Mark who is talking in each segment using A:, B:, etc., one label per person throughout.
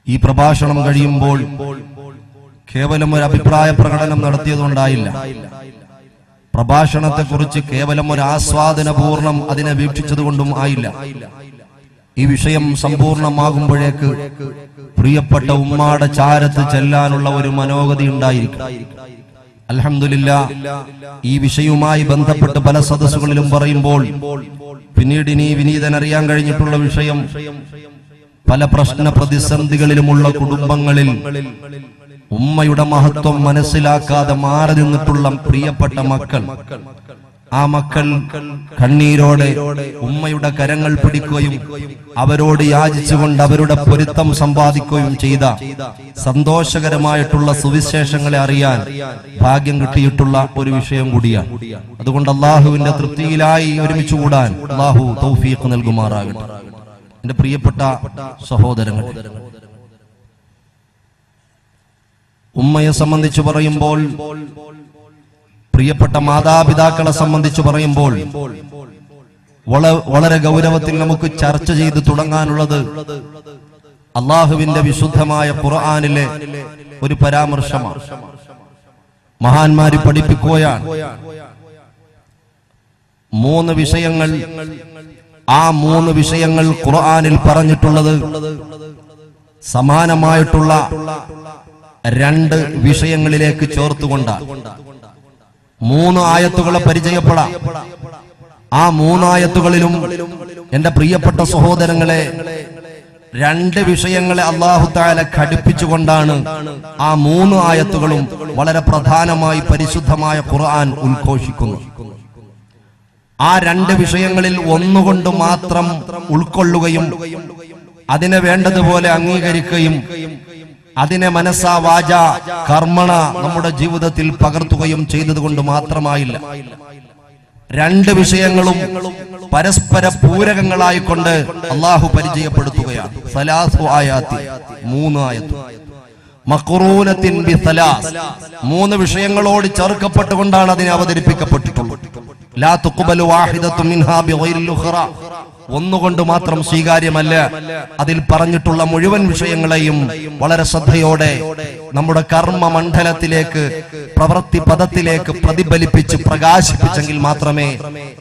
A: ഈ പ്രഭാഷണം കഴിയുമ്പോൾ കേവലം ഒരു അഭിപ്രായ പ്രകടനം നടത്തിയതുകൊണ്ടായില്ല. പ്രഭാഷണത്തെക്കുറിച്ച് കേവലം ഒരു ആസ്വാദനപൂർണം അതിനെ വീക്ഷിച്ചതുകൊണ്ടും ആയില്ല. ഈ വിഷയം സമ്പൂർണമാകുമ്പോഴേക്ക് പ്രിയപ്പെട്ട ഉമ്മാടെ ചാരത്ത് ചെല്ലാനുള്ള ഒരു മനോഗതി ഉണ്ടായിരിക്കും. അൽഹംദുലില്ലാഹ്, ഈ വിഷയവുമായി ബന്ധപ്പെട്ട് പല സദസ്സുകളിലും പറയുമ്പോൾ പിന്നീട് ഇനി വിനീതനറിയാൻ കഴിഞ്ഞിട്ടുള്ള വിഷയം, പല പ്രശ്ന പ്രതിസന്ധികളിലുമുള്ള കുടുംബങ്ങളിൽ ഉമ്മയുടെ മഹത്വം മനസ്സിലാക്കാതെ മാറി നിന്നിട്ടുള്ള പ്രിയപ്പെട്ട മക്കൾ, ആ മക്കൾ കണ്ണീരോടെ ഉമ്മയുടെ കരങ്ങൾ പിടിക്കുകയും അവരോട് യാചിച്ചുകൊണ്ട് അവരുടെ പൊരുത്തം സമ്പാദിക്കുകയും ചെയ്ത സന്തോഷകരമായിട്ടുള്ള സുവിശേഷങ്ങളെ അറിയാൻ ഭാഗ്യം കിട്ടിയിട്ടുള്ള ഒരു വിഷയം കൂടിയാണ്. അതുകൊണ്ട് അള്ളാഹുവിന്റെ തൃപ്തിയിലായി ഒരുമിച്ച് കൂടാൻ അള്ളാഹു തൗഫീഖ് നൽകുമാറാകട്ടെ. എന്റെ പ്രിയപ്പെട്ട സഹോദരങ്ങൾ, ഉമ്മയെ സംബന്ധിച്ച് പറയുമ്പോൾ, പ്രിയപ്പെട്ട മാതാപിതാക്കളെ സംബന്ധിച്ച് പറയുമ്പോൾ വളരെ ഗൗരവത്തിൽ നമുക്ക് ചർച്ച ചെയ്ത് തുടങ്ങാനുള്ളത് അള്ളാഹുവിന്റെ വിശുദ്ധമായ ഖുർആനിലെ ഒരു പരാമർശമാണ്. മഹാന്മാര് പഠിപ്പിക്കുകയാണ് 3 വിഷയങ്ങൾ. ആ 3 വിഷയങ്ങൾ ഖുർആനിൽ പറഞ്ഞിട്ടുള്ളത് സമാനമായിട്ടുള്ള 2 വിഷയങ്ങളിലേക്ക് ചേർത്തുകൊണ്ടാണ്. 3 ആയത്തുകളെ പരിചയപ്പെടാം. ആ 3 ആയത്തുകളിലും എന്റെ പ്രിയപ്പെട്ട സഹോദരങ്ങളെ 2 വിഷയങ്ങളെ അല്ലാഹു തആല ഘടിപ്പിച്ചുകൊണ്ടാണ് ആ 3 ആയത്തുകളും വളരെ പ്രധാനമായി പരിശുദ്ധമായ ഖുർആൻ ഉദ്ഘോഷിക്കുന്നത്. ആ 2 വിഷയങ്ങളിൽ ഒന്നുകൊണ്ട് മാത്രം ഉൾക്കൊള്ളുകയും അതിനെ വേണ്ടതുപോലെ അംഗീകരിക്കുകയും അതിനെ മനസ്സാ വാച കർമ്മണ നമ്മുടെ ജീവിതത്തിൽ പകർത്തുകയും ചെയ്തതുകൊണ്ട് മാത്രമായില്ല. 2 വിഷയങ്ങളും പരസ്പര പൂരകങ്ങളായിക്കൊണ്ട് അള്ളാഹു പരിചയപ്പെടുത്തുകയാണ്. 3 ആയത്ത് മഖ്റൂനത്തിൻ ബിസലാസ്, 3 വിഷയങ്ങളോട് ചേർക്കപ്പെട്ടുകൊണ്ടാണ് അതിനെ അവതരിപ്പിക്കപ്പെട്ടിട്ടുള്ളത്. ലാ തുഖ്ബലു വാഹിദത്തുൻ മിൻഹാ ബിഗൈരിൽ ഉഖറ, ഒന്നുകൊണ്ട് മാത്രം സ്വീകാര്യമല്ല. അതിൽ പറഞ്ഞിട്ടുള്ള മുഴുവൻ വിഷയങ്ങളെയും വളരെ ശ്രദ്ധയോടെ നമ്മുടെ കർമ്മ മണ്ഡലത്തിലേക്ക്, പ്രവൃത്തി പദത്തിലേക്ക് പ്രതിഫലിപ്പിച്ച് പ്രകാശിപ്പിച്ചെങ്കിൽ മാത്രമേ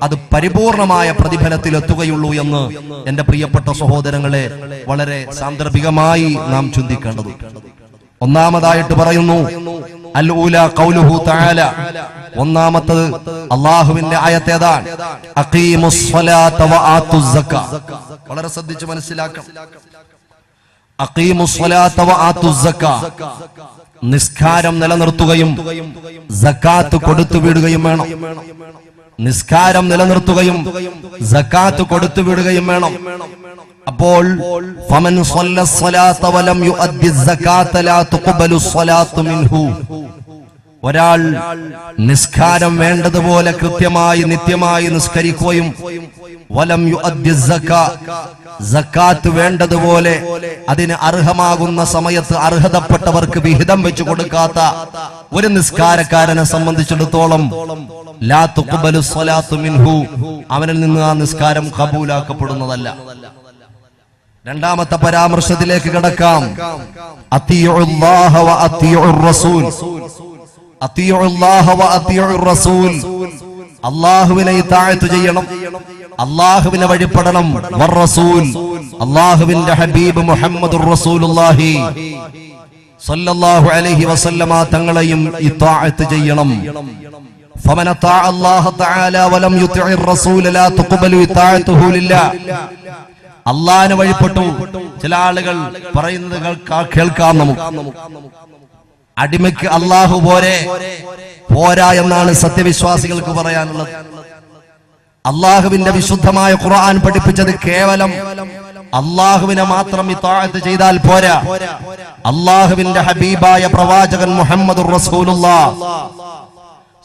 A: അത് പരിപൂർണമായ പ്രതിഫലത്തിലെത്തുകയുള്ളൂ എന്ന് എന്റെ പ്രിയപ്പെട്ട സഹോദരങ്ങളെ വളരെ സാന്ദർഭികമായി നാം ചിന്തിക്കേണ്ടതുണ്ട്. ഒന്നാമതായിട്ട് പറയുന്നു അൽ-ഊല ഖൗലുഹു തആല, ഒന്നാമത്തത് അല്ലാഹുവിന്റെ ആയത്തേതാണ് അഖീമുസ് സ്വലാത്ത വആത്തുസ് സക്കാത്ത്. വളരെ ശ്രദ്ധിച്ച് മനസ്സിലാക്കണം. അഖീമുസ് സ്വലാത്ത വആത്തുസ് സക്കാത്ത്, നിസ്കാരം നിലനിർത്തുകയും സക്കാത്ത് കൊടുത്തു വിടുകയും വേണം. നിസ്കാരം നിലനിർത്തുകയും സക്കാത്ത് കൊടുത്തു വിടുകയും വേണം. അപ്പോൾ ഫമൻ സ്വല്ല സ്വലാത്ത വലം യുഅദ്ദി സകാത്ത ലാ തുഖ്ബലു സ്വലാത്തു മിൻഹു, ഒരാൾ നിസ്കാരം വേണ്ടതുപോലെ കൃത്യമായി നിത്യമായി നിസ്കരിക്കുകയും വലം യുഅദ്ദി സകാത്ത് വേണ്ടതുപോലെ അതിന് അർഹമാകുന്ന സമയത്ത് അർഹതപ്പെട്ടവർക്ക് വിഹിതം വെച്ചു കൊടുക്കാത്ത ഒരു നിസ്കാരക്കാരനെ സംബന്ധിച്ചിടത്തോളം ലാ തുഖ്ബലു സ്വലാത്തു മിൻഹു, അവനിൽ നിന്ന് ആ നിസ്കാരം ഖബൂലാക്കപ്പെടുന്നതല്ല. രണ്ടാമത്തെ പരാമർശത്തിലേക്ക് കടക്കാം. അത്തിയുല്ലാഹ വ അത്തിയുർ റസൂൽ, അത്തിയുല്ലാഹ വ അത്തിയുർ റസൂൽ, അല്ലാഹുവിനെ ഇതാഅത്ത് ചെയ്യണം, അല്ലാഹുവിനെ വഴിപ്പെടണം. വറസൂൽ, അല്ലാഹുവിന്റെ ഹബീബ് മുഹമ്മദുർ റസൂലുള്ളാഹി സ്വല്ലല്ലാഹു അലൈഹി വസല്ലമ തങ്ങളെയും ഇതാഅത്ത് ചെയ്യണം. ഫമൻ അതാഅ അല്ലാഹ തആല വലം യുതിഇർ റസൂല ലാ തുഖ്ബലു ഇതാഅത്തുഹു ലില്ലാഹ്, അള്ളാഹിനെ വഴിപ്പെട്ടു. ചില ആളുകൾ പറയുന്നത് കേൾക്കാം നമുക്ക്. അടിമയ്ക്ക് അള്ളാഹു പോരാ എന്നാണ് സത്യവിശ്വാസികൾക്ക് പറയാനുള്ളത്. അള്ളാഹുവിന്റെ വിശുദ്ധമായ ഖുർആൻ പഠിപ്പിച്ചത് കേവലം അള്ളാഹുവിനെ മാത്രം ഇതാഅത്ത് ചെയ്താൽ പോരാ, അള്ളാഹുവിന്റെ ഹബീബായ പ്രവാചകൻ മുഹമ്മദുർ റസൂലുള്ളാഹ്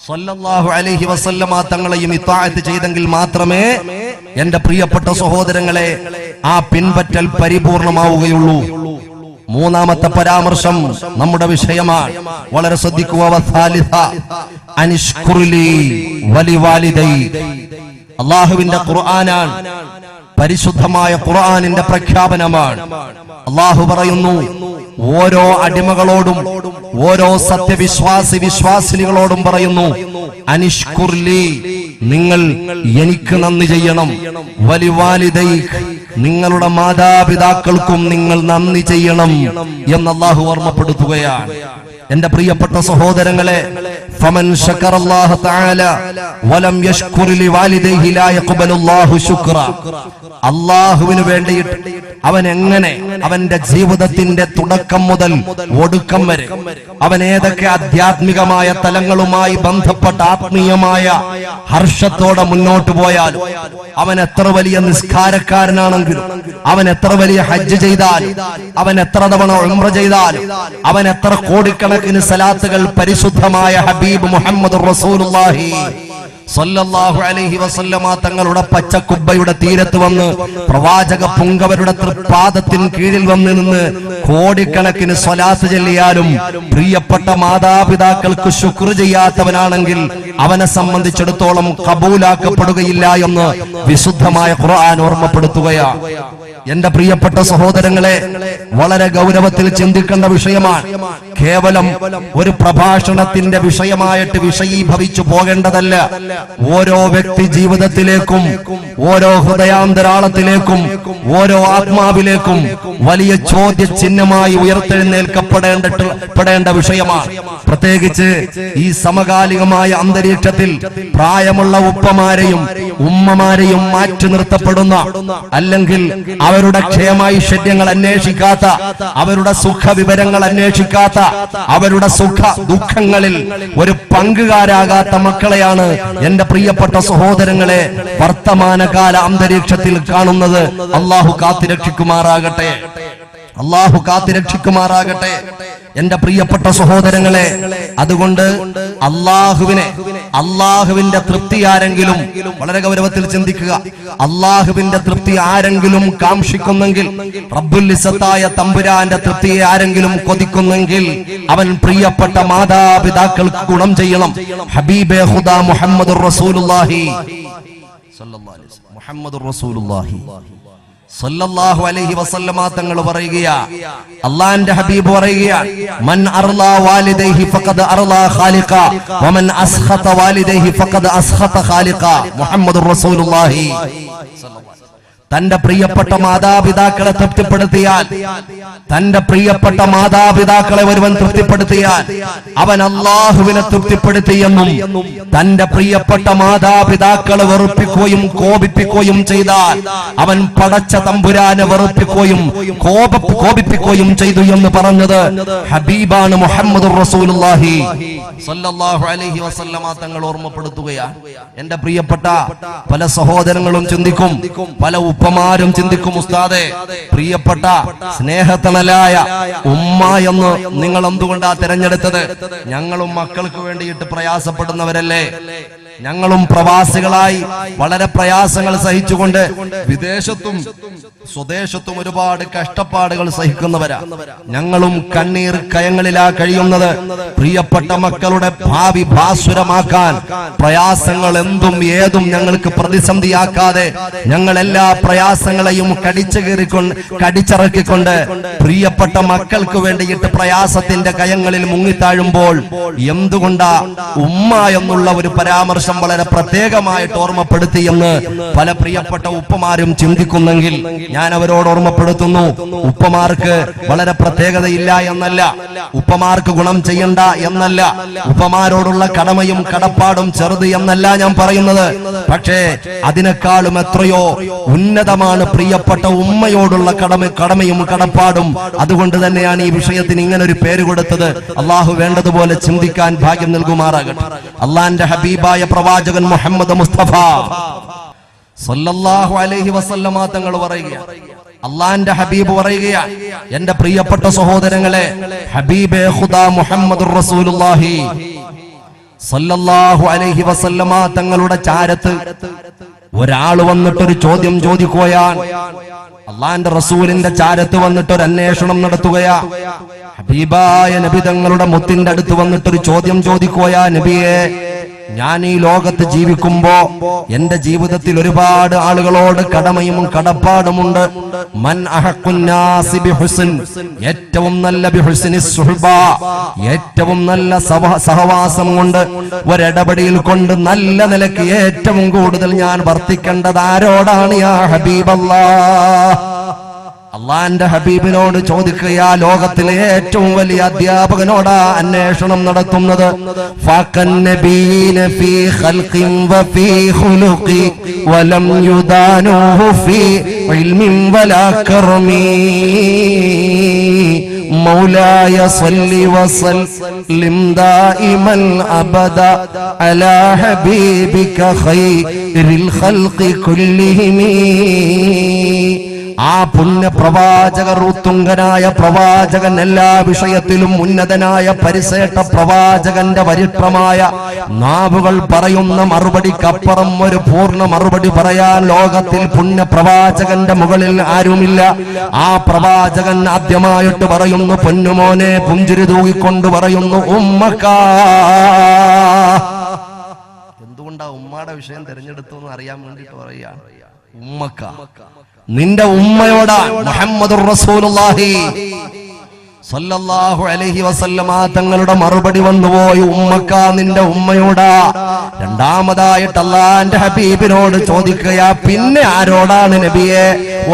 A: സ്വല്ലല്ലാഹു അലൈഹി വസല്ലമ തങ്ങളെയും ഇതാഅത്ത് ചെയ്തെങ്കിൽ മാത്രമേ എന്റെ പ്രിയപ്പെട്ട സഹോദരങ്ങളെ ആ പിൻപറ്റൽ പരിപൂർണമാവുകയുള്ളൂ. മൂന്നാമത്തെ പരാമർശം നമ്മുടെ വിഷയമാണ്. വളരെ ശ്രദ്ധിക്കുക. വസാലിസ അനിഷ്കുർലി വലിവാലിദൈ, അല്ലാഹുവിന്റെ ഖുർആനാണ്. പരിശുദ്ധമായ ഖുർആനിന്റെ പ്രഖ്യാപനമാണ്. അല്ലാഹു പറയുന്നു, ഓരോ അടിമകളോടും ഓരോ വിശ്വാസിനികളോടും പറയുന്നു, അനിഷ്കുർലി, നിങ്ങൾ എനിക്ക് നന്ദി ചെയ്യണം, വലിവാലിദൈക്, നിങ്ങളുടെ മാതാപിതാക്കൾക്കും നിങ്ങൾ നന്ദി ചെയ്യണം എന്ന് അല്ലാഹു ഓർമ്മപ്പെടുത്തുകയാണ്. എന്റെ പ്രിയപ്പെട്ട സഹോദരങ്ങളെ, ഫമൻ ശക്കറല്ലാഹു തആല വലം യശ്കുർ ലിവാലിദൈഹി ലാ യഖ്ബലുല്ലാഹു ശുക്ര. അല്ലാഹുവിന് വേണ്ടിയിട്ട് അവൻ എങ്ങനെ അവന്റെ ജീവിതത്തിന്റെ തുടക്കം മുതൽ ഒടുക്കം വരെ അവൻ ഏതൊക്കെ ആധ്യാത്മികമായ തലങ്ങളുമായി ബന്ധപ്പെട്ട ആത്മീയമായ ഹർഷത്തോടെ മുന്നോട്ട് പോയാലും, അവൻ എത്ര വലിയ നിസ്കാരക്കാരനാണെങ്കിലും, അവൻ എത്ര വലിയ ഹജ്ജ് ചെയ്താലും, അവൻ എത്ര തവണ ഉംറ ചെയ്താലും, അവൻ എത്ര കോടിക്കണക്കിന് സലാത്തുകൾ പരിശുദ്ധമായ ഹബീബ് മുഹമ്മദ് റസൂലുള്ളാഹി സല്ലല്ലാഹു അലൈഹി വസല്ലമ തങ്ങളുടെ പച്ചക്കുബ്ബയുടെ തീരത്ത് വന്ന് പ്രവാചക പുങ്കവരുടെ തൃപ്പാദത്തിന് കീഴിൽ വന്ന് നിന്ന് കോടിക്കണക്കിന് സ്വലാത്ത് ചൊല്ലിയാലും പ്രിയപ്പെട്ട മാതാപിതാക്കൾക്ക് ശുക്ർ ചെയ്യാത്തവനാണെങ്കിൽ അവനെ സംബന്ധിച്ചിടത്തോളം കബൂലാക്കപ്പെടുകയില്ല എന്ന് വിശുദ്ധമായ ഖുർആൻ ഓർമ്മപ്പെടുത്തുകയാണ്. എന്റെ പ്രിയപ്പെട്ട സഹോദരങ്ങളെ, വളരെ ഗൗരവത്തിൽ ചിന്തിക്കേണ്ട വിഷയമാണ്. കേവലം ഒരു പ്രഭാഷണത്തിന്റെ വിഷയമായിട്ട് വിഷയീഭവിച്ചു പോകേണ്ടതല്ല. ഓരോ വ്യക്തി ജീവിതത്തിലേക്കും, ഓരോ ഹൃദയാന്തരാളത്തിലേക്കും, ഓരോ ആത്മാവിലേക്കും വലിയ ചോദ്യചിഹ്നമായി ഉയർത്തെഴുന്നേൽക്കപ്പെടേണ്ട വിഷയമാണ്. പ്രത്യേകിച്ച് ഈ സമകാലികമായ അന്തരീക്ഷത്തിൽ പ്രായമുള്ള ഉപ്പമാരെയും ഉമ്മമാരെയും മാറ്റി നിർത്തപ്പെടുന്ന, അല്ലെങ്കിൽ അവരുടെ ക്ഷേമൈശ്വര്യങ്ങൾ അന്വേഷിക്കാത്ത, അവരുടെ സുഖ വിവരങ്ങൾ അന്വേഷിക്കാത്ത, അവരുടെ സുഖ ദുഃഖങ്ങളിൽ ഒരു പങ്കുകാരാകാത്ത മക്കളെയാണ് എന്റെ പ്രിയപ്പെട്ട സഹോദരങ്ങളെ വർത്തമാനകാല അന്തരീക്ഷത്തിൽ കാണുന്നത്. അല്ലാഹു കാത്തുരക്ഷിക്കുമാറാകട്ടെ, അല്ലാഹു കാത്തുരക്ഷിക്കുമാറാകട്ടെ. എന്റെ പ്രിയപ്പെട്ട സഹോദരങ്ങളെ, അതുകൊണ്ട് അള്ളാഹുവിന്റെ തൃപ്തി ആരെങ്കിലും, വളരെ ഗൗരവത്തിൽ ചിന്തിക്കുക, അള്ളാഹുവിന്റെ തൃപ്തി ആരെങ്കിലും കാംക്ഷിക്കുന്നെങ്കിൽ, റബ്ബുൽ ഇസ്സത്തായ തമ്പുരാന്റെ തൃപ്തിയെ ആരെങ്കിലും കൊതിക്കുന്നെങ്കിൽ, അവൻ പ്രിയപ്പെട്ട മാതാപിതാക്കൾക്ക് ഗുണം ചെയ്യണം. ഹബീബേ ഖുദാ മുഹമ്മദുർ റസൂലുള്ളാഹി സല്ലല്ലാഹു അലൈഹി വസല്ലം, മുഹമ്മദുർ റസൂലുള്ളാഹി സല്ലല്ലാഹു അലൈഹി വസല്ലമ തങ്ങൾ പറയുകയാ, അല്ലാഹുവിന്റെ ഹബീബ് പറയുകയാ, മൻ അർലാ വാലിദൈഹി ഫഖദ് അർലാ ഖാലിഖ വമൻ അസ്ഖത വാലിദൈഹി ഫഖദ് അസ്ഖത ഖാലിഖ. മുഹമ്മദുർ റസൂലുള്ളാഹി. തന്റെ പ്രിയപ്പെട്ട മാതാപിതാക്കളെ തൃപ്തിപ്പെടുത്തിയാൽ, തന്റെ പ്രിയപ്പെട്ട മാതാപിതാക്കളെ ഒരുവൻ തൃപ്തിപ്പെടുത്തിയാൽ അവൻ അല്ലാഹുവിനെ തൃപ്തിപ്പെടുത്തിയെന്നും, തന്റെ പ്രിയപ്പെട്ട മാതാപിതാക്കളെ വെറുപ്പിക്കുകയും കോപിപ്പിക്കുകയും ചെയ്താൽ അവൻ പടച്ച തമ്പുരാനെ വെറുപ്പിക്കുകയും കോപിപ്പിക്കുകയും ചെയ്തു എന്ന് പറഞ്ഞത് ഹബീബാണ് മുഹമ്മദുർ റസൂലുള്ളാഹി സല്ലല്ലാഹു അലൈഹി വസല്ലമ തങ്ങൾ ഓർമ്മപ്പെടുത്തുകയാണ്. എന്റെ പ്രിയപ്പെട്ട പല സഹോദരങ്ങളും ചിന്തിക്കും, പല ഉപ്പമാരും ചിന്തിക്കും, ഉസ്താദെ, പ്രിയപ്പെട്ട സ്നേഹത്തണലായ ഉമ്മ എന്ന് നിങ്ങൾ എന്തുകൊണ്ടാ തിരഞ്ഞെടുത്തത്? ഞങ്ങളും മക്കൾക്ക് വേണ്ടിയിട്ട് പ്രയാസപ്പെടുന്നവരല്ലേ, ഞങ്ങളും പ്രവാസികളായി വളരെ പ്രയാസങ്ങൾ സഹിച്ചുകൊണ്ട് വിദേശത്തും സ്വദേശത്തും ഒരുപാട് കഷ്ടപ്പാടുകൾ സഹിക്കുന്നവരാ. ഞങ്ങളും കണ്ണീർ കയങ്ങളിലാ കഴിയുന്നത്. പ്രിയപ്പെട്ട മക്കളുടെ ഭാവി ഭാസുരമാക്കാൻ പ്രയാസങ്ങൾ എന്തും ഏതും ഞങ്ങൾക്ക് പ്രതിസന്ധിയാക്കാതെ ഞങ്ങൾ എല്ലാ പ്രയാസങ്ങളെയും കടിച്ചിറക്കിക്കൊണ്ട് പ്രിയപ്പെട്ട മക്കൾക്ക് വേണ്ടിയിട്ട് പ്രയാസത്തിന്റെ കയങ്ങളിൽ മുങ്ങിത്താഴുമ്പോൾ എന്തുകൊണ്ടാ ഉമ്മ എന്നുള്ള ഒരു പരാമർശം വളരെ പ്രത്യേകമായിട്ട് ഓർമ്മപ്പെടുത്തിയെന്ന് പല പ്രിയപ്പെട്ട ഉപ്പമാരും ചിന്തിക്കുന്നെങ്കിൽ ഞാൻ അവരോട് ഓർമ്മപ്പെടുത്തുന്നു, ഉപ്പമാർക്ക് വളരെ പ്രത്യേകതയില്ല എന്നല്ല, ഉപ്പമാർക്ക് ഗുണം ചെയ്യണ്ട എന്നല്ല, ഉപ്പമാരോടുള്ള കടമയും കടപ്പാടും ചെറുത് എന്നല്ല ഞാൻ പറയുന്നത്. പക്ഷേ അതിനേക്കാളും എത്രയോ ഉന്നതമാണ് പ്രിയപ്പെട്ട ഉമ്മയോടുള്ള കടമയും കടപ്പാടും. അതുകൊണ്ട് തന്നെയാണ് ഈ വിഷയത്തിന് ഇങ്ങനെ ഒരു പേര് കൊടുത്തത്. അള്ളാഹു വേണ്ടതുപോലെ ചിന്തിക്കാൻ ഭാഗ്യം നൽകുമാറാകട്ടെ. അള്ളാന്റെ ഹബീബായ പ്രവാചകൻ മുഹമ്മദ് മുസ്തഫ സല്ലല്ലാഹു അലൈഹി വസല്ലമ തങ്ങൾ പറയുകയാണ്, അള്ളാന്റെ ഹബീബ് പറയുകയാണ്, എന്റെ പ്രിയപ്പെട്ട സഹോദരങ്ങളെ, ഹബീബേ ഖുദാ മുഹമ്മദുർ റസൂലുള്ളാഹി സല്ലല്ലാഹു അലൈഹി വസല്ലമ തങ്ങളുടെ ചാരത്ത് ഒരാൾ വന്നിട്ടൊരു ചോദ്യം ചോദിക്കുകയാണ്. അള്ളാന്റെ റസൂലിന്റെ ചാരത്ത് വന്നിട്ട് ഒരു അന്വേഷണം നടത്തുകയാ. ഹബീബായ നബി തങ്ങളുടെ മുത്തിന്റെ അടുത്ത് വന്നിട്ടൊരു ചോദ്യം ചോദിക്കുകയാ, നബിയെ, ഞാൻ ഈ ലോകത്ത് ജീവിക്കുമ്പോ എന്റെ ജീവിതത്തിൽ ഒരുപാട് ആളുകളോട് കടമയും കടപ്പാടുമുണ്ട്. മൻ അഹഖുന്നാസി ബിഹുസ്ൻ, ഏറ്റവും നല്ല ബിഹുസ്നി സുഹ്ബ, ഏറ്റവും നല്ല സഹവാസം കൊണ്ട്, ഒരിടപെടൽ കൊണ്ട് നല്ല നിലയ്ക്ക് ഏറ്റവും കൂടുതൽ ഞാൻ വർത്തിക്കേണ്ടത് ആരോടാണ്? യാ ഹബീബല്ലാഹ്, അള്ളാന്റെ ഹബീബിനോട് ചോദിക്കുക. ലോകത്തിലെ ഏറ്റവും വലിയ അധ്യാപകനോടാ അന്വേഷണം നടത്തുന്നത്. ഫഖൻ നബീന ഫീ ഖൽഖിൻ വഫീ ഖുലുഖി വലം യുദാനുഹു ഫീ ഇൽമിൻ വലാ കർമി മൗലായ സല്ലി വസല്ലിം ദായിമൻ അബദ അലാ ഹബീബിക ഖൈറിൽ ഖൽഖി കുല്ലിഹിം. ആ പുണ്യ പ്രവാചകർ, ഉത്തുംഗനായ പ്രവാചകൻ, എല്ലാ വിഷയത്തിലും ഉന്നതനായ പരിസേട്ട പ്രവാചകന്റെ വരിഷ്ഠമായ നാവുകൾ പറയുന്ന മറുപടിക്കപ്പുറം ഒരു പൂർണ്ണ മറുപടി പറയാൻ ലോകത്തിൽ പുണ്യ പ്രവാചകന്റെ മുകളിൽ ആരുമില്ല. ആ പ്രവാചകൻ ആദ്യമായിട്ട് പറയുന്നു പൊന്നുമോനെ, പുഞ്ചിരി തൂകിക്കൊണ്ട് പറയുന്നു ഉമ്മക്കാ. എന്തുകൊണ്ടാ ഉമ്മയുടെ വിഷയം തിരഞ്ഞെടുത്തു എന്ന് അറിയാൻ വേണ്ടിട്ട് പറയുകയാണ്. ഉമ്മക്ക, നിന്റെ ഉമ്മയോടാ മുഹമ്മദുർ റസൂലുള്ളാഹി സല്ലല്ലാഹു അലൈഹി വസല്ലമ തങ്ങളുടെ മറുപടി വന്നുപോയി. ഉമ്മക്ക, നിന്റെ ഉമ്മയോടാ. രണ്ടാമതായിട്ട് അല്ലാഹുവിന്റെ ഹബീബിനോട് ചോദിക്കുക, പിന്നെ ആരോടാണ് നബിയെ?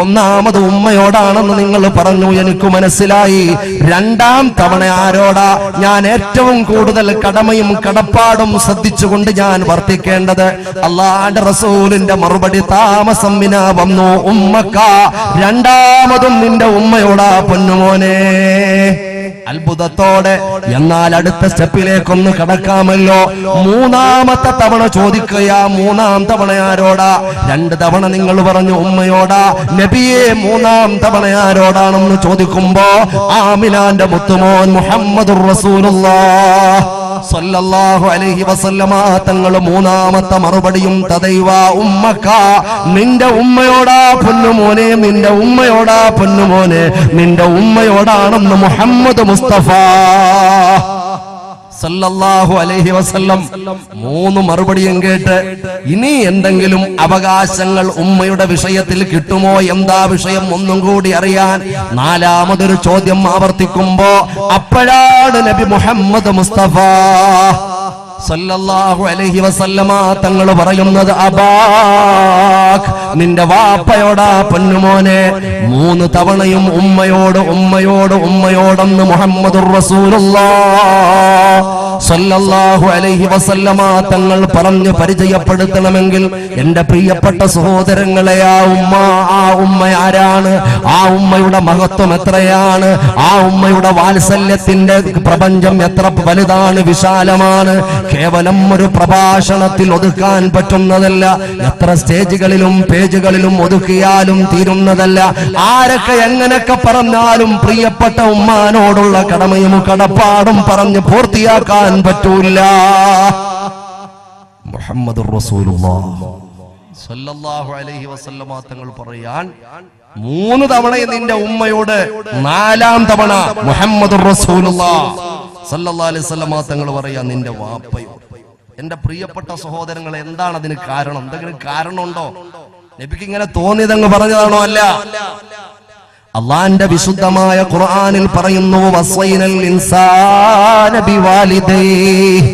A: ഒന്നാമത് ഉമ്മയോടാണെന്ന് നിങ്ങൾ പറഞ്ഞു, എനിക്ക് മനസ്സിലായി. രണ്ടാം തവണ ആരോടാ? ഞാൻ ഏറ്റവും കൂടുതൽ കടമയും കടപ്പാടും ശ്രദ്ധിച്ചുകൊണ്ട് ഞാൻ വർത്തിക്കേണ്ടത്. അല്ലാഹുവിന്റെ റസൂലിന്റെ മറുപടി താമസം വിനാ വന്നു. ഉമ്മക്ക, രണ്ടാമതും നിന്റെ ഉമ്മയോടാ പൊന്നുമോനെ. അത്ഭുതത്തോടെ. എന്നാൽ അടുത്ത സ്റ്റെപ്പിലേക്കൊന്ന് കടക്കാമല്ലോ. മൂന്നാമത്തെ തവണ ചോദിക്കുക, മൂന്നാം തവണ ആരോടാ? 2 തവണ നിങ്ങൾ പറഞ്ഞു ഉമ്മയോടാ. നബിയെ, മൂന്നാം തവണ ആരോടാണെന്ന് ചോദിക്കുമ്പോ ആമിനാന്റെ മുത്തുമോൻ മുഹമ്മദുർ റസൂലുള്ളാഹ് സല്ലല്ലാഹു അലൈഹി വസല്ലമ തങ്ങൾ മൂന്നാമത്തെ മറുപടിയും തദൈവ ഉമ്മക്ക, നിന്റെ ഉമ്മയോടാ പൊന്നുമോനെ, നിന്റെ ഉമ്മയോടാ പൊന്നുമോനെ, നിന്റെ ഉമ്മയോടാണെന്ന് മുഹമ്മദ് മുസ്തഫ സല്ലല്ലാഹു അലൈഹി വസല്ലം 3 മറുപടിയും കേട്ട് ഇനി എന്തെങ്കിലും അവകാശങ്ങൾ ഉമ്മയുടെ വിഷയത്തിൽ കിട്ടുമോ, എന്താ വിഷയം ഒന്നും കൂടി അറിയാൻ 4മതൊരു ചോദ്യം ആവർത്തിക്കുമ്പോ അപ്പോഴാണ് നബി മുഹമ്മദ് മുസ്തഫ സല്ലല്ലാഹു അലൈഹി വസല്ലമ തങ്ങൾ പറയുന്നത്, അബാക്, നിന്റെ വാപ്പയോടാ പൊന്നുമോനെ. 3 തവണയും ഉമ്മയോട് ഉമ്മയോട് ഉമ്മയോടെന്ന് മുഹമ്മദുർ റസൂലുള്ളാഹ് സല്ലല്ലാഹു അലൈഹി വസല്ലമ തങ്ങൾ പറഞ്ഞു പരിചയപ്പെടുത്തണമെങ്കിൽ എന്റെ പ്രിയപ്പെട്ട സഹോദരങ്ങളെ, ആ ഉമ്മ ആരാണ്? ആ ഉമ്മയുടെ മഹത്വം എത്രയാണ്? ആ ഉമ്മയുടെ വാത്സല്യത്തിന്റെ പ്രപഞ്ചം എത്ര വലുതാണ്, വിശാലമാണ്. കേവലം ഒരു പ്രഭാഷണത്തിൽ ഒതുക്കാൻ പറ്റുന്നതല്ല. എത്ര സ്റ്റേജുകളിലും പേജുകളിലും ഒതുക്കിയാലും തീരുന്നതല്ല. ആരൊക്കെ എങ്ങനെയൊക്കെ പറഞ്ഞാലും പ്രിയപ്പെട്ട ഉമ്മാനോടുള്ള കടമയും കടപ്പാടും പറഞ്ഞ് പൂർത്തിയാക്കാൻ പറ്റൂല. മുഹമ്മദുർ റസൂലുള്ളാഹി സല്ലല്ലാഹു അലൈഹി വസല്ലമ തങ്ങൾ പറയാൻ 3 തവണയും നിന്റെ ഉമ്മയോട്, 4ാം തവണ മുഹമ്മദുർ റസൂലുള്ളാഹി സല്ലല്ലാഹു അലൈഹി വസല്ലമ തങ്ങൾ പറയാ നിന്റെ വാപ്പയോട്. എന്റെ പ്രിയപ്പെട്ട സഹോദരങ്ങളെ, എന്താണ് അതിന് കാരണം? എന്തെങ്കിലും കാരണമുണ്ടോ? നബിക്ക് ഇങ്ങനെ തോന്നിയതങ്ങ് പറഞ്ഞതാണോ? അല്ല. അള്ളാന്റെ വിശുദ്ധമായ ഖുർആനിൽ പറയുന്നു, വസൈനൽ ഇൻസാന ബിവാലിദൈഹി.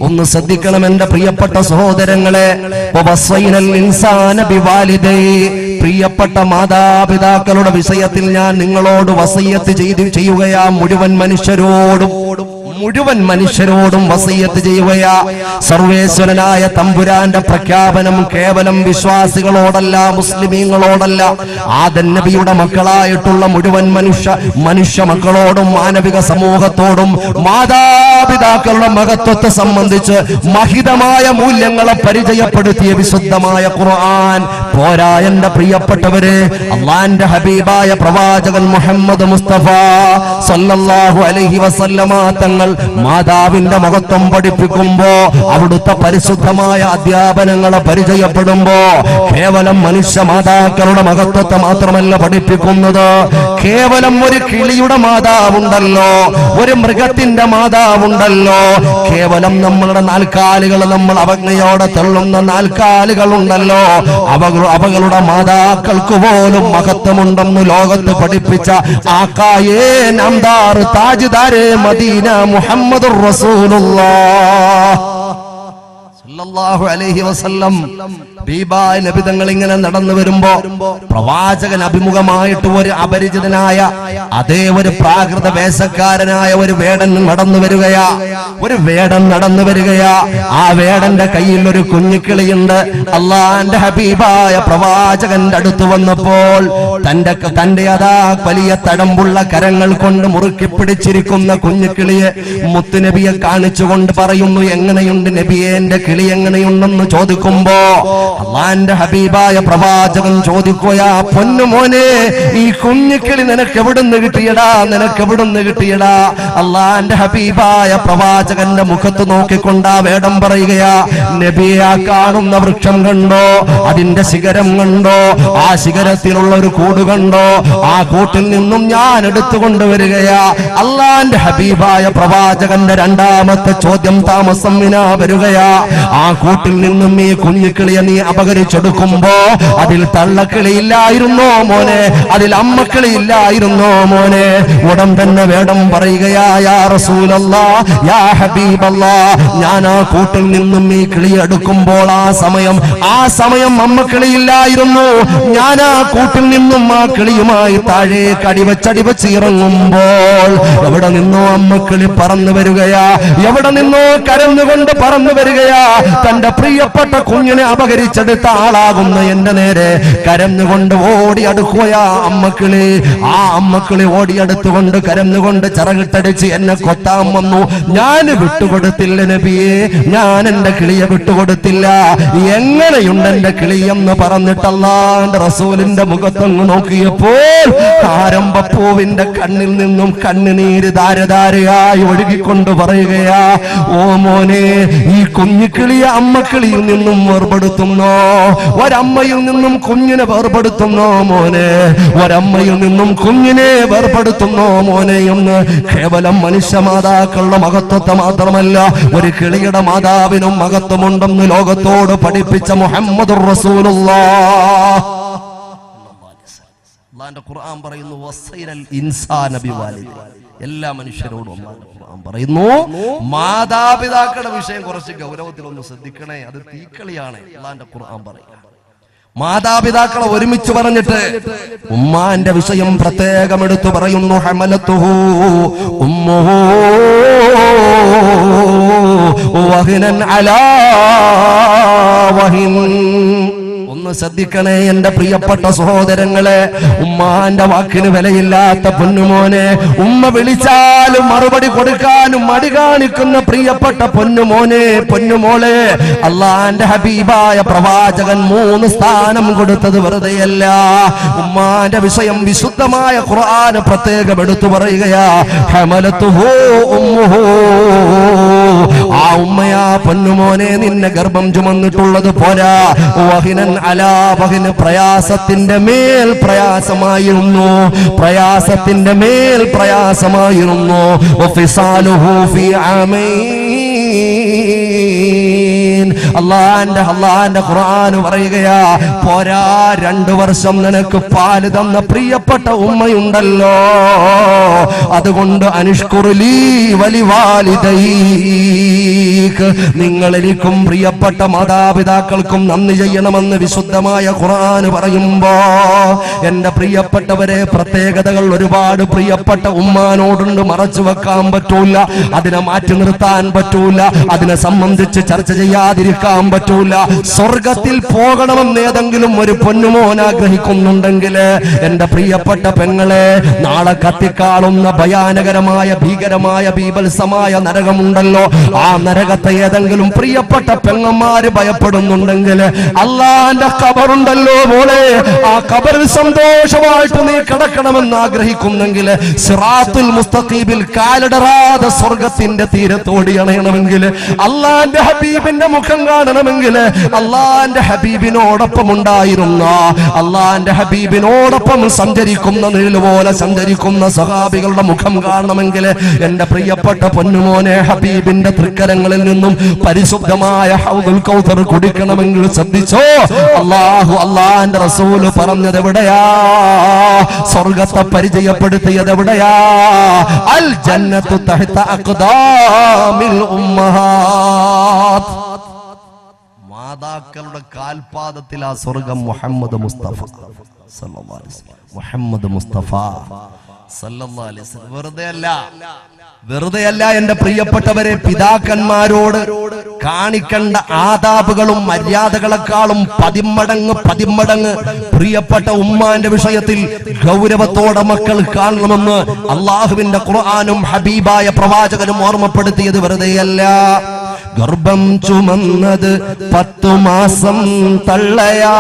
A: ഒന്ന് ശ്രദ്ധിക്കണം എന്റെ പ്രിയപ്പെട്ട സഹോദരങ്ങളെ. വസൈനൽ ഇൻസാന ബിവാലിദൈഹി, പ്രിയപ്പെട്ട മാതാപിതാക്കളുടെ വിഷയത്തിൽ ഞാൻ നിങ്ങളോട് വസിയ്യത്ത് ചെയ്യുകയാ. മുഴുവൻ മനുഷ്യരോടും വസിയ്യത്ത് ചെയ്യുകയാ. സർവേശ്വരനായ തമ്പുരാന്റെ പ്രഖ്യാപനം കേവലം വിശ്വാസികളോടല്ല, മുസ്ലിമീങ്ങളോടല്ല, ആദം നബിയുടെ മക്കളായിട്ടുള്ള മുഴുവൻ മനുഷ്യ മക്കളോടും മാനവിക സമൂഹത്തോടും മാതാപിതാക്കളുടെ മഹത്വത്തെ സംബന്ധിച്ച് മഹിതമായ മൂല്യങ്ങളെ പരിചയപ്പെടുത്തിയ വിശുദ്ധമായ ഖുർആൻ പോരാ എന്റെ പ്രിയപ്പെട്ടവരെ. അള്ളാന്റെ ഹബീബായ പ്രവാചകൻ മുഹമ്മദ് മുസ്തഫ സല്ലല്ലാഹു അലൈഹി വസല്ലമ തങ്ങൾ മാതാവിന്റെ മഹത്വം പഠിപ്പിക്കുമ്പോ, അവിടുത്തെ പരിശുദ്ധമായ അധ്യാപനങ്ങളെ പരിചയപ്പെടുമ്പോ കേവലം മനുഷ്യ മാതാക്കളുടെ മഹത്വത്തെ മാത്രമല്ല പഠിപ്പിക്കുന്നത്. കേവലം ഒരു കിളിയുടെ മാതാവുണ്ടല്ലോ, ഒരു മൃഗത്തിന്റെ മാതാവുണ്ടല്ലോ, കേവലം നമ്മളുടെ നാൽക്കാലികൾ, നമ്മൾ അവജ്ഞയോടെ തള്ളുന്ന നാൽക്കാലികളുണ്ടല്ലോ, അവകളുടെ മാതാക്കൾക്ക് പോലും മഹത്വമുണ്ടെന്ന് ലോകത്ത് പഠിപ്പിച്ച ആക്കായേ നാംദാർ താജ്ദാരെ മദീന മുഹമ്മദുർ റസൂലുള്ളാഹ് സല്ലല്ലാഹു അലൈഹി വസല്ലം ബീബായ് നബി തങ്ങൾ ഇങ്ങനെ നടന്നു വരുമ്പോ പ്രവാചകൻ അഭിമുഖമായിട്ട് ഒരു അപരിചിതനായ അതേ ഒരു പ്രാകൃത വേഷക്കാരനായ ഒരു വേടൻ നടന്നു വരികയാ. ആ വേടന്റെ കയ്യിൽ ഒരു കുഞ്ഞിക്കിളിയുണ്ട്. അള്ളാന്റെ ഹബീബായ പ്രവാചകന്റെ അടുത്ത് വന്നപ്പോൾ തന്റെ അതാ വലിയ തടമ്പുള്ള കരങ്ങൾ കൊണ്ട് മുറുക്കി പിടിച്ചിരിക്കുന്ന കുഞ്ഞിക്കിളിയെ മുത്തുനബിയെ കാണിച്ചുകൊണ്ട് പറയുന്നു, എങ്ങനെയുണ്ട് നബിയെ, എന്റെ കിളി എങ്ങനെയുണ്ടെന്ന് ചോദിക്കുമ്പോ അള്ളാന്റെ ഹബീബായ പ്രവാചകൻ ചോദിക്കുകയാ, പൊന്നുമോനെ, ഈ കുഞ്ഞിക്കിളി നിനക്ക് എവിടുന്ന് കിട്ടിയടാ? അള്ളാന്റെ ഹബീബായ പ്രവാചകന്റെ മുഖത്ത് നോക്കിക്കൊണ്ടാ വേടം പറയുകയാ, നബിയെ, ആ കാണുന്ന വൃക്ഷം കണ്ടോ? അതിന്റെ ശിഖരം കണ്ടോ? ആ ശിഖരത്തിലുള്ള ഒരു കൂട് കണ്ടോ? ആ കൂട്ടിൽ നിന്നും ഞാൻ എടുത്തുകൊണ്ടുവരികയാ. അള്ളാന്റെ ഹബീബായ പ്രവാചകന്റെ രണ്ടാമത്തെ ചോദ്യം താമസം വിനാ വരികയാ, ആ കൂട്ടിൽ നിന്നും ഈ കുഞ്ഞിക്കിളിയെ നീ അപകരിച്ചെടുക്കുമ്പോ അതിൽ തള്ളക്കിളിയില്ലായിരുന്നോ മോനെ? അതിൽ അമ്മക്കിളിയില്ലായിരുന്നോ മോനെ? ഉടൻ തന്നെ വേടം പറയുകയാ, യാ റസൂലല്ലാഹ്, യാ ഹബീബല്ലാഹ്, ഞാൻ ആ കൂട്ടിൽ നിന്നും ഈ കിളി എടുക്കുമ്പോൾ ആ സമയം അമ്മക്കിളിയില്ലായിരുന്നു. ഞാൻ ആ കൂട്ടിൽ നിന്നും ആ കിളിയുമായി താഴേക്ക് അടിവച്ചടിവച്ച് ഇറങ്ങുമ്പോൾ എവിടെ നിന്നോ അമ്മക്കിളി പറന്നു വരികയാ, എവിടെ നിന്നോ കരഞ്ഞുകൊണ്ട് പറന്നു വരികയാ. തന്റെ പ്രിയപ്പെട്ട കുഞ്ഞിനെ അപകരിച്ചെടുത്ത ആളാകുന്ന എന്റെ നേരെ കരഞ്ഞുകൊണ്ട് ഓടിയടുക്കുകയാ അമ്മക്കിളി. ആ അമ്മക്കിളി ഓടിയടുത്തുകൊണ്ട് കരഞ്ഞുകൊണ്ട് ചിറകിട്ടടിച്ച് എന്നെ കൊത്താൻ വന്നു. ഞാൻ വിട്ടുകൊടുത്തില്ല നബിയെ, ഞാൻ എന്റെ കിളിയെ വിട്ടുകൊടുത്തില്ല. എങ്ങനെയുണ്ട് എന്റെ കിളി എന്ന് പറഞ്ഞിട്ടല്ല എന്റെ റസൂലിന്റെ മുഖത്തങ്ങ് നോക്കിയപ്പോൾ ആരംഭപ്പൂവിന്റെ കണ്ണിൽ നിന്നും കണ്ണുനീര് ധാരധാരയായി ഒഴുകിക്കൊണ്ട് പറയുകയാ, ഓ മോനെ, ഈ കുഞ്ഞിക്കിളിയെ അമ്മക്കിളിയിൽ നിന്നും വേർപെടുത്തുന്നോ? ഒരമ്മയിൽ നിന്നും കുഞ്ഞിനെ വേർപെടുത്തുന്നോ മോനെ? ഒരമ്മയിൽ നിന്നും കുഞ്ഞിനെ വേർപെടുത്തുന്നോ മോനെ എന്ന് കേവലം മനുഷ്യ മാതാക്കളുടെ മഹത്വത്തെ മാത്രമല്ല, ഒരു കിളിയുടെ മാതാവിനും മഹത്വമുണ്ടെന്ന് ലോകത്തോട് പഠിപ്പിച്ച മുഹമ്മദുർ റസൂലുള്ളാഹ്. അല്ലാഹുവിന്റെ ഖുർആൻ പറയുന്നു, വസൈനൽ ഇൻസാന ബിവാലിദി, എല്ലാ മനുഷ്യരോടും ഖുർആൻ പറയുന്നു, മാതാപിതാക്കളുടെ വിഷയം കുറച്ച് ഗൗരവത്തിലൊന്ന് ശ്രദ്ധിക്കണേ, അത് തീക്കളിയാണ്. അല്ലാഹുവിന്റെ ഖുർആൻ പറയുക, മാതാപിതാക്കളെ ഒരുമിച്ച് പറഞ്ഞിട്ട് ഉമ്മാന്റെ വിഷയം പ്രത്യേകം എടുത്തു പറയുന്നു. ഹമലത്തുഹു ഉമ്മുഹു വഹിനൻ അലാ വഹിൻ. ഒന്ന് ശ്രദ്ധിക്കണേ എന്റെ പ്രിയപ്പെട്ട സഹോദരങ്ങളെ, ഉമ്മാന്റെ വാക്കിന് വിലയില്ലാത്ത പൊന്നുമോനെ, ഉമ്മ വിളിച്ചാലും മറുപടി കൊടുക്കാനും മടി കാണിക്കുന്ന പ്രിയപ്പെട്ട പൊന്നുമോനെ, പൊന്നുമോളെ, അള്ളാന്റെ ഹബീബായ പ്രവാചകൻ 3 സ്ഥാനം കൊടുത്തത് വെറുതെയല്ല. ഉമ്മാന്റെ വിഷയം വിശുദ്ധമായ ഖുർആൻ പ്രത്യേകം എടുത്തു പറയുകയാ, ഹമലത്തുഹു ഉമ്മുഹു. ആ ഉമ്മയാ പൊന്നുമോനെ നിന്നെ ഗർഭം ചുമന്നിട്ടുള്ളത് പോരാ, വഹിനൻ അലാ വഹിന്, പ്രയാസത്തിന്റെ മേൽ പ്രയാസമായിരുന്നു, പ്രയാസത്തിന്റെ മേൽ പ്രയാസമായിരുന്നു. വഫിസാലുഹു ഫീ ആമൈൻ. അള്ളാന്റെ ഖുർആൻ പറയുകയാ, പോരാ 2 വർഷം നിനക്ക് പാല് തന്ന പ്രിയപ്പെട്ട ഉമ്മയുണ്ടല്ലോ, അതുകൊണ്ട് അനുഷ്കുറുലീ വലിവാലിദൈക്, നിങ്ങൾ എനിക്കും പ്രിയപ്പെട്ട മാതാപിതാക്കൾക്കും നന്ദി ചെയ്യണമെന്ന് വിശുദ്ധമായ ഖുർആൻ പറയുമ്പോ എന്റെ പ്രിയപ്പെട്ടവരെ, പ്രത്യേകതകൾ ഒരുപാട് പ്രിയപ്പെട്ട ഉമ്മാനോടുണ്ട്, മറച്ചു വെക്കാൻ പറ്റൂല, അതിനെ മാറ്റി നിർത്താൻ പറ്റൂല, അതിനെ സംബന്ധിച്ച് ചർച്ച ചെയ്യാതിരിക്കാൻ പറ്റൂല. സ്വർഗത്തിൽ പോകണമെന്ന് ഏതെങ്കിലും ഒരു പൊന്നുമോൻ ആഗ്രഹിക്കുന്നുണ്ടെങ്കിൽ എന്റെ പ്രിയപ്പെട്ട പെങ്ങളെ, നാളെ കത്തിക്കാളുന്ന ഭയാനകരമായ ഭീകരമായ ബീഭത്സമായ നരകമുണ്ടല്ലോ, ആ നരകത്തെ ഏതെങ്കിലും പ്രിയപ്പെട്ട പെങ്ങന്മാര് ഭയപ്പെടുന്നുണ്ടെങ്കിൽ അള്ളാന്റെ ഖബറുണ്ടല്ലോ മോളെ, ആ ഖബറിൽ സന്തോഷമായിട്ട് നീ കിടക്കണമെന്ന് ആഗ്രഹിക്കുന്നെങ്കിൽ സിറാത്തുൽ മുസ്തഖീമിൽ കാലിടറാതെ സ്വർഗത്തിന്റെ തീരത്തോടി അണയണമെങ്കിൽ, അള്ളാന്റെ ഹബീബിന്റെ മുഖം കാണണമെങ്കിൽ, അള്ളാന്റെ ഹബീബിനോടൊപ്പം ഉണ്ടായിരുന്ന, അള്ളാന്റെ ഹബീബിനോടൊപ്പം സഞ്ചരിക്കുന്ന, നിഴൽ പോലെ സഞ്ചരിക്കുന്ന സഹാബികളുടെ മുഖം കാണണമെങ്കിൽ, എന്റെ പ്രിയപ്പെട്ട പൊന്നുമോനെ, ഹബീബിന്റെ തൃക്കരങ്ങളിൽ നിന്നും പരിശുദ്ധമായ ഹൗദുൽ കൗസർ കുടിക്കണമെങ്കിൽ ശ്രദ്ധിച്ചോ, അള്ളാന്റെ റസൂല് പറഞ്ഞത് എവിടെയാ? സ്വർഗത്തെ പരിചയപ്പെടുത്തിയത് എവിടെയാ? അൽ ജന്നത്തു തഹ്ത അഖ്ദാമിൽ ഉമ്മഹാത്ത്, മാതാക്കളുടെ കാൽപാദത്തിൽ ആ സ്വർഗം. മുഹമ്മദ് മുസ്തഫ സല്ലല്ലാഹു അലൈഹി വസല്ലം, മുഹമ്മദ് മുസ്തഫ സല്ലല്ലാഹു അലൈഹി വസല്ലം. വെറുതെയല്ല എന്റെ പ്രിയപ്പെട്ടവരെ, പിതാക്കന്മാരോട് കാണിക്കേണ്ട ആദാബുകളും മര്യാദകളെക്കാളും പതിന്മടങ്ങ് പ്രിയപ്പെട്ട ഉമ്മാന്റെ വിഷയത്തിൽ ഗൗരവത്തോടെ മക്കൾ കാണണമെന്ന് അള്ളാഹുവിന്റെ ഖുർആനും ഹബീബായ പ്രവാചകനും ഓർമ്മപ്പെടുത്തിയത് വെറുതെയല്ല. ഗർഭം ചുമന്നത് 10 മാസം തള്ളയാ,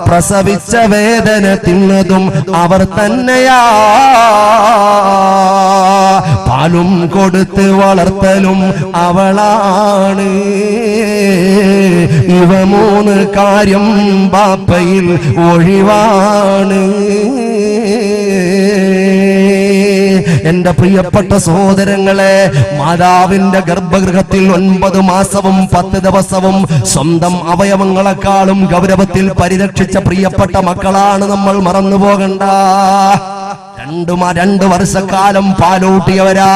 A: പ്രസവിച്ച വേദന തിന്നതും അവർ തന്നെയാ, പാലും കൊടുത്ത് വളർത്തലും അവളാണ്. ഇവ 3 കാര്യം ബാപ്പയിൽ ഒഴിവാണ്. എന്റെ പ്രിയപ്പെട്ട സഹോദരങ്ങളെ, മാതാവിന്റെ ഗർഭഗൃഹത്തിൽ 9 മാസവും 10 ദിവസവും സ്വന്തം അവയവങ്ങളെക്കാളും ഗൗരവത്തിൽ പരിരക്ഷിച്ച പ്രിയപ്പെട്ട മക്കളാണ് നമ്മൾ, മറന്നു പോകണ്ട. 2 വർഷക്കാലം പാലൂട്ടിയവരാ.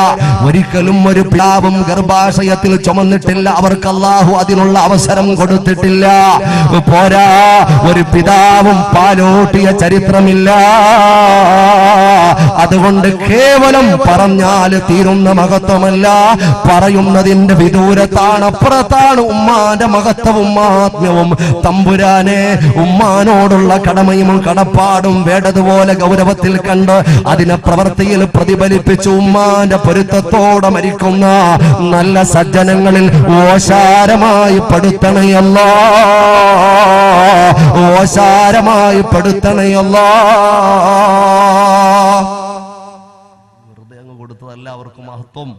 A: ഒരിക്കലും ഒരു പ്ലാവും ഗർഭാശയത്തിൽ ചുമന്നിട്ടില്ല. അവർക്ക് അല്ലാഹു അതിനുള്ള അവസരം കൊടുത്തിട്ടില്ല. പോരാ, ഒരു പിതാവും പാലൂട്ടിയ ചരിത്രമില്ല. അതുകൊണ്ട് കേവലം പറഞ്ഞാൽ തീരുന്ന മഹത്വമല്ല, പറയുന്നതിന്റെ വിദൂരത്താണ്, അപ്പുറത്താണ് ഉമ്മാന്റെ മഹത്വവും ആത്മ്യവും. തമ്പുരാനെ, ഉമ്മാനോടുള്ള കടമയും കടപ്പാടും വേണ്ടതുപോലെ ഗൗരവത്തിൽ കണ്ട് അതിനെ പ്രവൃത്തിയിൽ പ്രതിഫലിപ്പിച്ച് ഉമ്മാന്റെ പൊരുത്തത്തോടെ മരിക്കുന്ന നല്ല സജ്ജനങ്ങളിൽ ഓശാരമായി പെടുത്തണയല്ല, ഓശാരമായി പെടുത്തണയല്ല. വെറുതെ അങ്ങ് കൊടുത്തതല്ല അവർക്ക് മഹത്വം,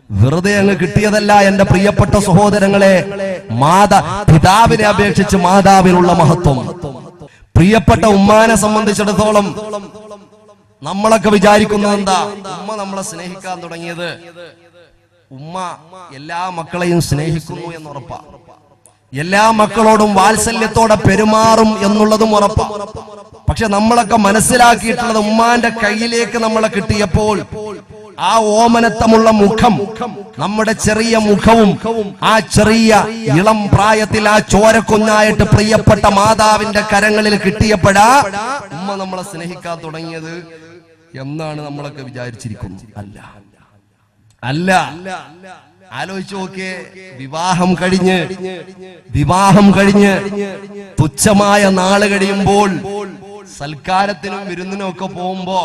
A: വെറുതെ അങ്ങ് കിട്ടിയതല്ല എന്റെ പ്രിയപ്പെട്ട സഹോദരങ്ങളെ. പിതാവിനെ അപേക്ഷിച്ച് മാതാവിനുള്ള മഹത്വം. പ്രിയപ്പെട്ട ഉമ്മാനെ സംബന്ധിച്ചിടത്തോളം നമ്മളൊക്കെ വിചാരിക്കുന്നത് എന്താ? ഉമ്മ നമ്മളെ സ്നേഹിക്കാൻ തുടങ്ങിയത്, ഉമ്മ എല്ലാ മക്കളെയും സ്നേഹിക്കുന്നു എന്നുറപ്പാ, എല്ലാ മക്കളോടും വാത്സല്യത്തോടെ പെരുമാറും എന്നുള്ളതും ഉറപ്പാ. പക്ഷെ നമ്മളൊക്കെ മനസ്സിലാക്കിയിട്ടുള്ളത്, ഉമ്മാന്റെ കയ്യിലേക്ക് നമ്മളെ കിട്ടിയപ്പോൾ ആ ഓമനത്തമുള്ള മുഖം, നമ്മുടെ ചെറിയ മുഖവും ആ ചെറിയ ഇളം പ്രായത്തിൽ ആ ചോരക്കുഞ്ഞായിട്ട് പ്രിയപ്പെട്ട മാതാവിന്റെ കരങ്ങളിൽ കിട്ടിയപ്പോഴാ ഉമ്മ നമ്മളെ സ്നേഹിക്കാൻ തുടങ്ങിയത് എന്നാണ് നമ്മളൊക്കെ വിചാരിച്ചിരിക്കുന്നത്. അല്ല, ആലോചിച്ചു നോക്കിയേ. വിവാഹം കഴിഞ്ഞ് തുച്ഛമായ നാള് കഴിയുമ്പോൾ സൽക്കാരത്തിനും വിരുന്നിനും ഒക്കെ പോകുമ്പോ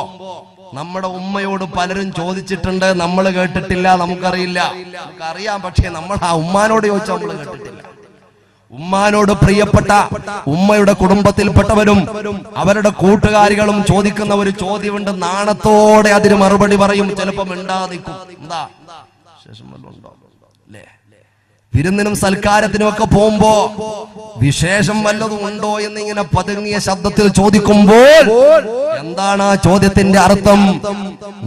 A: നമ്മുടെ ഉമ്മയോട് പലരും ചോദിച്ചിട്ടുണ്ട്, നമ്മൾ കേട്ടിട്ടില്ല, നമുക്കറിയില്ല. നമുക്കറിയാം, പക്ഷെ നമ്മൾ ആ ഉമ്മാനോട് ചോദിച്ചാൽ നമ്മൾ കേട്ടിട്ടില്ല. ഉമ്മാനോട് പ്രിയപ്പെട്ട ഉമ്മയുടെ കുടുംബത്തിൽപ്പെട്ടവരും അവരുടെ കൂട്ടുകാരികളും ചോദിക്കുന്ന ഒരു ചോദ്യമുണ്ട്. നാണത്തോടെ അതിന് മറുപടി പറയും, ചിലപ്പോ മിണ്ടാതിരിക്കും. എന്താ ശേഷം വല്ലതുണ്ടോ അല്ലേ? വിരുന്നിനും സൽക്കാരത്തിനും ഒക്കെ പോകുമ്പോ വിശേഷം വല്ലതും ഉണ്ടോ എന്നിങ്ങനെ പതുങ്ങിയ ശബ്ദത്തിൽ ചോദിക്കുമ്പോൾ എന്താണ് ആ ചോദ്യത്തിന്റെ അർത്ഥം?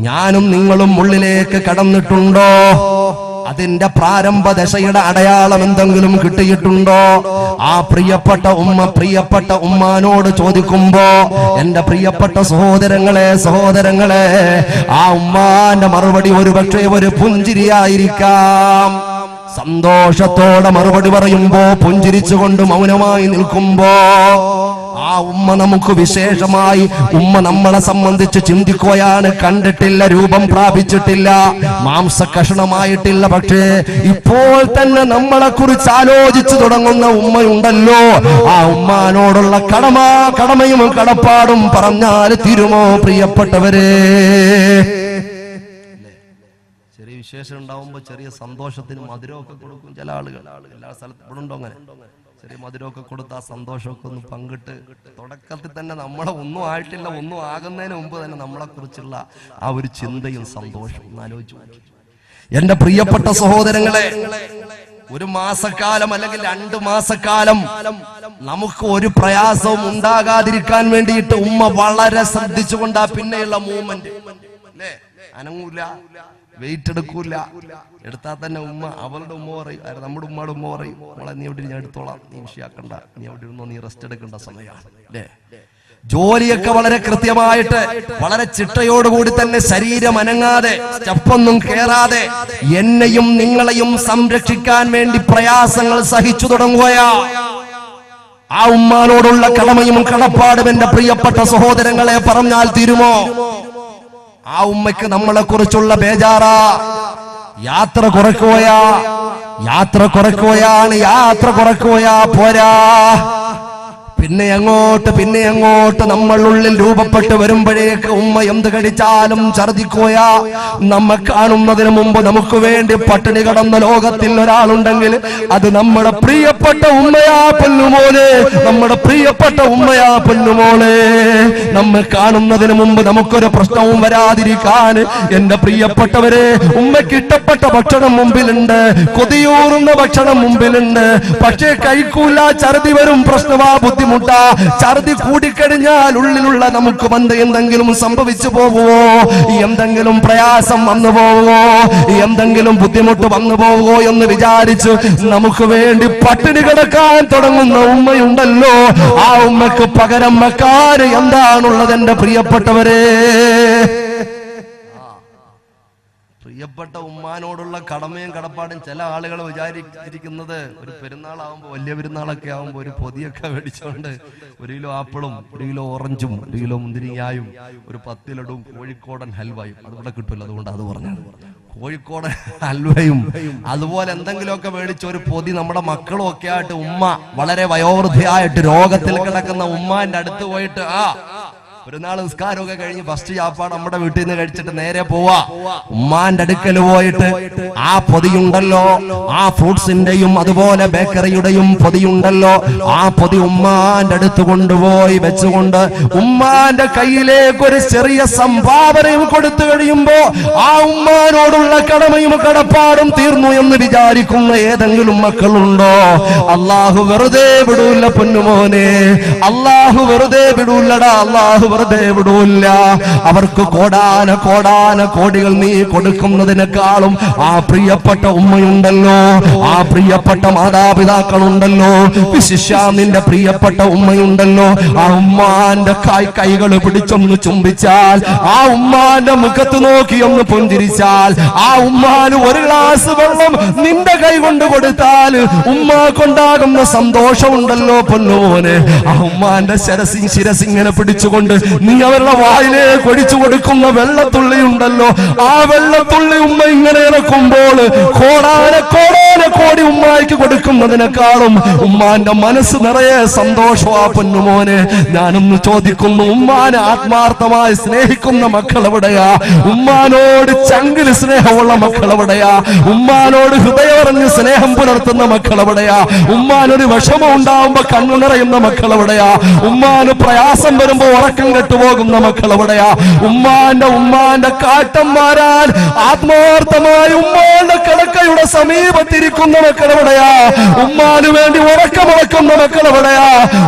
A: ഞാനും നിങ്ങളും ഉള്ളിലേക്ക് കടന്നിട്ടുണ്ടോ? അതിന്റെ പ്രാരംഭ ദശയുടെ അടയാളം എന്തെങ്കിലും കിട്ടിയിട്ടുണ്ടോ? ആ പ്രിയപ്പെട്ട ഉമ്മാനോട് ചോദിക്കുമ്പോ എന്റെ പ്രിയപ്പെട്ട സഹോദരങ്ങളെ, ആ ഉമ്മാന്റെ മറുപടി ഒരുപക്ഷെ ഒരു പുഞ്ചിരിയായിരിക്കാം. സന്തോഷത്തോടെ മറുപടി പറയുമ്പോ, പുഞ്ചിരിച്ചുകൊണ്ട് മൗനമായി നിൽക്കുമ്പോ ആ ഉമ്മ നമുക്ക് വിശേഷമായി ഉമ്മ നമ്മളെ സംബന്ധിച്ച് ചിന്തിക്കുകയാണ്. കണ്ടിട്ടില്ല, രൂപം പ്രാപിച്ചിട്ടില്ല, മാംസ കഷണമായിട്ടില്ല, പക്ഷേ ഇപ്പോൾ തന്നെ നമ്മളെ കുറിച്ച് ആലോചിച്ചു തുടങ്ങുന്ന ഉമ്മയുണ്ടല്ലോ. ആ ഉമ്മാനോടുള്ള കടമയും കടപ്പാടും പറഞ്ഞാൽ തീരുമോ പ്രിയപ്പെട്ടവരെ? ചെറിയ വിശേഷം ഉണ്ടാവുമ്പോ ചെറിയ സന്തോഷത്തിന് മധുരമൊക്കെ കൊടുക്കും ചില ആളുകൾ. എല്ലാ സ്ഥലത്തും ഇവിടെ ഉണ്ടോ അങ്ങനെ? ചെറിയ മധുരമൊക്കെ കൊടുത്ത് ആ സന്തോഷമൊക്കെ ഒന്ന് പങ്കിട്ട് തുടക്കത്തിൽ തന്നെ നമ്മളെ ഒന്നും ആയിട്ടില്ല, ഒന്നും ആകുന്നതിന് മുമ്പ് തന്നെ നമ്മളെ കുറിച്ചുള്ള ആ ഒരു ചിന്തയും സന്തോഷവും ഒന്ന് ആലോചിച്ചു. എന്റെ പ്രിയപ്പെട്ട സഹോദരങ്ങളെ, ഒരു മാസക്കാലം അല്ലെങ്കിൽ 2 മാസക്കാലം നമുക്ക് ഒരു പ്രയാസവും ഉണ്ടാകാതിരിക്കാൻ വേണ്ടിയിട്ട് ഉമ്മ വളരെ ശ്രദ്ധിച്ചുകൊണ്ടാ പിന്നെയുള്ള മൂവ്മെന്റ് അല്ലേ, അനങ്ങൂല, വെയിറ്റ് എടുക്കൂല. എടുത്താൽ തന്നെ ഉമ്മ അവളുടെ ഉമ്മ പറയും, നമ്മുടെ ഉമ്മയുടെ ഉമ്മ പറയും, നമ്മളെ നീ എവിടെ ഞാൻ എടുത്തോളാം, നീ വിഷയാക്കണ്ട, നീ എവിടെ ഇരുന്നോ, നീ റെസ്റ്റ് എടുക്കേണ്ട സമയമാണ് അല്ലേ. ജോലിയൊക്കെ വളരെ കൃത്യമായിട്ട് വളരെ ചിട്ടയോടുകൂടി തന്നെ ശരീരം അനങ്ങാതെ സ്റ്റെപ്പൊന്നും കേറാതെ എന്നെയും നിങ്ങളെയും സംരക്ഷിക്കാൻ വേണ്ടി പ്രയാസങ്ങൾ സഹിച്ചു തുടങ്ങുകയാ. ആ ഉമ്മാനോടുള്ള കടമയും കടപ്പാടും എന്റെ പ്രിയപ്പെട്ട സഹോദരങ്ങളെ പറഞ്ഞാൽ തീരുമോ? ആ ഉമ്മയ്ക്ക് നമ്മളെ കുറിച്ചുള്ള ബേജാറാ. യാത്ര കുറയ്ക്കുകയാണ്, യാത്ര കുറയ്ക്കുകയാ പോരാ, പിന്നെ അങ്ങോട്ട് നമ്മളുള്ളിൽ രൂപപ്പെട്ട് വരുമ്പോഴേക്ക് ഉമ്മ എന്ത് കഴിച്ചാലും ഛർദിക്കുകയാ. നമ്മെ കാണുന്നതിന് മുമ്പ് നമുക്ക് വേണ്ടി പട്ടിണി കിടന്ന ലോകത്തിൽ ഒരാളുണ്ടെങ്കിൽ അത് നമ്മുടെ പ്രിയപ്പെട്ട ഉമ്മയാ പൊന്നുമോനെ, നമ്മുടെ പ്രിയപ്പെട്ട ഉമ്മയാ പൊന്നുമോനെ. നമ്മെ കാണുന്നതിന് മുമ്പ് നമുക്കൊരു പ്രശ്നവും വരാതിരിക്കാൻ എന്റെ പ്രിയപ്പെട്ടവരെ, ഉമ്മയ്ക്ക് ഇഷ്ടപ്പെട്ട ഭക്ഷണം മുമ്പിലുണ്ട്, കൊതിയൂറുന്ന ഭക്ഷണം മുമ്പിലുണ്ട്, പക്ഷേ കഴിക്കൂല, ഛർദി വരും, പ്രശ്നമാ, ബുദ്ധിമുട്ടാ. ഛർദി കൂടിക്കഴിഞ്ഞാൽ ഉള്ളിലുള്ള നമുക്ക് എന്തെങ്കിലും സംഭവിച്ചു പോവുമോ, എന്തെങ്കിലും പ്രയാസം വന്നു പോവുമോ, എന്തെങ്കിലും ബുദ്ധിമുട്ട് വന്നു പോവുമോ എന്ന് വിചാരിച്ച് നമുക്ക് വേണ്ടി പട്ടിണി കിടക്കാൻ തുടങ്ങുന്ന ഉമ്മയുണ്ടല്ലോ. ആ ഉമ്മക്ക് പകരം വെക്കാൻ എന്താണുള്ളത് എന്റെ പ്രിയപ്പെട്ടവരെ? പ്രിയപ്പെട്ട ഉമ്മാനോടുള്ള കടമയും കടപ്പാടും ചില ആളുകൾ വിചാരിച്ചിരിക്കുന്നത് ഒരു പെരുന്നാളാവുമ്പോ, വലിയ പെരുന്നാളൊക്കെ ആവുമ്പോ ഒരു പൊതിയൊക്കെ മേടിച്ചോണ്ട് 1 കിലോ ആപ്പിളും 1 കിലോ ഓറഞ്ചും 1 കിലോ മുന്തിരിങ്ങായും ഒരു 10 ലഡുവും കോഴിക്കോടൻ ഹൽവയും, അതിവിടെ കിട്ടില്ല, അതുകൊണ്ട് അത് പറഞ്ഞാണ്, കോഴിക്കോടൻ ഹൽവയും അതുപോലെ എന്തെങ്കിലുമൊക്കെ മേടിച്ച് ഒരു പൊതി നമ്മുടെ മക്കളും ഒക്കെ ആയിട്ട് ഉമ്മ വളരെ വയോവൃദ്ധയായിട്ട് രോഗത്തിൽ കിടക്കുന്ന ഉമ്മാന്റെ അടുത്ത് പോയിട്ട് പെരുന്നാൾ നിസ്കാരമൊക്കെ കഴിഞ്ഞ് ഫസ്റ്റ് ചാപ്പാട് നമ്മുടെ വീട്ടിൽ നിന്ന് കഴിച്ചിട്ട് നേരെ പോവാ. ഉമ്മാന്റെ അടുക്കൽ പോയിട്ട് ആ പൊതിയുണ്ടല്ലോ, ആ ഫ്രൂട്ട്സിന്റെയും അതുപോലെ ബേക്കറിയുടെയും പൊതിയുണ്ടല്ലോ, ആ പൊതി ഉമ്മാന്റെ അടുത്ത് കൊണ്ടുപോയി വെച്ചുകൊണ്ട് ഉമ്മാന്റെ കയ്യിലേക്ക് ഒരു ചെറിയ സംഭാവനയും കൊടുത്തു കഴിയുമ്പോ ആ ഉമ്മാനോടുള്ള കടമയും കടപ്പാടും തീർന്നു എന്ന് വിചാരിക്കുന്ന ഏതെങ്കിലും മക്കളുണ്ടോ? അള്ളാഹു വെറുതെ വിടൂല്ല പൊന്നുമോനെ, അള്ളാഹു വെറുതെ വിടൂല്ലടാ, അള്ളാഹു വെറുതെ വിടൂല്ല. അവർക്ക് കോടാന കോടികൾ നീ കൊടുക്കുന്നതിനേക്കാളും ആ പ്രിയപ്പെട്ട ഉമ്മയുണ്ടല്ലോ, ആ പ്രിയപ്പെട്ട മാതാപിതാക്കളുണ്ടല്ലോ, വിശിഷ്യ നിന്റെ പ്രിയപ്പെട്ട ഉമ്മയുണ്ടല്ലോ, ആ ഉമ്മാന്റെ കൈകൾ പിടിച്ചൊന്ന് ചുംബിച്ചാൽ, ആ ഉമ്മാന്റെ മുഖത്ത് നോക്കി ഒന്ന് പുഞ്ചിരിച്ചാൽ, ആ ഉമ്മാന് ഒരു ഗ്ലാസ് വെള്ളം നിന്റെ കൈ കൊണ്ട് കൊടുത്താൽ ഉമ്മാക്കൊണ്ടാകുന്ന സന്തോഷമുണ്ടല്ലോ പൊന്നുമോനെ. ആ ഉമ്മാന്റെ ശിരസിങ്ങനെ പിടിച്ചുകൊണ്ട് നീ അവരുടെ വായിലേക്ക് ഒഴിച്ചു കൊടുക്കുന്ന വെള്ളത്തുള്ളി ഉണ്ടല്ലോ, ആ വെള്ളത്തുള്ളി ഉമ്മ ഇങ്ങനെ ഇറക്കുമ്പോൾ കോടി ഉമ്മായിക്ക് കൊടുക്കുന്നതിനേക്കാളും ഉമ്മാന്റെ മനസ്സ് നിറയെ സന്തോഷമാ പൊന്നുമോനെ. ഞാനൊന്ന് ചോദിക്കുന്നു, ഉമ്മാനെ ആത്മാർത്ഥമായി സ്നേഹിക്കുന്ന മക്കൾ എവിടെയാ? ഉമ്മാനോട് ചങ്കില് സ്നേഹമുള്ള മക്കൾ എവിടെയാ? ഉമ്മാനോട് ഹൃദയമറിഞ്ഞ് സ്നേഹം പുലർത്തുന്ന മക്കൾ എവിടെയാ? ഉമ്മാനൊരു വിഷമം ഉണ്ടാവുമ്പോ കണ്ണു നിറയുന്ന മക്കൾ എവിടെയാ? ഉമ്മാന് പ്രയാസം വരുമ്പോ ഉറക്കം കെട്ടുപോകുന്ന മക്കൾ എവിടെയാ? ഉമ്മാന്റെ കാട്ടം മാറാൻ ആത്മാർത്ഥമായി ഉമ്മാന്റെ കിടക്കയുടെ സമീപത്തിരിക്കുന്ന മക്കൾ എവിടെയാ? ഉമ്മാന് വേണ്ടി ഉറക്കമുറക്കുന്ന മക്കൾ എവിടെയാ?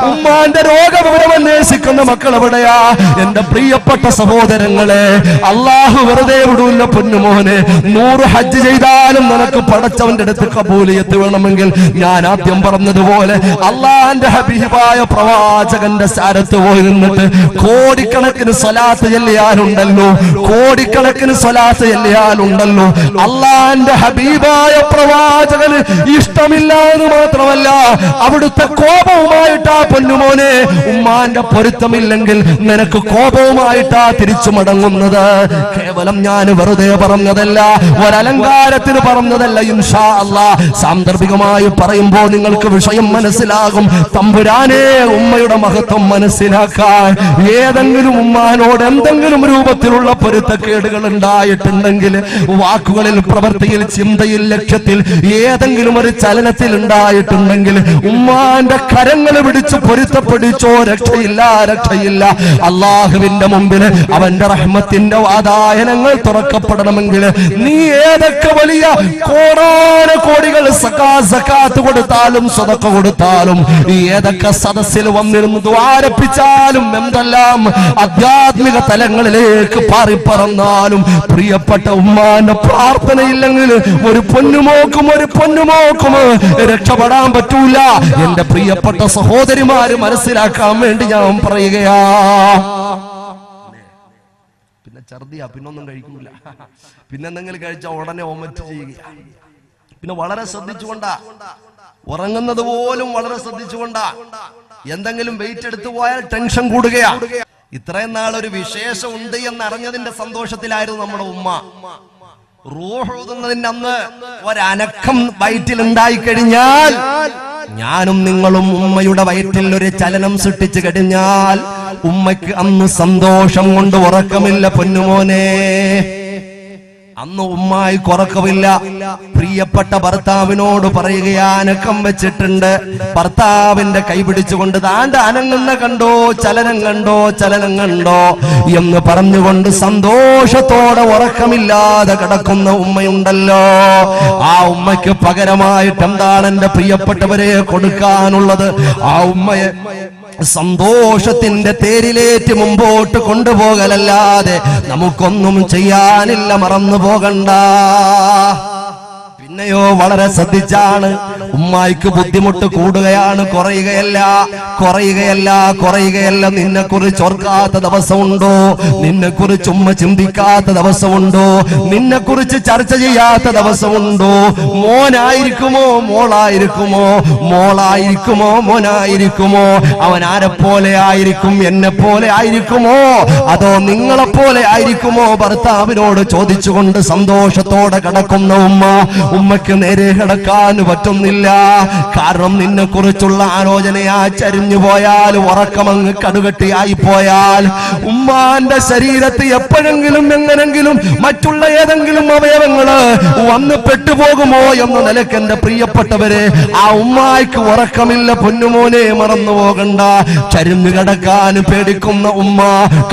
A: ഉമ്മാന്റെ രോഗവിവരം അന്വേഷിക്കുന്ന മക്കൾ എവിടെയാ? എന്റെ പ്രിയപ്പെട്ട സഹോദരങ്ങളെ, അള്ളാഹു വെറുതെ വിടൂല്ല പൊന്നുമോനെ. 100 ഹജ്ജ് ചെയ്താലും നിനക്ക് പടച്ചവന്റെ അടുത്ത് കബൂലിയത്ത് വേണമെങ്കിൽ ഞാൻ ആദ്യം പറഞ്ഞതുപോലെ അള്ളാന്റെ ഹബീബായ പ്രവാചകന്റെ സ്ഥാനത്ത് പോയി നിന്നിട്ട് കോടിക്കണക്കിന് സ്വലാത്ത് ചെല്ലിയാലുണ്ടല്ലോ, കോടിക്കണക്കിന് സ്വലാത്ത് ചെല്ലിയാലുണ്ടല്ലോ, അള്ളാന്റെ ഹബീബായ പ്രവാചകൻ പ്രവാചകന് ഇഷ്ടമില്ല എന്ന് മാത്രമല്ല, അവിടുത്തെ കോപവുമായിട്ടാ പൊന്നുമോനെ, ഉമ്മാന്റെ പൊരുത്തമില്ലെങ്കിൽ നിനക്ക് കോപവുമായിട്ടാ തിരിച്ചു മടങ്ങുന്നത്. കേവലം ഞാൻ വെറുതെ പറഞ്ഞതല്ല, ഒരലങ്കാരത്തിന് പറഞ്ഞതല്ല. ഇൻഷാ അല്ലാഹ് സാന്ദർഭികമായി പറയുമ്പോ നിങ്ങൾക്ക് വിഷയം മനസ്സിലാകും. തമ്പുരാനെ, ഉമ്മയുടെ മഹത്വം മനസ്സിലാക്കാൻ ഏതെങ്കിലും ഉമ്മാനോട് എന്തെങ്കിലും രൂപത്തിലുള്ള പൊരുത്തക്കേടുകൾ ഉണ്ടായിട്ടുണ്ടെങ്കിൽ, വാക്കുകളിൽ, പ്രവൃത്തിയിൽ, ചിന്തയിൽ, ലക്ഷ്യത്തിൽ ഏതെങ്കിലും ഒരു ചലനത്തിൽ ഉണ്ടായിട്ടുണ്ടെങ്കിൽ, ഉമ്മാന്റെ കരങ്ങൾ പിടിച്ച് പൊരുത്തപ്പെടിച്ചോ, രക്ഷയില്ല, രക്ഷയില്ല. അള്ളാഹുവിന്റെ മുമ്പിൽ അവന്റെ റഹ്മത്തിന്റെ വാതായനങ്ങൾ തുറക്കപ്പെടണമെങ്കിൽ നീ ഏതൊക്കെ വലിയ കോടാന കോടികൾ സകാത്ത് കൊടുത്താലും സദഖ കൊടുത്താലും, ഏതൊക്കെ സദസ്സിൽ വന്നിരുന്ന് ദ്വാരപ്പിച്ചാലും, എന്തെല്ലാം ആധ്യാത്മിക തലങ്ങളിലേക്ക് പാറിപ്പറന്നാലും, പ്രിയപ്പെട്ട ഉമ്മാന്റെ പ്രാർത്ഥനയില്ലെങ്കിൽ ഒരു പൊന്നുമോക്കും രക്ഷപ്പെടാൻ പറ്റൂല. എന്റെ പ്രിയപ്പെട്ട സഹോദരിമാര് മനസ്സിലാക്കാൻ വേണ്ടി ഞാൻ പറയുകയാ. പിന്നെ ഛർദിയാ, പിന്നൊന്നും കഴിക്കൂല. പിന്നെ എന്തെങ്കിലും കഴിച്ചാൽ ഉടനെ വൊമിറ്റ് ചെയ്യുക. പിന്നെ വളരെ ശ്രദ്ധിച്ചുകൊണ്ടാ ഉറങ്ങുന്നത് പോലും, വളരെ ശ്രദ്ധിച്ചുകൊണ്ടാ. എന്തെങ്കിലും വെയിറ്റ് എടുത്തു പോയാൽ ടെൻഷൻ കൂടുകയാ. ഇത്രയും നാളൊരു വിശേഷം ഉണ്ട് എന്നറിഞ്ഞതിന്റെ സന്തോഷത്തിലായിരുന്നു നമ്മുടെ ഉമ്മ. റൂഹ് ഊതുന്നതിന്റെ അന്ന് ഒരനക്കം വയറ്റിൽ ഉണ്ടായി കഴിഞ്ഞാൽ, ഞാനും നിങ്ങളും ഉമ്മയുടെ വയറ്റിൽ ഒരു ചലനം സൃഷ്ടിച്ചു കഴിഞ്ഞാൽ, ഉമ്മയ്ക്ക് അന്ന് സന്തോഷം കൊണ്ട് ഉറക്കമില്ല പൊന്നുമോനെ. അന്ന് ഉമ്മായി കുറക്കമില്ല. പ്രിയപ്പെട്ട ഭർത്താവിനോട് പറയുകയാ, അനക്കം വെച്ചിട്ടുണ്ട്. ഭർത്താവിന്റെ കൈ പിടിച്ചുകൊണ്ട് താണ്ട അനങ്ങുന്ന കണ്ടോ, ചലനം കണ്ടോ എന്ന് പറഞ്ഞുകൊണ്ട് സന്തോഷത്തോടെ ഉറക്കമില്ലാതെ കിടക്കുന്ന ഉമ്മയുണ്ടല്ലോ. ആ ഉമ്മയ്ക്ക് പകരമായിട്ട് എന്താണ് എന്റെ പ്രിയപ്പെട്ടവരെ കൊടുക്കാനുള്ളത്? ആ ഉമ്മയെ സന്തോഷത്തിന്റെ തേരിലേറ്റ് മുമ്പോട്ട് കൊണ്ടുപോകലല്ലാതെ നമുക്കൊന്നും ചെയ്യാനില്ല. മറന്നു പോകണ്ട. പിന്നെയോ വളരെ ശ്രദ്ധിച്ചാണ്. ഉമ്മായിക്ക് ബുദ്ധിമുട്ട് കൂടുകയാണ്, കുറയുകയല്ല. നിന്നെ കുറിച്ച് ഓർക്കാത്ത ദിവസമുണ്ടോ? നിന്നെ കുറിച്ച് ഉമ്മ ചിന്തിക്കാത്ത ദിവസമുണ്ടോ? നിന്നെ കുറിച്ച് ചർച്ച ചെയ്യാത്ത ദിവസമുണ്ടോ? മോനായിരിക്കുമോ, മോനായിരിക്കുമോ? അവൻ ആരെപ്പോലെ ആയിരിക്കും? എന്നെ പോലെ ആയിരിക്കുമോ? അതോ നിങ്ങളെപ്പോലെ ആയിരിക്കുമോ? ഭർത്താവിനോട് ചോദിച്ചുകൊണ്ട് സന്തോഷത്തോടെ കിടക്കുന്ന ഉമ്മയ്ക്ക് നേരെ കിടക്കാൻ പറ്റുന്നില്ല. കാരണം നിന്നെ കുറിച്ചുള്ള ആലോചനയാ ചരിഞ്ഞു പോയാൽ, ഉറക്കമങ്ങ് കടുകട്ടിയായി പോയാൽ, ഉമ്മാന്റെ ശരീരത്ത് എപ്പോഴെങ്കിലും എങ്ങനെങ്കിലും മറ്റുള്ള ഏതെങ്കിലും അവയവങ്ങള് വന്ന് പെട്ടുപോകുമോ എന്ന നിലയ്ക്ക് എന്റെ പ്രിയപ്പെട്ടവരെ, ആ ഉമ്മായ്ക്ക് ഉറക്കമില്ല പൊന്നുമോനെ. മറന്നു പോകണ്ട. ചരിഞ്ഞു കിടക്കാൻ പേടിക്കുന്ന ഉമ്മ,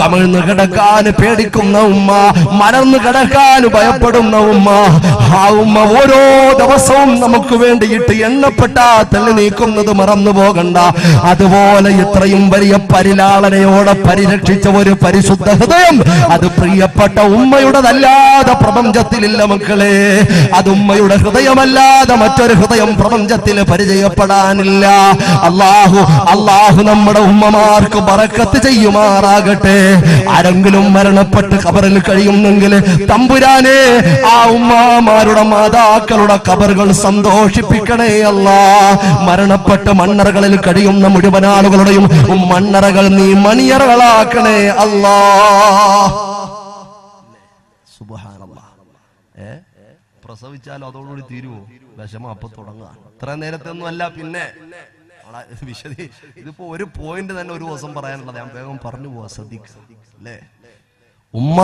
A: കമിഴ്ന്നു കിടക്കാൻ പേടിക്കുന്ന ഉമ്മ, മലർന്നു കിടക്കാൻ ഭയപ്പെടുന്ന ഉമ്മ, ആ ഉമ്മ ഓരോ ദിവസവും നമുക്ക് വേണ്ടിയിട്ട് എണ്ണപ്പെട്ട തള്ളി നീക്കുന്നത് മറന്നു പോകണ്ട. അതുപോലെ ഇത്രയും വലിയ പരിലാളനയോടെ പരിരക്ഷിച്ച ഒരു പരിശുദ്ധ ഹൃദയം, അത് പ്രിയപ്പെട്ട ഉമ്മയുടേതല്ലാതെ പ്രപഞ്ചത്തിലില്ല മക്കളെ. അത് ഉമ്മയുടെ ഹൃദയമല്ലാതെ മറ്റൊരു ഹൃദയം പ്രപഞ്ചത്തിൽ പരിചയപ്പെടാനില്ല. അല്ലാഹു നമ്മുടെ ഉമ്മമാർക്ക് ബറക്കത്ത് ചെയ്യുമാറാകട്ടെ. ആരെങ്കിലും മരണപ്പെട്ട് ഖബറിൽ കഴിയുന്നെങ്കിൽ തമ്പുരാനെ, ആ ഉമ്മമാരുടെ മാതാക്കളുടെ ഖബറുകൾ സന്തോഷിപ്പിക്കണേ അല്ലാ. മരണപ്പെട്ട് മണ്ണറകളിൽ കഴിയുന്ന മുഴുവൻ ആളുകളുടെയും മണ്ണറകൾ നീ മണിയറകളാക്കണേ അല്ലാ. സുബ്ഹാനല്ലാഹ്. പ്രസവിച്ചാലും അതോടുകൂടി തീരുവോ? വിഷമം അപ്പൊ തുടങ്ങുക. ഇത്ര നേരത്തെ ഒന്നും അല്ല. പിന്നെ ഇതിപ്പോ ഒരു പോയിന്റ് തന്നെ ഒരു ദിവസം പറയാനുള്ളത്. ഞാൻ വേഗം പറഞ്ഞു പോവാ, ശ്രദ്ധിക്കുക അല്ലേ. ഉമ്മ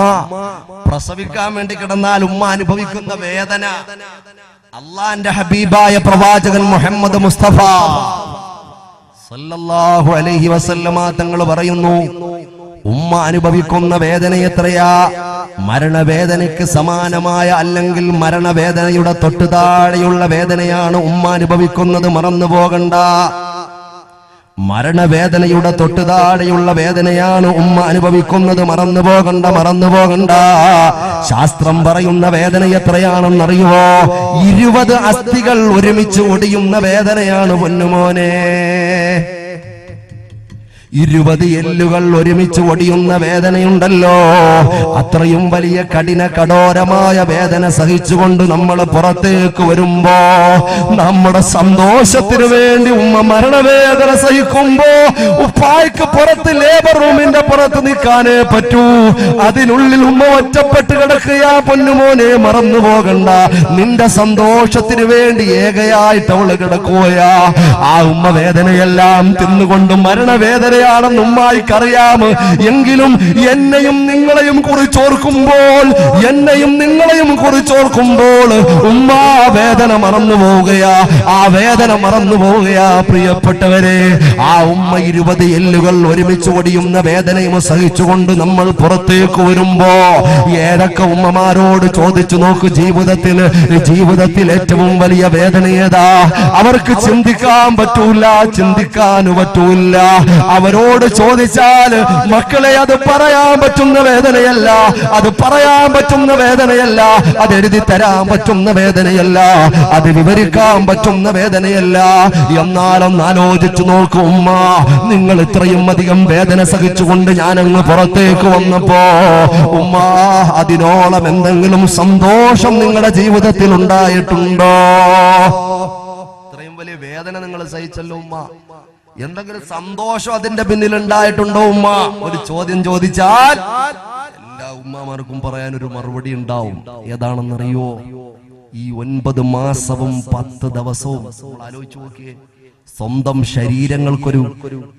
A: പ്രസവിക്കാൻ വേണ്ടി കിടന്നാൽ ഉമ്മ അനുഭവിക്കുന്ന വേദന അള്ളാന്റെ ഹബീബായ പ്രവാചകൻ മുഹമ്മദ് മുസ്തഫ സല്ലല്ലാഹു അലൈഹി വസല്ലമ തങ്ങൾ പറയുന്നു, ഉമ്മ അനുഭവിക്കുന്ന വേദന എത്രയാ? മരണവേദനയ്ക്ക് സമാനമായ അല്ലെങ്കിൽ മരണവേദനയുടെ തൊട്ടു താഴെയുള്ള വേദനയാണ് ഉമ്മ അനുഭവിക്കുന്നത്. മറന്നു പോകണ്ട. മരണവേദനയുടെ തൊട്ടു താഴെയുള്ള വേദനയാണ് ഉമ്മ അനുഭവിക്കുന്നത്. മറന്നു പോകണ്ട. ശാസ്ത്രം പറയുന്ന വേദന എത്രയാണെന്നറിയുമോ? 20 അസ്ഥികൾ ഒരുമിച്ച് ഒടിയുന്ന വേദനയാണ് പൊന്നുമോനെ. 20 എല്ലുകൾ ഒരുമിച്ച് ഒടിയുന്ന വേദനയുണ്ടല്ലോ, അത്രയും വലിയ കഠോരമായ വേദന സഹിച്ചുകൊണ്ട് നമ്മൾ പുറത്തേക്ക് വരുമ്പോ, നമ്മുടെ സന്തോഷത്തിന് വേണ്ടി ഉമ്മ മരണവേദന സഹിക്കുമ്പോ ഉപ്പായ്ക്ക് പുറത്ത് ലേബർ റൂമിന്റെ പുറത്ത് നിൽക്കാനേ പറ്റൂ. അതിനുള്ളിൽ ഉമ്മ ഒറ്റപ്പെട്ട് കിടക്കുകയാ. പൊന്നുമോനെ, മറന്നു പോകണ്ട, നിന്റെ സന്തോഷത്തിന് വേണ്ടി ഏകയായിട്ട് അവള് കിടക്കുകയാ. ആ ഉമ്മ വേദനയെല്ലാം തിന്നുകൊണ്ട് മരണവേദനയാണെന്ന് ഉമ്മായിക്കറിയാം. എങ്കിലും എന്നെയും നിങ്ങളെയും കുറിച്ചോർക്കുമ്പോൾ ഉമ്മ വേദന മറന്നു പോവുകയാ. ആ വേദന മറന്നു പോവുകയാ. പ്രിയപ്പെട്ടവരെ, ആ ഉമ്മ 20 എല്ലുകൾ ഒരുമിച്ച് ഒടിയുന്ന വേദനയും സഹിച്ചുകൊണ്ട് നമ്മൾ പുറത്തേക്ക് വരുമ്പോ ഏതൊക്കെ ഉമ്മമാരോട് ചോദിച്ചു നോക്ക്, ജീവിതത്തിൽ ഏറ്റവും വലിയ വേദന ഏതാ? അവർക്ക് ചിന്തിക്കാൻ പറ്റൂല, ചിന്തിക്കാനും പറ്റൂല. അവരോട് ചോദിച്ചാൽ മക്കളെ, അത് പറയാൻ പറ്റുന്ന വേദനയല്ല, അത് പറയാൻ പറ്റുന്ന വേദനയല്ല, അത് എഴുതി തരാൻ പറ്റുന്ന വേദനയല്ല, അത് വിവരിക്കാൻ പറ്റുന്ന വേദനയല്ല. എന്നാലൊന്ന് ആലോചിച്ചു നോക്കൂ ഉമ്മ, നിങ്ങൾ ഇത്രയും അധികം വേദന സഹിച്ചുകൊണ്ട് ഞാനങ്ങ് പുറത്തേക്ക് വന്നപ്പോ ഉമ്മ, അതിനോളം എന്തെങ്കിലും സന്തോഷം നിങ്ങളുടെ ജീവിതത്തിൽ ഉണ്ടായിട്ടുണ്ടോ? ഇത്രയും വലിയ വേദന നിങ്ങൾ സഹിച്ചല്ലോ ഉമ്മ, എന്തെങ്കിലും സന്തോഷം അതിന്റെ പിന്നിൽ ഉണ്ടായിട്ടുണ്ടോ ഉമ്മ? ഒരു ചോദ്യം ചോദിച്ചാൽ എല്ലാ ഉമ്മമാർക്കും പറയാൻ ഒരു മറുപടി ഉണ്ടാവും. ഏതാണെന്നറിയോ? ഈ 9 മാസവും 10 ദിവസവും ആലോചിച്ചു നോക്കിയേ. സ്വന്തം ശരീരങ്ങൾക്കൊരു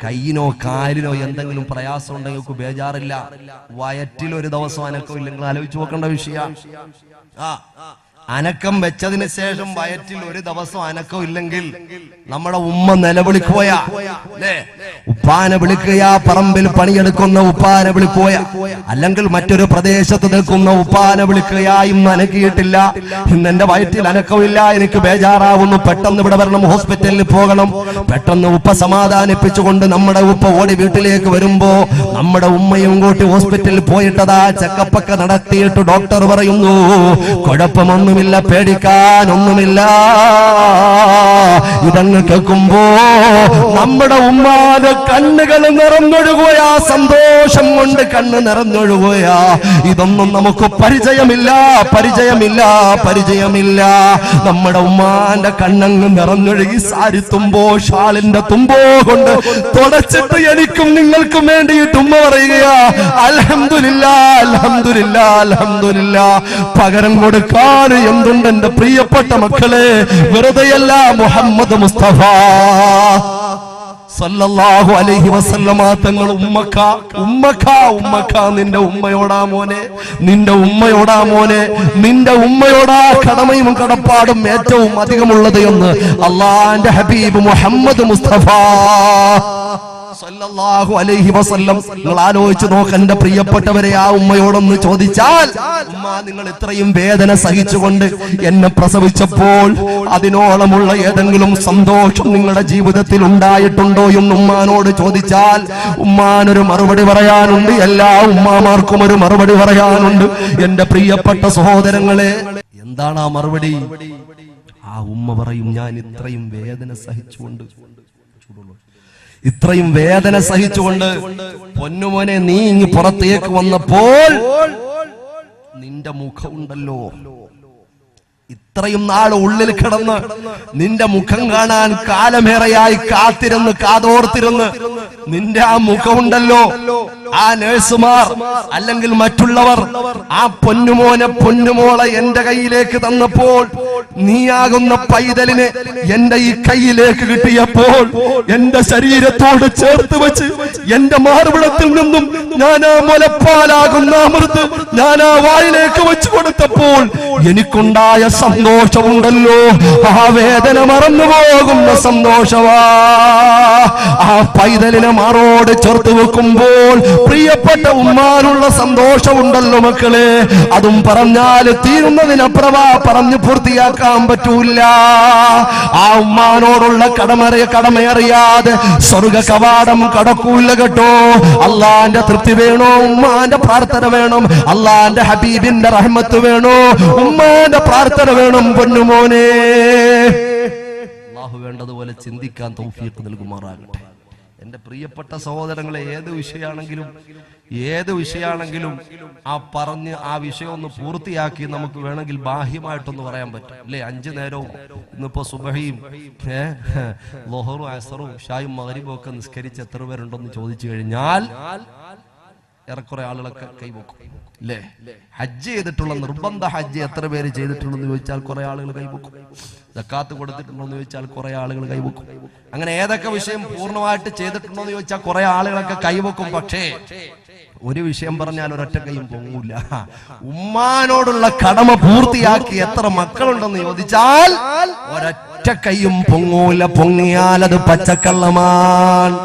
A: കൈയിനോ കാലിനോ എന്തെങ്കിലും പ്രയാസം ഉണ്ടെങ്കിൽ ബേജാറില്ല. വയറ്റിലൊരു ദിവസം അനക്കം ഇല്ലെങ്കിൽ ആലോചിച്ച് നോക്കേണ്ട വിഷയ. അനക്കം വെച്ചതിന് ശേഷം വയറ്റിൽ ഒരു ദിവസം അനക്കം ഇല്ലെങ്കിൽ നമ്മുടെ ഉമ്മ നിലവിളിക്കുകയാ, അല്ലേ? ഉപ്പാനെ വിളിക്കുക, പറമ്പിൽ പണിയെടുക്കുന്ന ഉപ്പാനെ വിളിക്കുക, അല്ലെങ്കിൽ മറ്റൊരു പ്രദേശത്ത് നിൽക്കുന്ന ഉപ്പാനെ വിളിക്കുക. ഇന്ന് അനക്കിയിട്ടില്ല, ഇന്ന് എന്റെ വയറ്റിൽ അനക്കമില്ല, എനിക്ക് ബേജാറാവുന്നു, പെട്ടെന്ന് ഇവിടെ വരണം, ഹോസ്പിറ്റലിൽ പോകണം. പെട്ടെന്ന് ഉപ്പ സമാധാനിപ്പിച്ചുകൊണ്ട് നമ്മുടെ ഉപ്പ ഓടി വീട്ടിലേക്ക് വരുമ്പോ നമ്മുടെ ഉമ്മയും കൂട്ടി ഹോസ്പിറ്റലിൽ പോയിട്ടതാ ചെക്കപ്പൊക്കെ നടത്തിയിട്ട് ഡോക്ടർ പറയുന്നു, കുഴപ്പമൊന്നും ില്ല, പേടിക്കാനൊന്നുമില്ല. ഇതങ്ങ് കേൾക്കുമ്പോ നമ്മുടെ ഉമ്മാന്റെ കണ്ണുകൾ നിറഞ്ഞൊഴുകുകയാ, സന്തോഷം കൊണ്ട് കണ്ണ് നിറഞ്ഞൊഴുകുകയാ. ഇതൊന്നും നമുക്ക് പരിചയമില്ല. നമ്മുടെ ഉമ്മാന്റെ കണ്ണങ്ങ് നിറഞ്ഞൊഴുകി സാരിത്തുമ്പോ ഷാളിന്റെ തുമ്പോ കൊണ്ട് തുടച്ചിട്ട് എനിക്കും നിങ്ങൾക്കും വേണ്ടിയിട്ട് ഉമ്മ പറയുകയാ, അൽഹംദുലില്ലാ. പകരം കൊടുക്കാൻ എന്തുണ്ട് എന്റെ പ്രിയപ്പെട്ട മക്കളെ? വെറുതെയല്ല, മുഹമ്മദ് മുസ്തഫ സല്ലല്ലാഹു അലൈഹി വസല്ലമ തങ്ങൾ ഉമ്മക്ക നിന്റെ ഉമ്മയോടാ മോനെ, നിന്റെ ഉമ്മയോടാ കടമയും കടപ്പാടും ഏറ്റവും അധികമുള്ളത് എന്ന് അള്ളാന്റെ ഹബീബ് മുഹമ്മദ് മുസ്തഫ സല്ലല്ലാഹു അലൈഹി വസല്ലം. നിങ്ങൾ ആലോചിച്ച് നോക്ക് എന്റെ പ്രിയപ്പെട്ടവരെ, ആ ഉമ്മയോടൊന്ന് ചോദിച്ചാൽ, ഉമ്മ നിങ്ങൾ ഇത്രയും വേദന സഹിച്ചുകൊണ്ട് എന്നെ പ്രസവിച്ചപ്പോൾ അതിനോളമുള്ള ഏതെങ്കിലും സന്തോഷം നിങ്ങളുടെ ജീവിതത്തിൽ ഉണ്ടായിട്ടുണ്ടോ എന്ന് ഉമ്മാനോട് ചോദിച്ചാൽ ഉമ്മാനൊരു മറുപടി പറയാനുണ്ട്. എല്ലാ ഉമ്മാമാർക്കും ഒരു മറുപടി പറയാനുണ്ട്. എന്റെ പ്രിയപ്പെട്ട സഹോദരങ്ങളെ, എന്താണ് ആ മറുപടി? ആ ഉമ്മ പറയും, ഞാൻ ഇത്രയും വേദന സഹിച്ചുകൊണ്ട് പൊന്നുമോനെ നീ ഇങ്ങ് പുറത്തേക്ക് വന്നപ്പോൾ നിന്റെ മുഖമുണ്ടല്ലോ, ഇത്രയും നാൾ ഉള്ളിൽ കിടന്ന് നിന്റെ മുഖം കാണാൻ കാലമേറെയായി കാതോർത്തിരുന്ന് നിന്റെ ആ മുഖമുണ്ടല്ലോ, ആ നഴ്സുമാർ അല്ലെങ്കിൽ മറ്റുള്ളവർ ആ പൊന്നുമോളെ എന്റെ കയ്യിലേക്ക് തന്നപ്പോൾ, നീയാകുന്ന പൈതലിനെ എന്റെ ഈ കയ്യിലേക്ക് കിട്ടിയപ്പോൾ, എന്റെ ശരീരത്തോട് ചേർത്ത് വെച്ച് എന്റെ മാർവിടത്തിൽ നിന്നും ഞാൻ ആ മുലപ്പാലാകുന്ന അമൃത് ഞാൻ ആ വായിലേക്ക് വെച്ച് കൊടുത്തപ്പോൾ എനിക്കുണ്ടായ സന്തോഷമുണ്ടല്ലോ, ആ വേദന മറന്നു പോകുന്ന സന്തോഷവാ. ആ പൈതലിനെ മാറോട് ചേർത്ത് വെക്കുമ്പോൾ പ്രിയപ്പെട്ട ഉമ്മാനുള്ള സന്തോഷമുണ്ടല്ലോ മക്കളെ, അതും പറഞ്ഞാൽ തീരുന്നതിനപ്പുറമാ പറഞ്ഞു പൂർത്തിയാക്കാൻ പറ്റൂല. ആ ഉമ്മാനോടുള്ള കടമയറിയാതെ സ്വർഗ കവാടം കടക്കൂല കേട്ടോ. അള്ളാന്റെ തൃപ്തി വേണോ, ഉമ്മാന്റെ പ്രാർത്ഥന വേണം, അള്ളാന്റെ ഹബീബിന്റെ റഹ്മത്ത് വേണോ, ഉമ്മാന്റെ പ്രാർത്ഥന വേണം പൊന്നുമോനെ. അല്ലാഹു വേണ്ടതുപോലെ ചിന്തിക്കാൻ തൗഫീഖ് നൽകുമാറാകട്ടെ. എന്റെ പ്രിയപ്പെട്ട സഹോദരങ്ങളെ, ഏത് വിഷയമാണെങ്കിലും ആ പറഞ്ഞ് ആ വിഷയം ഒന്ന് പൂർത്തിയാക്കി നമുക്ക് വേണമെങ്കിൽ ബാഹ്യമായിട്ടൊന്ന് പറയാൻ പറ്റും അല്ലെ? 5 നേരവും ഇന്നിപ്പോ സുബഹിയും ലോഹറും അസറും ഷായും മഗ്രിബും ഒക്കെ നിസ്കരിച്ച് എത്ര പേരുണ്ടെന്ന് ചോദിച്ചു കഴിഞ്ഞാൽ ഏറെക്കുറെ ആളുകളൊക്കെ കൈവക്കും അല്ലേ? ഹജ്ജ് ചെയ്തിട്ടുള്ള നിർബന്ധ ഹജ്ജ് എത്ര പേര് ചെയ്തിട്ടുണ്ടെന്ന് ചോദിച്ചാൽ കുറെ ആളുകൾ കൈവക്കും. സക്കാത്ത് കൊടുത്തിട്ടുണ്ടോ എന്ന് ചോദിച്ചാൽ കുറെ ആളുകൾ കൈവക്കും. അങ്ങനെ ഏതൊക്കെ വിഷയം പൂർണ്ണമായിട്ട് ചെയ്തിട്ടുണ്ടോ എന്ന് ചോദിച്ചാൽ കുറെ ആളുകളൊക്കെ കൈവക്കും. പക്ഷേ ഒരു വിഷയം പറഞ്ഞാൽ ഒരൊറ്റ കൈയും പൊങ്ങൂല. ഉമ്മാനോടുള്ള കടമ പൂർത്തിയാക്കി എത്ര മക്കളുണ്ടെന്ന് ചോദിച്ചാൽ ഒരൊറ്റ കൈയും പൊങ്ങൂല. പൊങ്ങിയാൽ അത് പച്ചക്കള്ളമാണ്.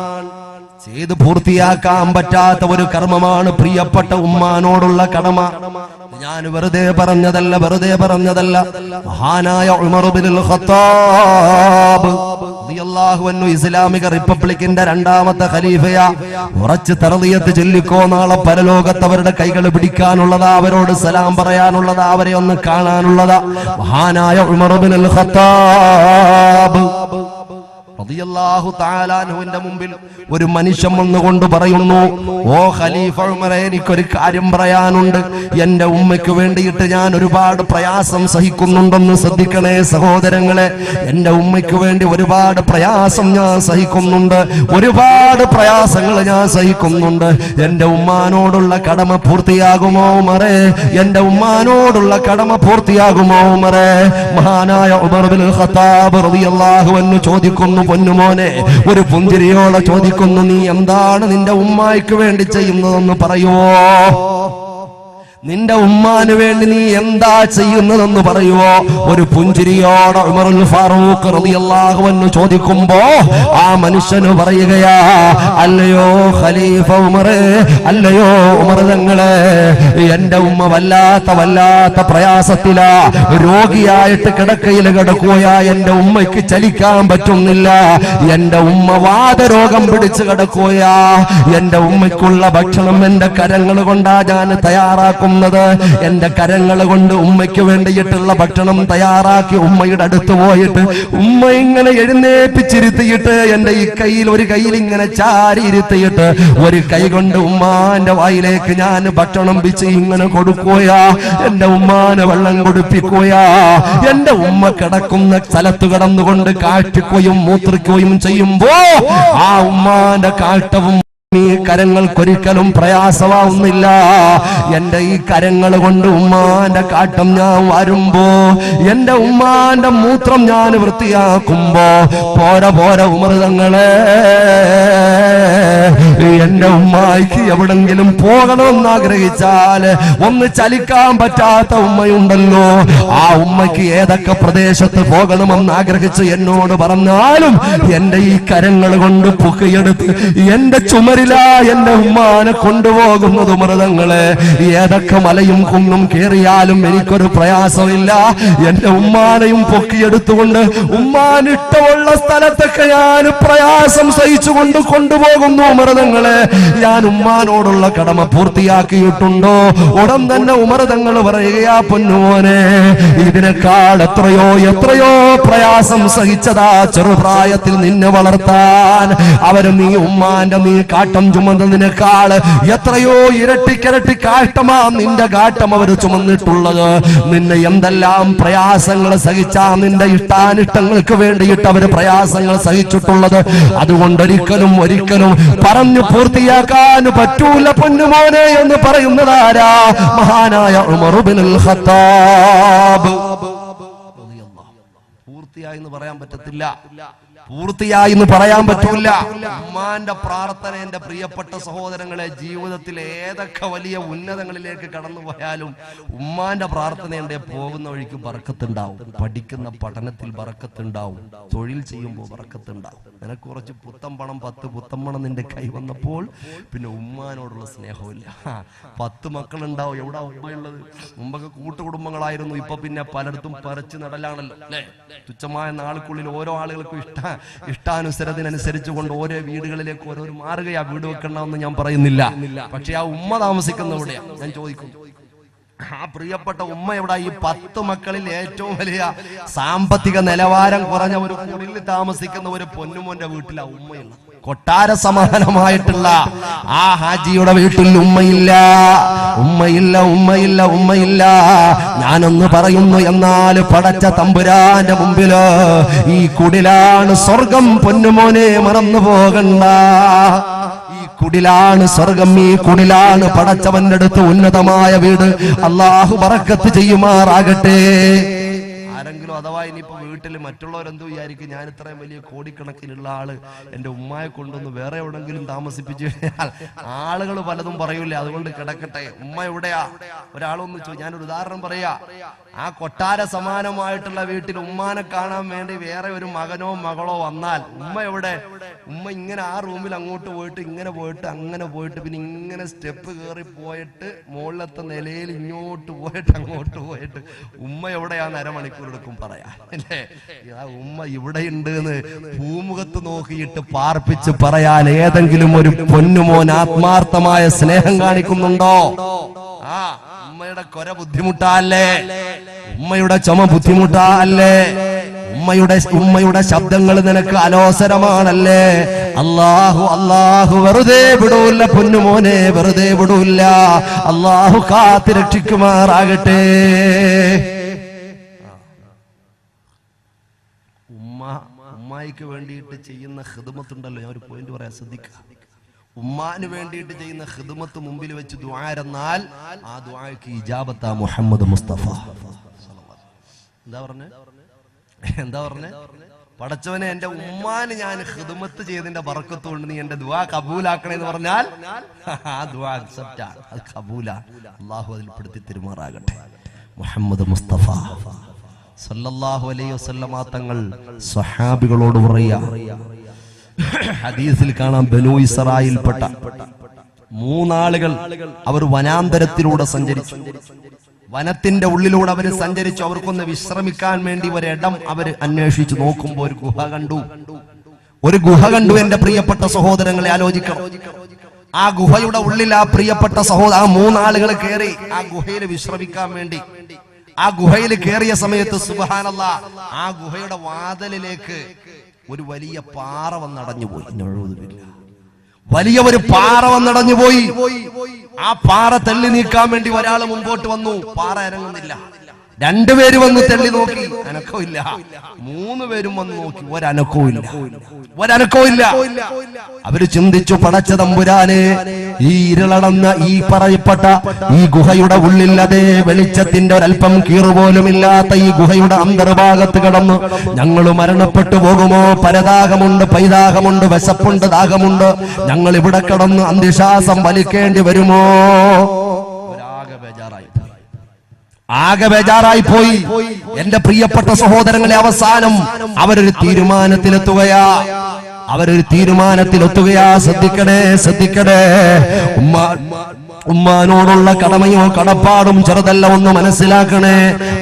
A: ചെയ്ത് പൂർത്തിയാക്കാൻ പറ്റാത്ത ഒരു കർമ്മമാണ് പ്രിയപ്പെട്ട ഉമ്മാനോടുള്ള കടമ. ഞാൻ വെറുതെ പറഞ്ഞതല്ല. മഹാനായ ഉമർ ഇബ്നുൽ ഖത്താബ് റളിയല്ലാഹു അൻഹു ഇസ്ലാമിക റിപ്പബ്ലിക്കിന്റെ 2ാമത്തെ ഖലീഫയാ. ഉറച്ച് തർദിയത്ത് ചൊല്ലിക്കോ, നാളെ പരലോകത്ത് അവരുടെ കൈകൾ പിടിക്കാനുള്ളതാ, അവരോട് സലാം പറയാനുള്ളതാ, അവരെ ഒന്ന് കാണാനുള്ളതാ. മഹാനായ ഉമർ ഇബ്നുൽ ഖത്താബ് റളിയല്ലാഹു തആല അൻഹുവിന്റെ മുമ്പിൽ ഒരു മനുഷ്യൻ വന്നുകൊണ്ട് പറയുന്നു, ഓ ഖലീഫ ഉമറേ, എനിക്കൊരു കാര്യം പറയാനുണ്ട്. എന്റെ ഉമ്മയ്ക്ക് വേണ്ടിയിട്ട് ഞാൻ ഒരുപാട് പ്രയാസം സഹിക്കുന്നുണ്ടെന്ന് ശ്രദ്ധിക്കണേ സഹോദരങ്ങളെ. എന്റെ ഉമ്മയ്ക്ക് വേണ്ടി ഒരുപാട് പ്രയാസം ഞാൻ സഹിക്കുന്നുണ്ട്, ഒരുപാട് പ്രയാസങ്ങൾ ഞാൻ സഹിക്കുന്നുണ്ട്. എന്റെ ഉമ്മാനോടുള്ള കടമ പൂർത്തിയാകുമോ ഉമറേ? എന്റെ ഉമ്മാനോടുള്ള കടമ പൂർത്തിയാകുമോ ഉമറേ? മഹാനായ ഉമർ ഇബ്നുൽ ഖത്താബ് റളിയല്ലാഹു അൻഹു ചോദിക്കുന്നു, പൊന്നുമോനെ, ഒരു പുഞ്ചിരിയോടെ ചോദിക്കുന്നു, നീ എന്താണ് നിന്റെ ഉമ്മായ്ക്ക് വേണ്ടി ചെയ്യുന്നതെന്ന് പറയുവോ? നിന്റെ ഉമ്മാന് വേണ്ടി നീ എന്താ ചെയ്യുന്നതെന്ന് പറയുവോ? ഒരു പുഞ്ചിരിയോടെ ഉമറുൽ ഫാറൂഖ് റളിയല്ലാഹു അൻഹു ചോദിക്കുമ്പോ ആ മനുഷ്യന് പറയുകയാ, അല്ലയോ ഖലീഫ ഉമറേ, അല്ലയോ ഉമർ തങ്ങളെ, എന്റെ ഉമ്മ വല്ലാത്ത പ്രയാസത്തിലാ, രോഗിയായിട്ട് കിടക്കയിൽ കിടക്കുകയാ. എന്റെ ഉമ്മയ്ക്ക് ചലിക്കാൻ പറ്റുന്നില്ല. എന്റെ ഉമ്മ വാതരോഗം പിടിച്ച് കിടക്കുകയാ. എന്റെ ഉമ്മയ്ക്കുള്ള ഭക്ഷണം എന്റെ കരങ്ങൾ കൊണ്ടാ ഞാൻ തയ്യാറാക്കും. എന്റെ കരങ്ങൾ കൊണ്ട് ഉമ്മയ്ക്ക് വേണ്ടിയിട്ടുള്ള ഭക്ഷണം തയ്യാറാക്കി ഉമ്മയുടെ അടുത്ത് പോയിട്ട് ഉമ്മ ഇങ്ങനെ എഴുന്നേപ്പിച്ചിരുത്തിയിട്ട് എന്റെ ഈ കയ്യിൽ ഒരു കയ്യിൽ ഇങ്ങനെ ചാരി ഇരുത്തിയിട്ട് ഒരു കൈ കൊണ്ട് ഉമ്മാന്റെ വായിലേക്ക് ഞാൻ ഭക്ഷണം പിച്ച് ഇങ്ങനെ കൊടുക്കുകയാ. എന്റെ ഉമ്മാനെ വെള്ളം കുടിപ്പിക്കുകയാ. എന്റെ ഉമ്മ കിടക്കുന്ന സ്ഥലത്ത് കിടന്നുകൊണ്ട് കാട്ടിക്കുകയും മൂത്രിക്കുകയും ചെയ്യുമ്പോ ആ ഉമ്മാന്റെ കാട്ടവും ഈ കരങ്ങൾക്കൊരിക്കലും പ്രയാസമാവുന്നില്ല. എന്റെ ഈ കരങ്ങൾ കൊണ്ട് ഉമ്മാന്റെ കാട്ടം ഞാൻ വരുമ്പോ, എന്റെ ഉമ്മാന്റെ മൂത്രം ഞാൻ വൃത്തിയാക്കുമ്പോ പോര ഉമർ തങ്ങളെ, എന്റെ ഉമ്മായിക്ക് എവിടെങ്കിലും പോകണമെന്ന് ആഗ്രഹിച്ചാൽ ഒന്ന് ചലിക്കാൻ പറ്റാത്ത ഉമ്മയുണ്ടല്ലോ, ആ ഉമ്മയ്ക്ക് ഏതൊക്കെ പ്രദേശത്ത് പോകണമെന്ന് ആഗ്രഹിച്ച് എന്നോട് പറഞ്ഞാലും എന്റെ ഈ കരങ്ങൾ കൊണ്ട് പൊക്കിയെടുത്ത് എന്റെ ചുമരിലാ എന്റെ ഉമ്മാനെ കൊണ്ടുപോകുന്നത് മൃതങ്ങളെ. ഏതൊക്കെ മലയും കുന്നും കേറിയാലും എനിക്കൊരു പ്രയാസമില്ല. എന്റെ ഉമ്മാനെയും പൊക്കിയെടുത്തുകൊണ്ട് ഉമ്മാനിട്ടുള്ള സ്ഥലത്തൊക്കെ ഞാൻ പ്രയാസം സഹിച്ചുകൊണ്ട് കൊണ്ടുപോകുന്നു മൃതങ്ങളെ. ഞാൻ ഉമ്മാനോടുള്ള കടമ പൂർത്തിയാക്കിയിട്ടുണ്ടോ? ഉടൻ തന്നെ ഉമർ തങ്ങൾ പറയുകയാ, പൊന്നുമോനെ, ഇതിനേക്കാൾ എത്രയോ പ്രയാസം സഹിച്ചതാ ചെറുപ്രായത്തിൽ നിന്നെ വളർത്താൻ. അവര് നീ ഉമ്മാന്റെ നീ കാട്ടം ചുമന്നതിനേക്കാൾ എത്രയോ ഇരട്ടിക്കിരട്ടി കാട്ടമാ നിന്റെ കാട്ടം അവർ ചുമന്നിട്ടുള്ളത്. നിന്നെ എന്തെല്ലാം പ്രയാസങ്ങൾ സഹിച്ചാ നിന്റെ ഇഷ്ടാനിഷ്ടങ്ങൾക്ക് വേണ്ടിയിട്ട് അവര് പ്രയാസങ്ങൾ സഹിച്ചിട്ടുള്ളത്. അതുകൊണ്ടൊരിക്കലും പറഞ്ഞു പൂർത്തിയാക്കാൻ പറ്റൂല പൊന്നുമോനെ എന്ന് പറയുന്നതാരാ? മഹാനായ ഉമർ ഇബ്നുൽ ഖത്താബ്. പൂർത്തിയായി എന്ന് പറയാൻ പറ്റത്തില്ല, പൂർത്തിയായി എന്ന് പറയാൻ പറ്റൂല. ഉമ്മാന്റെ പ്രാർത്ഥന എന്റെ പ്രിയപ്പെട്ട സഹോദരങ്ങളെ, ജീവിതത്തിൽ ഏതൊക്കെ വലിയ ഉന്നതങ്ങളിലേക്ക് കടന്നു പോയാലും ഉമ്മാന്റെ പ്രാർത്ഥന എന്റെ പോകുന്ന വഴിക്ക് ബർക്കത്തുണ്ടാവും. പഠിക്കുന്ന പഠനത്തിൽ ബർക്കത്തുണ്ടാവും, തൊഴിൽ ചെയ്യുമ്പോൾ ബർക്കത്തുണ്ടാവും. നിനക്ക് കുറച്ച് പുത്തം പണം 10 പുത്തം പണം നിന്റെ കൈ വന്നപ്പോൾ പിന്നെ ഉമ്മാനോടുള്ള സ്നേഹമില്ല. 10 മക്കളുണ്ടാവും, എവിടെ ഉമ്മയുള്ളത്? മുമ്പൊക്കെ കൂട്ടുകുടുംബങ്ങളായിരുന്നു, ഇപ്പൊ പിന്നെ പലയിടത്തും പറിച്ചു നടലാണല്ലോ അല്ലെ? തുച്ഛമായ നാൾക്കുള്ളിൽ ഓരോ ആളുകൾക്കും ഇഷ്ടാനുസരത്തിനനുസരിച്ച് കൊണ്ട് ഓരോ വീടുകളിലേക്ക് ഓരോരു മാറുകയാ. വീട് വെക്കണമെന്ന് ഞാൻ പറയുന്നില്ല, പക്ഷെ ആ ഉമ്മ താമസിക്കുന്ന എവിടെയാ ഞാൻ ചോദിക്കും. ആ പ്രിയപ്പെട്ട ഉമ്മ എവിടെ? ഈ 10 മക്കളിൽ ഏറ്റവും വലിയ സാമ്പത്തിക നിലവാരം കുറഞ്ഞ ഒരു കുടിലിൽ താമസിക്കുന്ന ഒരു പൊന്നുമോന്റെ വീട്ടിലാ ഉമ്മയുള്ള. കൊട്ടാര സമാനമായിട്ടുള്ള ആ ഹാജിയുടെ വീട്ടിൽ ഉമ്മയില്ല, ഉമ്മയില്ല, ഉമ്മയില്ല, ഉമ്മയില്ല. ഞാനൊന്ന് പറയുന്നു, എന്നാൽ പടച്ച തമ്പുരാന്റെ മുമ്പില് ഈ കുടിലാണ് സ്വർഗം. പൊന്നുമോനെ മറന്നു പോകണ്ട, ഈ കുടിലാണ് സ്വർഗം, ഈ കുടിലാണ് പടച്ചവന്റെ അടുത്ത് ഉന്നതമായ വീട്. അല്ലാഹു ബറക്കത്ത് ചെയ്യുമാറാകട്ടെ. ആരെങ്കിലും അഥവാ ഇനിയിപ്പോ വീട്ടിൽ മറ്റുള്ളവരെന്ത് വിചാരിക്കും, ഞാൻ ഇത്രയും വലിയ കോടിക്കണക്കിനുള്ള ആള് എന്റെ ഉമ്മയെ കൊണ്ടൊന്ന് വേറെ എവിടെങ്കിലും താമസിപ്പിച്ചു കഴിഞ്ഞാൽ ആളുകൾ പലതും പറയൂലേ, അതുകൊണ്ട് കിടക്കട്ടെ. ഉമ്മ എവിടെയാ? ഒരാളൊന്ന് ഞാനൊരു ഉദാഹരണം പറയാ. ആ കൊട്ടാര സമാനമായിട്ടുള്ള വീട്ടിൽ ഉമ്മാനെ കാണാൻ വേണ്ടി വേറെ ഒരു മകനോ മകളോ വന്നാൽ ഉമ്മ എവിടെ? ഉമ്മ ഇങ്ങനെ ആ റൂമിൽ അങ്ങോട്ട് പോയിട്ട് ഇങ്ങനെ പോയിട്ട് അങ്ങനെ പോയിട്ട് പിന്നെ ഇങ്ങനെ സ്റ്റെപ്പ് കയറി പോയിട്ട് മുകളിലത്തെ നിലയിൽ ഇങ്ങോട്ട് പോയിട്ട് അങ്ങോട്ട് പോയിട്ട് ഉമ്മ എവിടെയാന്ന് അരമണിക്കൂർ എടുക്കും പറയാ അല്ലേ. ആ ഉമ്മ ഇവിടെ ഉണ്ട് എന്ന് ഭൂമുഖത്ത് നോക്കിയിട്ട് പാർപ്പിച്ച് പറയാൻ ഏതെങ്കിലും ഒരു പൊന്നുമോൻ ആത്മാർത്ഥമായ സ്നേഹം കാണിക്കുന്നുണ്ടോ? ആ ഉമ്മയുടെ കൊര ബുദ്ധിമുട്ടല്ലേ? ഉമ്മയുടെ ചുമ ബുദ്ധിമുട്ടല്ലേ? ഉമ്മയുടെ ശബ്ദങ്ങൾ നിനക്ക് അലോസരമാണല്ലേ? അല്ലാഹു അല്ലാഹു വെറുതെ വിടൂല്ല പൊന്നുമോനെ, വെറുതെ വിടൂല്ല. അല്ലാഹു കാത്ത് രക്ഷിക്കുമാറാകട്ടെ. ഉമ്മായിക്ക് വേണ്ടിയിട്ട് ചെയ്യുന്ന ഖിദ്മത്തുണ്ടല്ലോ, ഞാൻ ഒരു പോയിന്റ് പറയാൻ ശ്രദ്ധിക്കുക. ഉമ്മാന് വേണ്ടിയിട്ട് ചെയ്യുന്ന ഖിദ്മത്ത് മുമ്പിൽ വെച്ച് ദുആ എന്നാൽ ആ ദുആക്ക് ഇജാബത്താ മുഹമ്മദ് മുസ്തഫ. എന്താ പറഞ്ഞേ? പടച്ചവനെ, എന്റെ ഉമ്മാന് ഞാൻ ഖിദ്മത്ത് ചെയ്തതിന്റെ ബറക്കത്ത് കൊണ്ട് നീ എന്റെ ദുആ കബൂലാക്കണേന്ന് പറഞ്ഞാൽ ആ ദുആ അക്സെപ്റ്റ് ആണ്, അത് കബൂലാ. അല്ലാഹു അതിൽ പെടുത്തി തിരുമാറാകട്ടെ. മുഹമ്മദ് മുസ്തഫ സല്ലല്ലാഹു അലൈഹി വസല്ലമ തങ്ങൾ സ്വഹാബികളോട് പറയാ, ഹദീസിൽ കാണാം, ബനൂ ഇസ്രായേൽപ്പെട്ട 3 ആളുകൾ അവർ വനാന്തരത്തിലൂടെ സഞ്ചരിച്ചു. വനത്തിന്റെ ഉള്ളിലൂടെ അവർ സഞ്ചരിച്ചു. അവർക്കൊന്ന് വിശ്രമിക്കാൻ വേണ്ടി ഒരിടം അവർ അന്വേഷിച്ചു നോക്കുമ്പോൾ ഒരു ഗുഹ കണ്ടു. ഒരു ഗുഹ കണ്ടു. എന്റെ പ്രിയപ്പെട്ട സഹോദരങ്ങളെ ആലോചിക്കണം. ആ ഗുഹയുടെ ഉള്ളിൽ ആ പ്രിയപ്പെട്ട ആ 3 ആളുകൾ കയറി ആ ഗുഹയിൽ വിശ്രമിക്കാൻ വേണ്ടി. ആ ഗുഹയിൽ കയറിയ സമയത്ത് സുബ്ഹാനല്ലാഹ്, ആ ഗുഹയുടെ വാതിലിലേക്ക് ഒരു വലിയ പാറ വന്നടഞ്ഞുപോയി. വലിയ ഒരു പാറ വന്നടഞ്ഞുപോയി. ആ പാറ തള്ളി നീക്കാൻ വേണ്ടി ഒരാൾ മുമ്പോട്ട് വന്നു. പാറ അനങ്ങുന്നില്ല. 2 പേര് വന്ന് തള്ളി നോക്കി, അനക്കമില്ല. 3 പേരും വന്ന് നോക്കി, ഒരനക്കവുമില്ല. അവര് ചിന്തിച്ചു, പടച്ച തമ്പുരാനെ, ഈ ഇരുളടന്ന ഈ പറയപ്പെട്ട ഈ ഗുഹയുടെ ഉള്ളിൽ അതേ വെളിച്ചത്തിന്റെ ഒരൽപ്പം കീറുപോലുമില്ലാത്ത ഈ ഗുഹയുടെ അന്തർഭാഗത്ത് കടന്നു ഞങ്ങൾ മരണപ്പെട്ടു പോകുമോ? പരദാഹമുണ്ട്, പൈതാഹമുണ്ട്, വിശപ്പുണ്ട്, ദാഹമുണ്ട്. ഞങ്ങൾ ഇവിടെ കടന്ന് അന്ത്യശ്വാസം വലിക്കേണ്ടി വരുമോ? ആകെ ബേജാറായി പോയി. എന്റെ പ്രിയപ്പെട്ട സഹോദരങ്ങളെ, അവസാനം അവരൊരു തീരുമാനത്തിലെത്തുകയാ. ശ്രദ്ധിക്കണേ. ഉമ്മാനോടുള്ള കടമയോ കടപ്പാടും ചെറുതല്ല, ഒന്ന് മനസ്സിലാക്കണേ.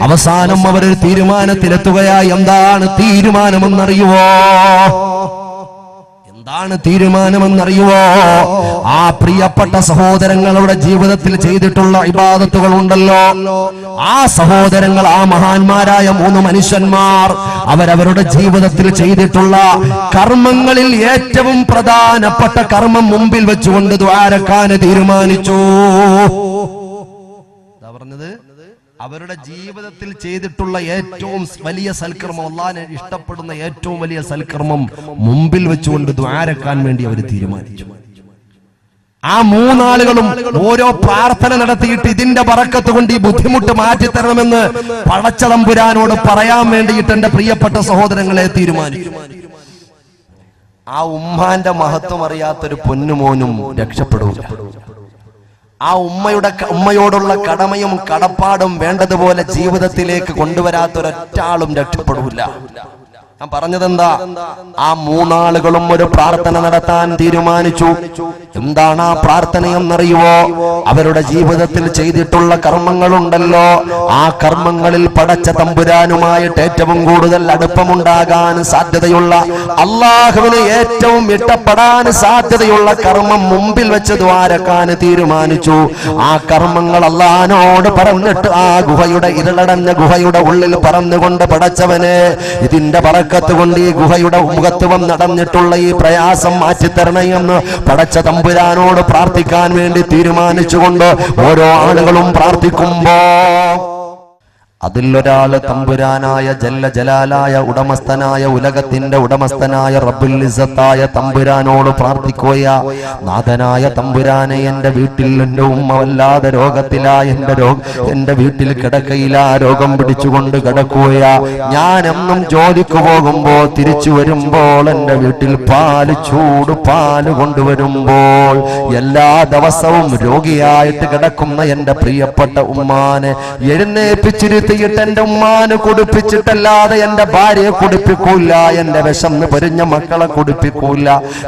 A: അവസാനം അവരൊരു തീരുമാനത്തിലെത്തുകയാ. എന്താണ് തീരുമാനമെന്നറിയുവോ? ആ പ്രിയപ്പെട്ട സഹോദരങ്ങളുടെ ജീവിതത്തിൽ ചെയ്തിട്ടുള്ള ഇബാദത്തുകൾ ഉണ്ടല്ലോ, ആ സഹോദരങ്ങൾ, ആ മഹാന്മാരായ 3 മനുഷ്യന്മാർ അവരവരുടെ ജീവിതത്തിൽ ചെയ്തിട്ടുള്ള കർമ്മങ്ങളിൽ ഏറ്റവും പ്രധാനപ്പെട്ട കർമ്മം മുമ്പിൽ വെച്ചുകൊണ്ട് ദ്വാരക്കാൻ തീരുമാനിച്ചു. എന്താ പറഞ്ഞത്? അവരുടെ ജീവിതത്തിൽ ചെയ്തിട്ടുള്ള ഏറ്റവും വലിയ സൽക്കർമ്മം, അല്ലാഹുവിനെ ഇഷ്ടപ്പെടുന്ന ഏറ്റവും വലിയ സൽക്കർമ്മം മുമ്പിൽ വെച്ചുകൊണ്ട് ദ്വാരക്കാൻ വേണ്ടി അവർ തീരുമാനിച്ചു. ആ 3 ആളുകളും ഓരോ പ്രാർത്ഥന നടത്തിയിട്ട് ഇതിന്റെ ബറക്കത്ത് കൊണ്ട് ഈ ബുദ്ധിമുട്ട് മാറ്റിത്തരണമെന്ന് പടച്ച തമ്പുരാനോട് പറയാൻ വേണ്ടിയിട്ട് എന്റെ പ്രിയപ്പെട്ട സഹോദരങ്ങളെ തീരുമാനിച്ചു. ആ ഉമ്മാന്റെ മഹത്വം അറിയാത്തൊരു പൊന്നുമോനും രക്ഷപ്പെടൂല. ആ ഉമ്മയോടുള്ള കടമയും കടപ്പാടും വേണ്ടതുപോലെ ജീവിതത്തിലേക്ക് കൊണ്ടുവരാത്തൊരൊറ്റ ആളും രക്ഷപ്പെടൂല. ഞാൻ പറഞ്ഞതെന്താ? ആ 3 ആളുകളും ഒരു പ്രാർത്ഥന നടത്താൻ തീരുമാനിച്ചു. എന്താണ് ആ പ്രാർത്ഥനയെന്നറിയുവോ? അവരുടെ ജീവിതത്തിൽ ചെയ്തിട്ടുള്ള കർമ്മങ്ങളുണ്ടല്ലോ, ആ കർമ്മങ്ങളിൽ പടച്ച തമ്പുരാനുമായിട്ട് ഏറ്റവും കൂടുതൽ അടുപ്പമുണ്ടാകാൻ സാധ്യതയുള്ള, അള്ളാഹുവിന് ഏറ്റവും ഇഷ്ടപ്പെടാൻ സാധ്യതയുള്ള കർമ്മം മുമ്പിൽ വെച്ച് ദ്വാരക്കാൻ തീരുമാനിച്ചു. ആ കർമ്മങ്ങൾ അള്ളാഹിനോട് പറഞ്ഞിട്ട് ആ ഗുഹയുടെ ഇരുളടഞ്ഞ ഗുഹയുടെ ഉള്ളിൽ പറഞ്ഞുകൊണ്ട്, പടച്ചവനെ, ഇതിന്റെ ബറക്കത്ത് കൊണ്ട് ഈ ഗുഹയുടെ മുഖത്ത് വന്നടഞ്ഞിട്ടുള്ള ഈ പ്രയാസം മാറ്റിത്തരണയെന്ന് പടച്ച തമ്പുരാനോട് പ്രാർത്ഥിക്കാൻ വേണ്ടി തീരുമാനിച്ചുകൊണ്ട് ഓരോ ആളുകളും പ്രാർത്ഥിക്കുമ്പോ അതിലൊരാള് തമ്പുരാനായ ജല്ല ജലാലായ ഉടമസ്ഥനായ ഉലകത്തിന്റെ ഉടമസ്ഥനായ റബ്ബുൽ ഇസ്സത്തായ തമ്പുരാനോട് പ്രാർത്ഥിക്കുക. നാഥനായ തമ്പുരാനെ, എന്റെ വീട്ടിൽ എന്റെ ഉമ്മ വല്ലാതെ രോഗത്തിലാ, എന്റെ വീട്ടിൽ കിടക്കയിലാ, രോഗം പിടിച്ചുകൊണ്ട് കിടക്കുക. ഞാൻ എന്നും ജോലിക്ക് പോകുമ്പോ തിരിച്ചു വരുമ്പോൾ എന്റെ വീട്ടിൽ ചൂട് പാല് കൊണ്ടുവരുമ്പോൾ എല്ലാ ദിവസവും രോഗിയായിട്ട് കിടക്കുന്ന എന്റെ പ്രിയപ്പെട്ട ഉമ്മാനെ എഴുന്നേൽപ്പിച്ചിരുത്തി എന്റെ ഉമ്മാന് കുടിപ്പിച്ചിട്ടല്ലാതെ എന്റെ ഭാര്യയെ കുടിപ്പിക്കൂല, എന്റെ വിശന്ന് പൊരിഞ്ഞ മക്കളെ കുടിപ്പിക്കൂല.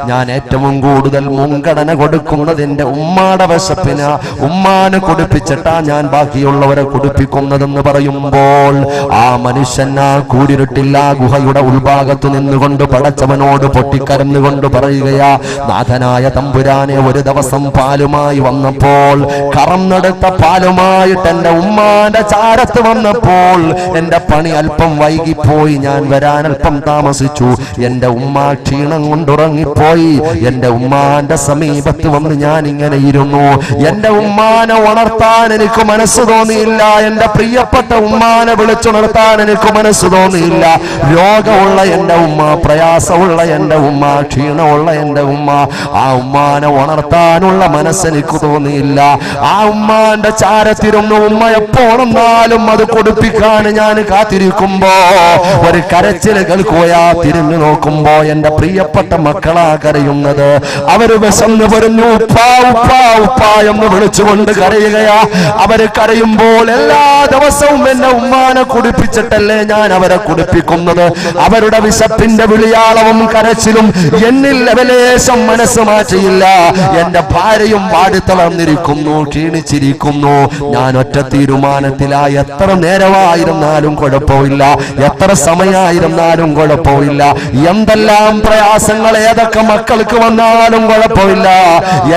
A: ഞാൻ ഏറ്റവും കൂടുതൽ മുൻഗണന കൊടുക്കുന്നത് എന്റെ ഉമ്മാടെ വിശപ്പിന്. ഉമ്മാന് കുടിപ്പിച്ചിട്ടാ ഞാൻ ബാക്കിയുള്ളവരെ കുടിപ്പിക്കുന്നതെന്ന് പറയുമ്പോൾ ആ മനുഷ്യൻ ആ കൂരിരുട്ടില്ല ഗുഹയുടെ ഉൾഭാഗത്ത് നിന്നുകൊണ്ട് പടച്ചവനോട് പൊട്ടിക്കരന്നുകൊണ്ട് പറയുകയാ, നാഥനായ തമ്പുരാനെ, ഒരു ദിവസം പാലുമായി വന്നപ്പോൾ കറന്നെടുത്ത പാലുമായിട്ട് എന്റെ ഉമ്മാന്റെ ചാരത്ത് വന്നപ്പോൾ എന്റെ പണി അല്പം വൈകിപ്പോയി, ഞാൻ വരാൻ അല്പം താമസിച്ചു. എന്റെ ഉമ്മ ക്ഷീണം കൊണ്ടുറങ്ങിപ്പോയി. എന്റെ ഉമ്മാന്റെ സമീപത്ത് വന്ന് ഞാൻ ഇങ്ങനെ ഇരുന്നു. എന്റെ ഉമ്മാനെ ഉണർത്താൻ എനിക്ക് മനസ്സ് തോന്നിയില്ല. എന്റെ പ്രിയപ്പെട്ട ഉമ്മാനെ വിളിച്ചുണർത്താൻ എനിക്ക് മനസ്സ് തോന്നിയില്ല. രോഗമുള്ള എന്റെ ഉമ്മ, പ്രയാസമുള്ള എന്റെ ഉമ്മ, ക്ഷീണമുള്ള എന്റെ ഉമ്മ, ആ ഉമ്മാനെ ഉണർത്താനുള്ള മനസ്സെനിക്ക് തോന്നിയില്ല. ആ ഉമ്മാന്റെ ചാരത്തിരുന്ന് ഉമ്മ എപ്പോഴെന്നാലും അത് കൊടുപ്പിക്കാൻ ഞാൻ കാത്തിരിക്കുമ്പോ ഒരു കരച്ചില് കേൾക്കുകയാ. തിരിഞ്ഞു നോക്കുമ്പോ എന്റെ പ്രിയപ്പെട്ട മക്കളാ കരയുന്നത്. അവര് വിശന്ന് വരുന്നു, ഉപ്പാ ഉപ്പാ ഉപ്പാ എന്ന് വിളിച്ചുകൊണ്ട് കരയുകയാ. അവര് കരയുമ്പോൾ എല്ലാ ദിവസവും എന്റെ ഉമ്മാനെ കുടിപ്പിച്ചിട്ടല്ലേ ഞാൻ അവരെ കുടിപ്പിക്കുന്നത്. അവരുടെ വിശപ്പിന്റെ വിളിയാളവും കരച്ചിലും എന്നിൽ ലവലേശം മനസ്സ് മാറ്റിയില്ല. എന്റെ ഭാര്യയും വാടിത്തളർന്നിരിക്കുന്നു, ക്ഷീണിച്ചിരിക്കുന്നു. ഞാൻ ഒറ്റ തീരുമാനത്തിലായി. എത്ര നേരമായിരുന്നാലും കുഴപ്പമില്ല, എത്ര സമയമായിരുന്നാലും കുഴപ്പമില്ല, എന്തെല്ലാം പ്രയാസങ്ങൾ ഏതൊക്കെ മക്കൾക്ക് വന്നാലും കുഴപ്പമില്ല,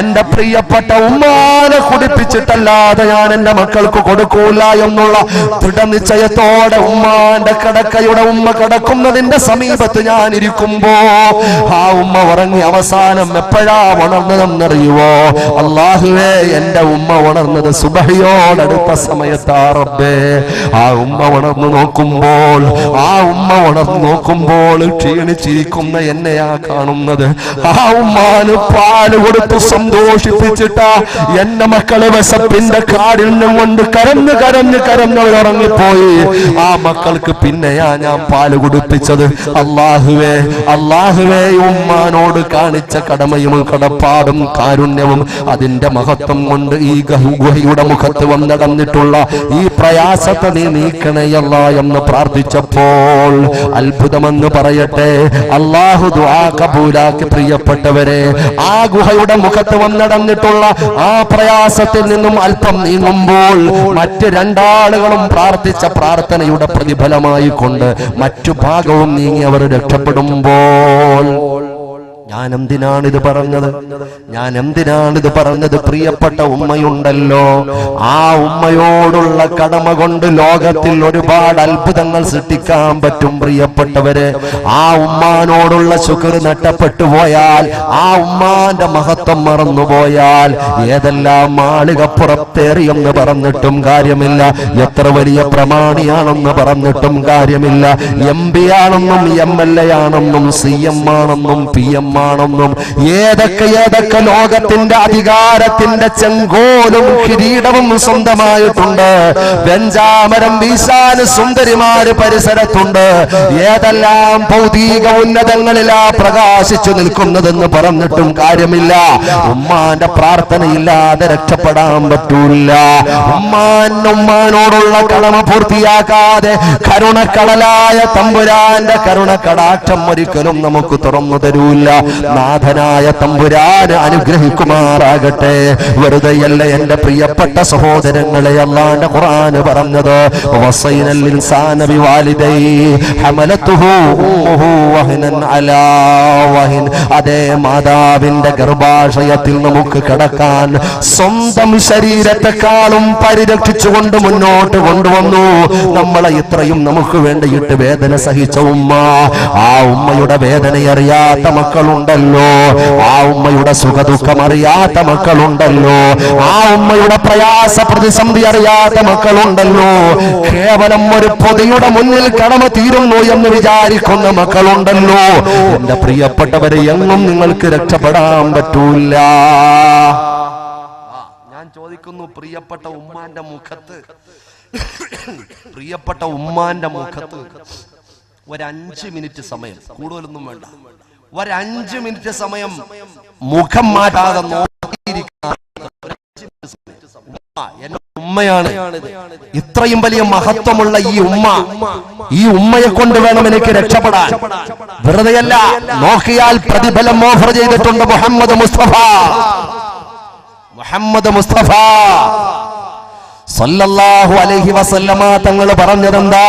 A: എന്റെ പ്രിയപ്പെട്ട ഉമ്മാനെ കുടിപ്പിച്ചിട്ടല്ലാതെ ഞാൻ എന്റെ മക്കൾക്ക് കൊടുക്കൂല എന്നുള്ള ദൃഢനിശ്ചയത്തോടെ ഉമ്മാന്റെ കിടക്കയുടെ ഉമ്മ കിടക്കുന്നതിന്റെ സമീപത്ത് ഞാൻ ഇരിക്കുമ്പോ ആ ഉമ്മ ഉറങ്ങി അവസാനം എപ്പോഴാ ഉണർന്നതെന്നറിയുവോ? അല്ലാഹുവേ, എന്റെ ഉമ്മ ഉണർന്നത് സുബഹിയോടടുത്ത സമയത്താ റബ്ബേ. ആ ഉമ്മ ഉണർന്നു നോക്കുമ്പോൾ ക്ഷീണിച്ചിരിക്കുന്ന എന്നെയാ കാണുന്നത്. ആ ഉമ്മാന് പാല് കൊടുത്ത് സന്തോഷിപ്പിച്ചിട്ടാ എന്റെ മക്കളെ വിശപ്പിന്റെ കാഠിന്യം കൊണ്ട് കരഞ്ഞവരുറങ്ങിപ്പോയി. ആ മക്കൾക്ക് പിന്നെയാ ഞാൻ പാല് കുടിപ്പിച്ചത്. അല്ലാഹുവേ, ഉമ്മാനോട് കാണിച്ച കടമയും കടപ്പാടും കാരുണ്യവും അതിന്റെ മഹത്വം കൊണ്ട് ഈ ഗുഹയുടെ മുഖത്ത് വന്നടന്നിട്ടുള്ള ഈ പ്രയാസത്തെ നീ നീക്കണയല്ല എന്ന് പ്രാർത്ഥിച്ചപ്പോൾ അത്ഭുതമെന്ന് പറയട്ടെ, അല്ലാഹു ദുആ കബൂലാക്കി. പ്രിയപ്പെട്ടവരെ, ആ ഗുഹയുടെ മുഖത്ത് വന്നടന്നിട്ടുള്ള ആ പ്രയാസത്തിൽ നിന്നും അല്പം നീങ്ങുമ്പോൾ മറ്റ് രണ്ടാളുകളും പ്രാർത്ഥിച്ച പ്രാർത്ഥനയുടെ പ്രതിഫലമായി കൊണ്ട് മറ്റു ഭാഗവും നീങ്ങി അവർ രക്ഷപ്പെടുമ്പോൾ ഞാൻ എന്തിനാണിത് പറഞ്ഞത്? പ്രിയപ്പെട്ട ഉമ്മയുണ്ടല്ലോ, ആ ഉമ്മയോടുള്ള കടമ കൊണ്ട് ലോകത്തിൽ ഒരുപാട് അത്ഭുതങ്ങൾ സൃഷ്ടിക്കാൻ പറ്റും. പ്രിയപ്പെട്ടവരെ, ആ ഉമ്മാനോടുള്ള ശുക്ർ നഷ്ടപ്പെട്ടു പോയാൽ, ആ ഉമ്മാന്റെ മഹത്വം മറന്നുപോയാൽ, ഏതെല്ലാം മാളികപ്പുറത്തേറിയെന്ന് പറഞ്ഞിട്ടും കാര്യമില്ല, എത്ര വലിയ പ്രമാണിയാണെന്ന് പറഞ്ഞിട്ടും കാര്യമില്ല, MP ആണെന്നും MLA ആണെന്നും CM ആണെന്നും PM ആണെന്നും ഏതൊക്കെ ലോകത്തിന്റെ അധികാരത്തിന്റെ ചെങ്കോലും കിരീടവും സ്വന്തമായിട്ടുണ്ട്. വെഞ്ചാമരം വീശാന് സുന്ദരിമാര് പരിസരത്തുണ്ട്. ഏതെല്ലാം ഭൗതിക ഉന്നതങ്ങളിലാ പ്രകാശിച്ചു നിൽക്കുന്നതെന്ന് പറഞ്ഞിട്ടും കാര്യമില്ല. ഉമ്മാന്റെ പ്രാർത്ഥനയില്ലാതെ രക്ഷപ്പെടാൻ പറ്റൂല. ഉമ്മാനോടുള്ള കടമ പൂർത്തിയാക്കാതെ കരുണക്കടലായ തമ്പുരാന്റെ കരുണക്കടാക്ഷം ഒരിക്കലും നമുക്ക് തുറന്നു തരൂല്ല. നാഥനായ തമ്പുരാന് അനുഗ്രഹിക്കുമാറാകട്ടെ. വെറുതെയല്ല എന്റെ പ്രിയപ്പെട്ട സഹോദരങ്ങളെ അല്ലാഹുവിന്റെ ഖുർആൻ പറഞ്ഞത്, വസൈനൽ ഇൻസാന ബിവാലിദൈഹി ഹമലതുഹു ഉമ്മുഹു വഹനൻ അലാ വഹൻ. അതേ മാതാവിന്റെ ഗർഭാശയത്തിൽ നമുക്ക് കിടക്കാൻ സ്വന്തം ശരീരത്തെക്കാളും പരിരക്ഷിച്ചുകൊണ്ട് മുന്നോട്ട് കൊണ്ടുവന്നു. നമ്മളെ ഇത്രയും നമുക്ക് വേണ്ടിയിട്ട് വേദന സഹിച്ച ഉമ്മ, ആ ഉമ്മയുടെ വേദന അറിയാത്ത മക്കളുണ്ടല്ലോ, ആ ഉമ്മയുടെ സുഖദുഃഖം അറിയാത്ത മക്കളുണ്ടല്ലോ, ആ ഉമ്മയുടെ പ്രയാസ പ്രതിസന്ധി അറിയാത്ത മക്കളുണ്ടല്ലോ, കേവലം ഒരു പൊതിയുടെ മുന്നിൽ കടമ തീരുന്നു എന്ന് വിചാരിക്കുന്ന മക്കളുണ്ടല്ലോ. എന്റെ പ്രിയപ്പെട്ടവരെ, എങ്ങും നിങ്ങൾക്ക് രക്ഷപ്പെടാൻ പറ്റൂല. ഞാൻ ചോദിക്കുന്നു, പ്രിയപ്പെട്ട ഉമ്മാന്റെ മുഖത്ത് ഒരു 5 മിനിറ്റ് സമയം, കൂടുതലൊന്നും വേണ്ട, ഒരു 5 മിനിറ്റ് സമയം മുഖം മാറ്റാതെ നോക്കിയിരിക്കാൻ. ഉമ്മയാണ് ഇത്രയും വലിയ മഹത്വമുള്ള ഈ ഉമ്മയെ കൊണ്ട് വേണം എനിക്ക് രക്ഷപ്പെടാൻ. വെറുതെയല്ല, നോക്കിയാൽ പ്രതിഫലം ഓഫർ ചെയ്തിട്ടുണ്ട് മുഹമ്മദ് മുസ്തഫ സല്ലല്ലാഹു അലൈഹി വസല്ലമ തങ്ങൾ പറഞ്ഞതെന്താ?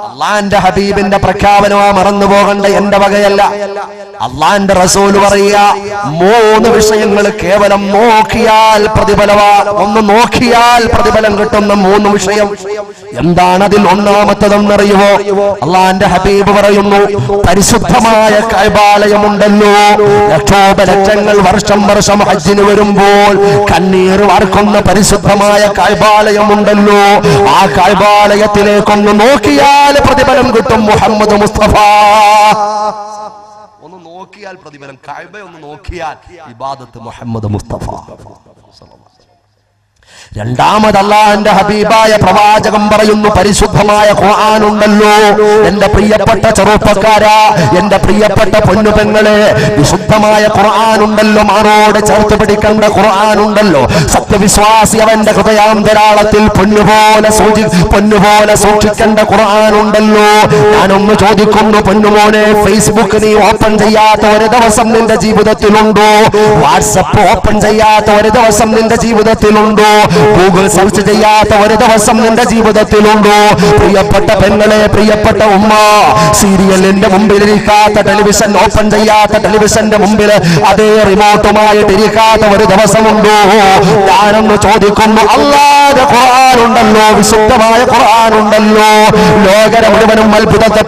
A: അള്ളാന്റെ ഹബീബിന്റെ പ്രഖ്യാപനമാ, മറന്നു പോകണ്ട, എന്റെ വകയല്ല. അള്ളാന്റെ റസൂൽ പറയുക, 3 വിഷയങ്ങൾ കേവലം നോക്കിയാൽ ഒന്ന് നോക്കിയാൽ പ്രതിഫലം കിട്ടുന്ന 3 വിഷയം. എന്താണ് അതിൽ ഒന്നാമത്തതെന്നറിയുമോ? അള്ളാന്റെ ഹബീബ് പറയുന്നു, പരിശുദ്ധമായ കഅബാലയമുണ്ടല്ലോ, ലക്ഷോപലക്ഷങ്ങൾ വർഷം ഹജ്ജിന് വരുമ്പോൾ കണ്ണീർ വാർക്കുന്ന പരിശുദ്ധമായ കഅബാലയമുണ്ടല്ലോ, ആ കഅബാലയത്തിലേക്കൊന്ന് നോക്കിയാൽ പ്രതിഫലം കിട്ടും. മുഹമ്മദ് മുസ്തഫ ഒന്ന് നോക്കിയാൽ പ്രതിഫലം, കഅബ ഒന്ന് നോക്കിയാൽ ഇബാദത്ത് മുഹമ്മദ് മുസ്തഫ. രണ്ടാമത് അല്ലാഹുവിന്റെ ഹബീബായ പ്രവാചകൻ പറയുന്നു, പരിശുദ്ധമായ ഖുർആൻ ഉണ്ടല്ലോ, എന്റെ പ്രിയപ്പെട്ട ചെറുപ്പക്കാരാ, എന്റെ പ്രിയപ്പെട്ട പൊന്നുപെങ്ങളെ, വിശുദ്ധമായ ഖുർആൻ ഉണ്ടല്ലോ, മാറോട് ചേർത്ത് പിടിക്കേണ്ട ഖുർആൻ ഉണ്ടല്ലോ. സത്യവിശ്വാസി അവന്റെ ഹൃദയാന്തരാളത്തിൽ പൊന്നുപോലെ സൂക്ഷിക്കേണ്ട ഖുർആൻ ഉണ്ടല്ലോ. ഞാനൊന്ന് ചോദിക്കുന്നു, പൊന്നുമോനെ, ഫേസ്ബുക്ക് നീ ഓപ്പൺ ചെയ്യാത്ത ഒരു ദിവസം നിന്റെ ജീവിതത്തിലുണ്ടോ? വാട്സപ്പ് ഓപ്പൺ ചെയ്യാത്ത ഒരു ദിവസം നിന്റെ ജീവിതത്തിലുണ്ടോ? ഗൂഗിൾ സെർച്ച് ചെയ്യാത്ത ഒരു ദിവസം നിന്റെ ജീവിതത്തിലുണ്ടോ? പ്രിയപ്പെട്ട പെങ്ങളെ, പ്രിയപ്പെട്ട ഉമ്മ, സീരിയലിന്റെ മുമ്പിൽ ഇരിക്കാത്ത, ടെലിവിഷൻ ഓപ്പൺ ചെയ്യാത്ത, ടെലിവിഷന്റെ മുമ്പിൽ അതേ റിമോട്ടുമായിട്ട് ഇരിക്കാത്ത ഒരു ദിവസമുണ്ടോ? ഞാനൊന്ന് ചോദിക്കുന്നു, അല്ലാഹുവിന്റെ ഖുർആൻ ഉണ്ടല്ലോ, വിശുദ്ധമായ ഖുർആൻ ഉണ്ടല്ലോ, ലോകരെ മുഴുവനും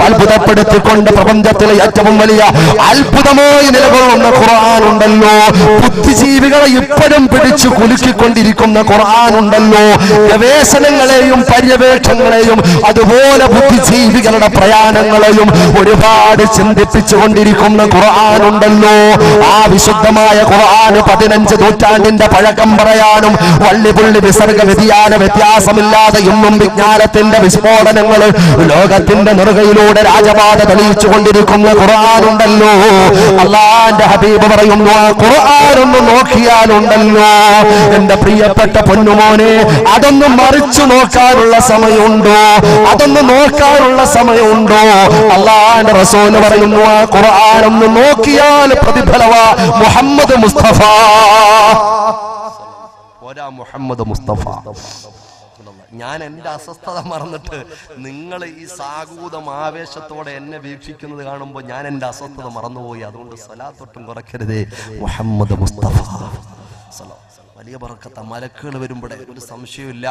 A: അത്ഭുതപ്പെടുത്തിക്കൊണ്ട് പ്രപഞ്ചത്തിലെ ഏറ്റവും വലിയ അത്ഭുതമായി നിലകൊള്ളുന്ന ഖുർആൻ ഉണ്ടല്ലോ, ബുദ്ധിജീവികളെ ഇപ്പോഴും പിടിച്ചു കുലുക്കിക്കൊണ്ടിരിക്കുന്ന ഖുർആൻ ഉണ്ടല്ലോ, ഗവേഷണങ്ങളെയും പര്യവേക്ഷണങ്ങളെയും അതുപോലെ ബുദ്ധിജീവികളുടെ പ്രയാണങ്ങളെയും ഒരുപാട് ചിന്തിപ്പിച്ചുകൊണ്ടിരിക്കുന്ന ഖുർആൻ ഉണ്ടല്ലോ. ആ വിശുദ്ധമായ ഖുർആൻ 15 നൂറ്റാണ്ടിന്റെ പഴക്കം പറയാനും വള്ളിപുള്ളി വിസർഗ വ്യത്യാസമില്ലാതെ ഇന്നും വിജ്ഞാനത്തിന്റെ വിസ്ഫോടനങ്ങൾ ലോകത്തിന്റെ നെറുകയിലൂടെ രാജപാത തെളിയിച്ചു കൊണ്ടിരിക്കുന്ന ഖുർആൻ ഉണ്ടല്ലോ. അല്ലാഹുവിന്റെ ഹബീബ് പറയുന്നു, ആ ഖുർആൻ ഒന്ന് നോക്കിയാലുണ്ടല്ലോ, എന്റെ പ്രിയപ്പെട്ട പൊന്നുമോനെ, അതൊന്ന് മറിച്ചു നോക്കാനുള്ള സമയമുണ്ടോ? അല്ലാഹുവിന്റെ റസൂൽ പറയുന്നു, ആ ഖുർആൻ ഒന്ന് നോക്കിയാൽ പ്രതിഫലവാ മുഹമ്മദ് മുസ്തഫ. മുഹമ്മദ് മുസ്തഫ. ഞാൻ എന്റെ അസ്വസ്ഥത മറന്നിട്ട് നിങ്ങൾ ഈ സാഗൂതം ആവേശത്തോടെ എന്നെ വീക്ഷിക്കുന്നത് കാണുമ്പോൾ ഞാൻ എന്റെ അസ്വസ്ഥത മറന്നുപോയി. അതുകൊണ്ട് സ്വലാത്തൊട്ടും കുറയ്ക്കരുതേ. മുഹമ്മദ് മുസ്തഫ. വലിയ ബർക്കത്ത. മലക്കുകൾ വരുമ്പോഴേ ഒരു സംശയമില്ല.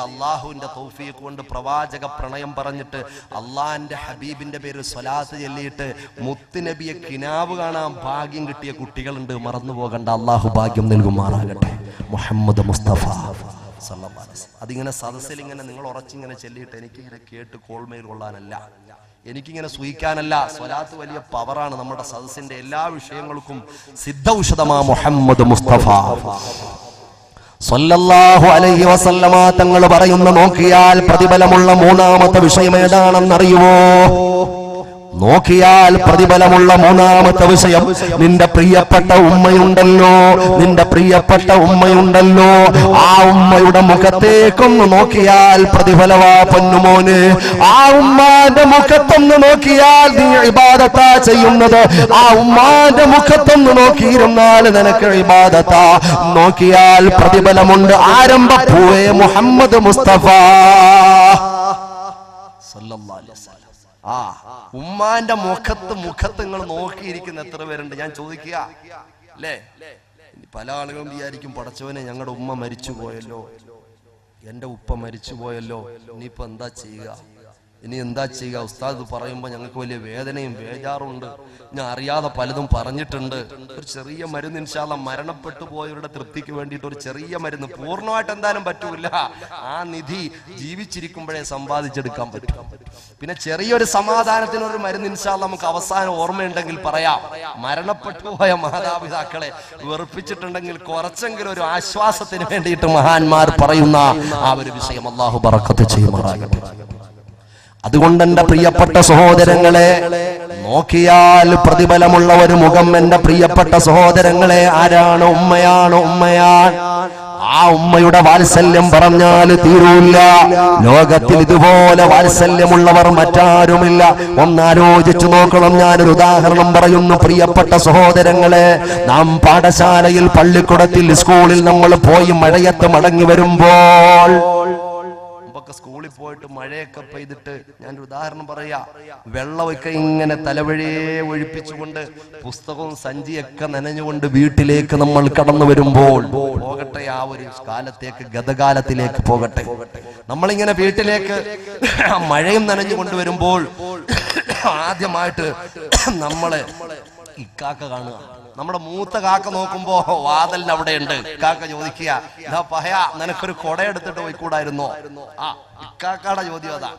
A: അള്ളാഹുവിന്റെ തൗഫീഖ് കൊണ്ട് പ്രവാചക പ്രണയം പറഞ്ഞിട്ട് അള്ളാഹിന്റെ ഹബീബിന്റെ പേര് സ്വലാത്ത് ചൊല്ലിയിട്ട് മുത്തുനബിയെ കിനാവ് കാണാൻ ഭാഗ്യം കിട്ടിയ കുട്ടികളുണ്ട്. മറന്നു പോകണ്ട, അള്ളാഹു ഭാഗ്യം നൽകുമാറാകട്ടെ. മുഹമ്മദ് മുസ്തഫ. അതിങ്ങനെ സദസ്സിൽ ഇങ്ങനെ നിങ്ങൾ ഉറച്ചിങ്ങനെ ചെല്ലിയിട്ട് എനിക്കിങ്ങനെ കേട്ട് കോൾമേൽ കൊള്ളാനല്ല, എനിക്കിങ്ങനെ സൂഹിക്കാനല്ല. സ്വലാത്ത് വലിയ പവറാണ്. നമ്മുടെ സദസ്സിന്റെ എല്ലാ വിഷയങ്ങൾക്കും സിദ്ധൌഷധമാ മുഹമ്മദ് മുസ്തഫ സല്ലല്ലാഹു അലൈഹി വസല്ലമ തങ്ങൾ പറയുന്ന നോക്കിയാൽ പ്രതിഫലമുള്ള 3ാമത്തെ വിഷയം ഏതാണെന്നറിയുമോ? നോക്കിയാൽ പ്രതിഫലമുള്ള മൂന്നാമത്തെ വിഷയം, നിന്റെ പ്രിയപ്പെട്ട ഉമ്മയുണ്ടല്ലോ, നിന്റെ പ്രിയപ്പെട്ട ഉമ്മയുണ്ടല്ലോ, ആ ഉമ്മയുടെ മുഖത്തേക്കൊന്ന് നോക്കിയാൽ പ്രതിഫലവാ പൊന്നുമോന്. ആ ഉമ്മാന്റെ മുഖത്തൊന്ന് നോക്കിയാൽ നീ ഇബാദത്താ ചെയ്യുന്നത്. ആ ഉമ്മാന്റെ മുഖത്തൊന്ന് നോക്കിയിരുന്നാൽ നിനക്ക് ഇബാദത്താ. നോക്കിയാൽ പ്രതിഫലമുണ്ട്. ആരംഭപ്പൂവേ മുഹമ്മദ് മുസ്തഫ സല്ലല്ലാഹു അലൈഹി വസല്ലം. ഉമ്മാന്റെ മുഖത്ത് നിങ്ങൾ നോക്കിയിരിക്കുന്ന എത്ര പേരുണ്ട് ഞാൻ ചോദിക്കുക അല്ലേ? പല ആളുകളും വിചാരിക്കും, പടച്ചവനെ ഞങ്ങളുടെ ഉമ്മ മരിച്ചു പോയല്ലോ, എന്റെ ഉപ്പ മരിച്ചു പോയല്ലോ, ഇനിയിപ്പോ എന്താ ചെയ്യുക, ഇനി എന്താ ചെയ്യുക? ഉസ്താദ് പറയുമ്പോൾ ഞങ്ങൾക്ക് വലിയ വേദനയും ബേജാറുണ്ട്, ഞാൻ അറിയാതെ പലതും പറഞ്ഞിട്ടുണ്ട്. ഒരു ചെറിയ മരുന്ന് ഇൻഷാ അല്ലാഹ് മരണപ്പെട്ടു പോയവരുടെ തൃപ്തിക്ക് വേണ്ടിയിട്ട് ഒരു ചെറിയ മരുന്ന്, പൂർണ്ണമായിട്ട് എന്തായാലും പറ്റൂല, ആ നിധി ജീവിച്ചിരിക്കുമ്പോഴേ സമ്പാദിച്ചെടുക്കാൻ പറ്റും. പിന്നെ ചെറിയൊരു സമാധാനത്തിനൊരു മരുന്ന് ഇൻഷാ അല്ലാഹ് നമുക്ക് അവസാനം ഓർമ്മയുണ്ടെങ്കിൽ പറയാം. മരണപ്പെട്ടു പോയ മാതാപിതാക്കളെ വെറുപ്പിച്ചിട്ടുണ്ടെങ്കിൽ കുറച്ചെങ്കിലും ഒരു ആശ്വാസത്തിന് വേണ്ടിയിട്ട് മഹാന്മാർ പറയുന്ന ആ ഒരു വിഷയം അല്ലാഹു ബറക്കത്ത് ചെയ്യുമാറാകട്ടെ. അതുകൊണ്ട് എന്റെ പ്രിയപ്പെട്ട സഹോദരങ്ങളെ, നോക്കിയാൽ പ്രതിഫലമുള്ള ഒരു മുഖം എന്റെ പ്രിയപ്പെട്ട സഹോദരങ്ങളെ ആരാണ്? ഉമ്മയാണ്, ഉമ്മയാണ്. ആ ഉമ്മയുടെ വാത്സല്യം പറഞ്ഞാൽ തീരൂല്ല. ലോകത്തിൽ ഇതുപോലെ വാത്സല്യമുള്ളവർ മറ്റാരുമില്ല. ഒന്നാലോചിച്ചു നോക്കണം. ഞാനൊരു ഉദാഹരണം പറയുന്നു പ്രിയപ്പെട്ട സഹോദരങ്ങളെ. നാം പാഠശാലയിൽ, പള്ളിക്കൂടത്തിൽ, സ്കൂളിൽ നമ്മൾ പോയി മഴയത്ത് മടങ്ങി വരുമ്പോൾ, സ്കൂളിൽ പോയിട്ട് മഴയൊക്കെ പെയ്തിട്ട്, ഞാനൊരു ഉദാഹരണം പറയാ, വെള്ളമൊക്കെ ഇങ്ങനെ തലവഴിയെ ഒഴിപ്പിച്ചുകൊണ്ട് പുസ്തകവും സഞ്ചിയൊക്കെ നനഞ്ഞുകൊണ്ട് വീട്ടിലേക്ക് നമ്മൾ കടന്നു വരുമ്പോൾ, പോകട്ടെ ആ ഒരു കാലത്തേക്ക്, ഗതകാലത്തിലേക്ക് പോകട്ടെ. നമ്മളിങ്ങനെ വീട്ടിലേക്ക് മഴയും നനഞ്ഞു കൊണ്ടുവരുമ്പോൾ ആദ്യമായിട്ട് നമ്മളെ ഇക്കാക്ക കാണുക. നമ്മുടെ മൂത്ത കാക്ക നോക്കുമ്പോ വാതലിന് അവിടെ ഉണ്ട്. ഇക്കാക്ക ചോദിക്കുക, ഇതാ പഹയ, നിനക്കൊരു കൊടയെടുത്തിട്ട് പോയിക്കൂടായിരുന്നോ? ആ ഇക്കാക്കയുടെ ചോദ്യം അതാ,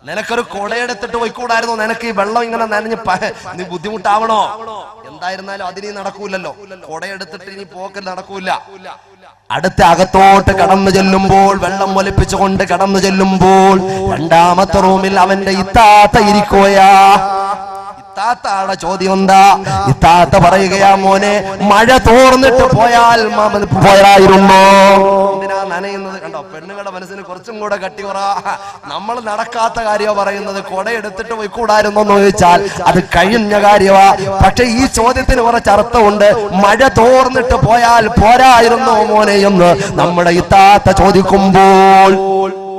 A: നിനക്കൊരു കൊടയെടുത്തിട്ട് പോയിക്കൂടായിരുന്നോ? നിനക്ക് ഈ വെള്ളം ഇങ്ങനെ നനഞ്ഞ് നീ ബുദ്ധിമുട്ടാവണോ? എന്തായിരുന്നാലും അതിനി നടക്കൂലല്ലോ, കൊടയെടുത്തിട്ട് ഇനി പോക്കൽ നടക്കൂല. അടുത്ത അകത്തോട്ട് കടന്നു ചെല്ലുമ്പോൾ, വെള്ളം ഒലിപ്പിച്ചുകൊണ്ട് കടന്നു ചെല്ലുമ്പോൾ, രണ്ടാമത്തെ റൂമിൽ അവന്റെ ഇത്താത്ത ഇരിക്കുകയാ. ഇത്താത്തയുടെ ചോദ്യം എന്താ? ഇത്താത്ത പറയുകയാ, മോനെ മഴ തോർന്നിട്ട് പോയായിരുന്നോ? എന്തിനാ നനയുന്നത്? കണ്ടോ, പെണ്ണുങ്ങളുടെ മനസ്സിന് കുറച്ചും കൂടെ കട്ടി കുറ. നമ്മൾ നടക്കാത്ത കാര്യമാ പറയുന്നത്. കൊടയെടുത്തിട്ട് പോയിക്കൂടായിരുന്നോ എന്ന് ചോദിച്ചാൽ അത് കഴിഞ്ഞ കാര്യമാ. പക്ഷെ ഈ ചോദ്യത്തിന് കുറച്ച് അർത്ഥമുണ്ട്. മഴ തോർന്നിട്ട് പോയാൽ പോരായിരുന്നോ മോനെ എന്ന് നമ്മുടെ ഇത്താത്ത ചോദിക്കുമ്പോൾ,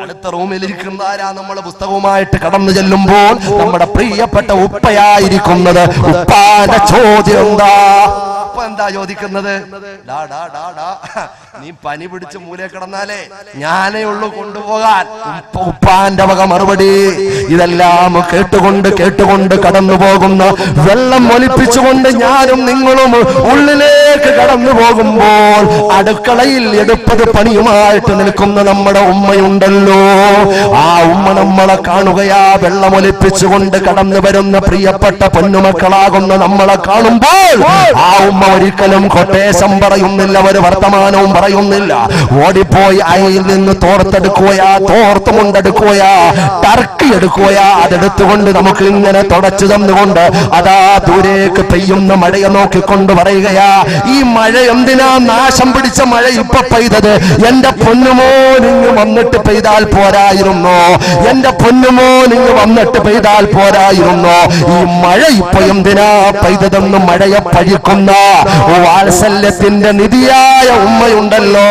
A: അടുത്ത റൂമിൽ ഇരിക്കുന്ന ആരാ? നമ്മളെ പുസ്തകവുമായിട്ട് കടന്നു ചെല്ലുമ്പോൾ നമ്മുടെ പ്രിയപ്പെട്ട ഉപ്പയായിരിക്കുന്നത്. ഉപ്പാന്റെ ചോദ്യം എന്താ? ഉപ്പ എന്താ ചോദിക്കുന്നത്? നീ പനി പിടിച്ച് മൂലെ കിടന്നാലേ ഞാനേ ഉള്ളൂ കൊണ്ടുപോകാൻ. ഉപ്പാന്റെ വക മറുപടി. ഇതെല്ലാം കേട്ടുകൊണ്ട് കടന്നു പോകുന്ന, വെള്ളം ഒലിപ്പിച്ചുകൊണ്ട് ഞാനും നിങ്ങളും ഉള്ളിലേക്ക് കടന്നു പോകുമ്പോൾ, അടുക്കളയിൽ എടുപ്പത് പണിയുമായിട്ട് നിൽക്കുന്ന നമ്മുടെ ഉമ്മയുണ്ടല്ലോ. ആ ഉമ്മ നമ്മളെ കാണുകയാ. വെള്ളമൊലിപ്പിച്ചുകൊണ്ട് കടന്നു വരുന്ന പ്രിയപ്പെട്ട പൊന്നുമക്കളാകുന്ന നമ്മളെ കാണുമ്പോൾ ആ ഉമ്മ ഒരിക്കലും കൊട്ടേശം പറയുന്നില്ല, ഒരു വർത്തമാനവും പറയുന്നില്ല. ഓടിപ്പോയി അയയിൽ നിന്ന് തോർത്തുമുണ്ടെടുക്കുകയാ, ടർക്കി എടുക്കുകയാ. അതെടുത്തുകൊണ്ട് നമുക്ക് ഇങ്ങനെ തുടച്ചു തന്നുകൊണ്ട് അതാ ദൂരേക്ക് പെയ്യുന്ന മഴയെ നോക്കിക്കൊണ്ട് പറയുകയാ, ഈ മഴ എന്തിനാ നാശം പിടിച്ച മഴ ഇപ്പൊ പെയ്തത്? എന്റെ പൊന്നുമോൻ ഇങ്ങ് വന്നിട്ട് പെയ്താൽ പോരായിരുന്നോ? എന്റെ പൊന്നുമോൻ ഇങ്ങ് വന്നിട്ട് പെയ്താൽ പോരായിരുന്നോ? ഈ മഴ ഇപ്പൊ എന്തിനാ പെയ്തതെന്ന് മഴയെ പഴിക്കുന്ന വാത്സല്യത്തിന്റെ നിധിയായ ഉമ്മയുണ്ടല്ലോ.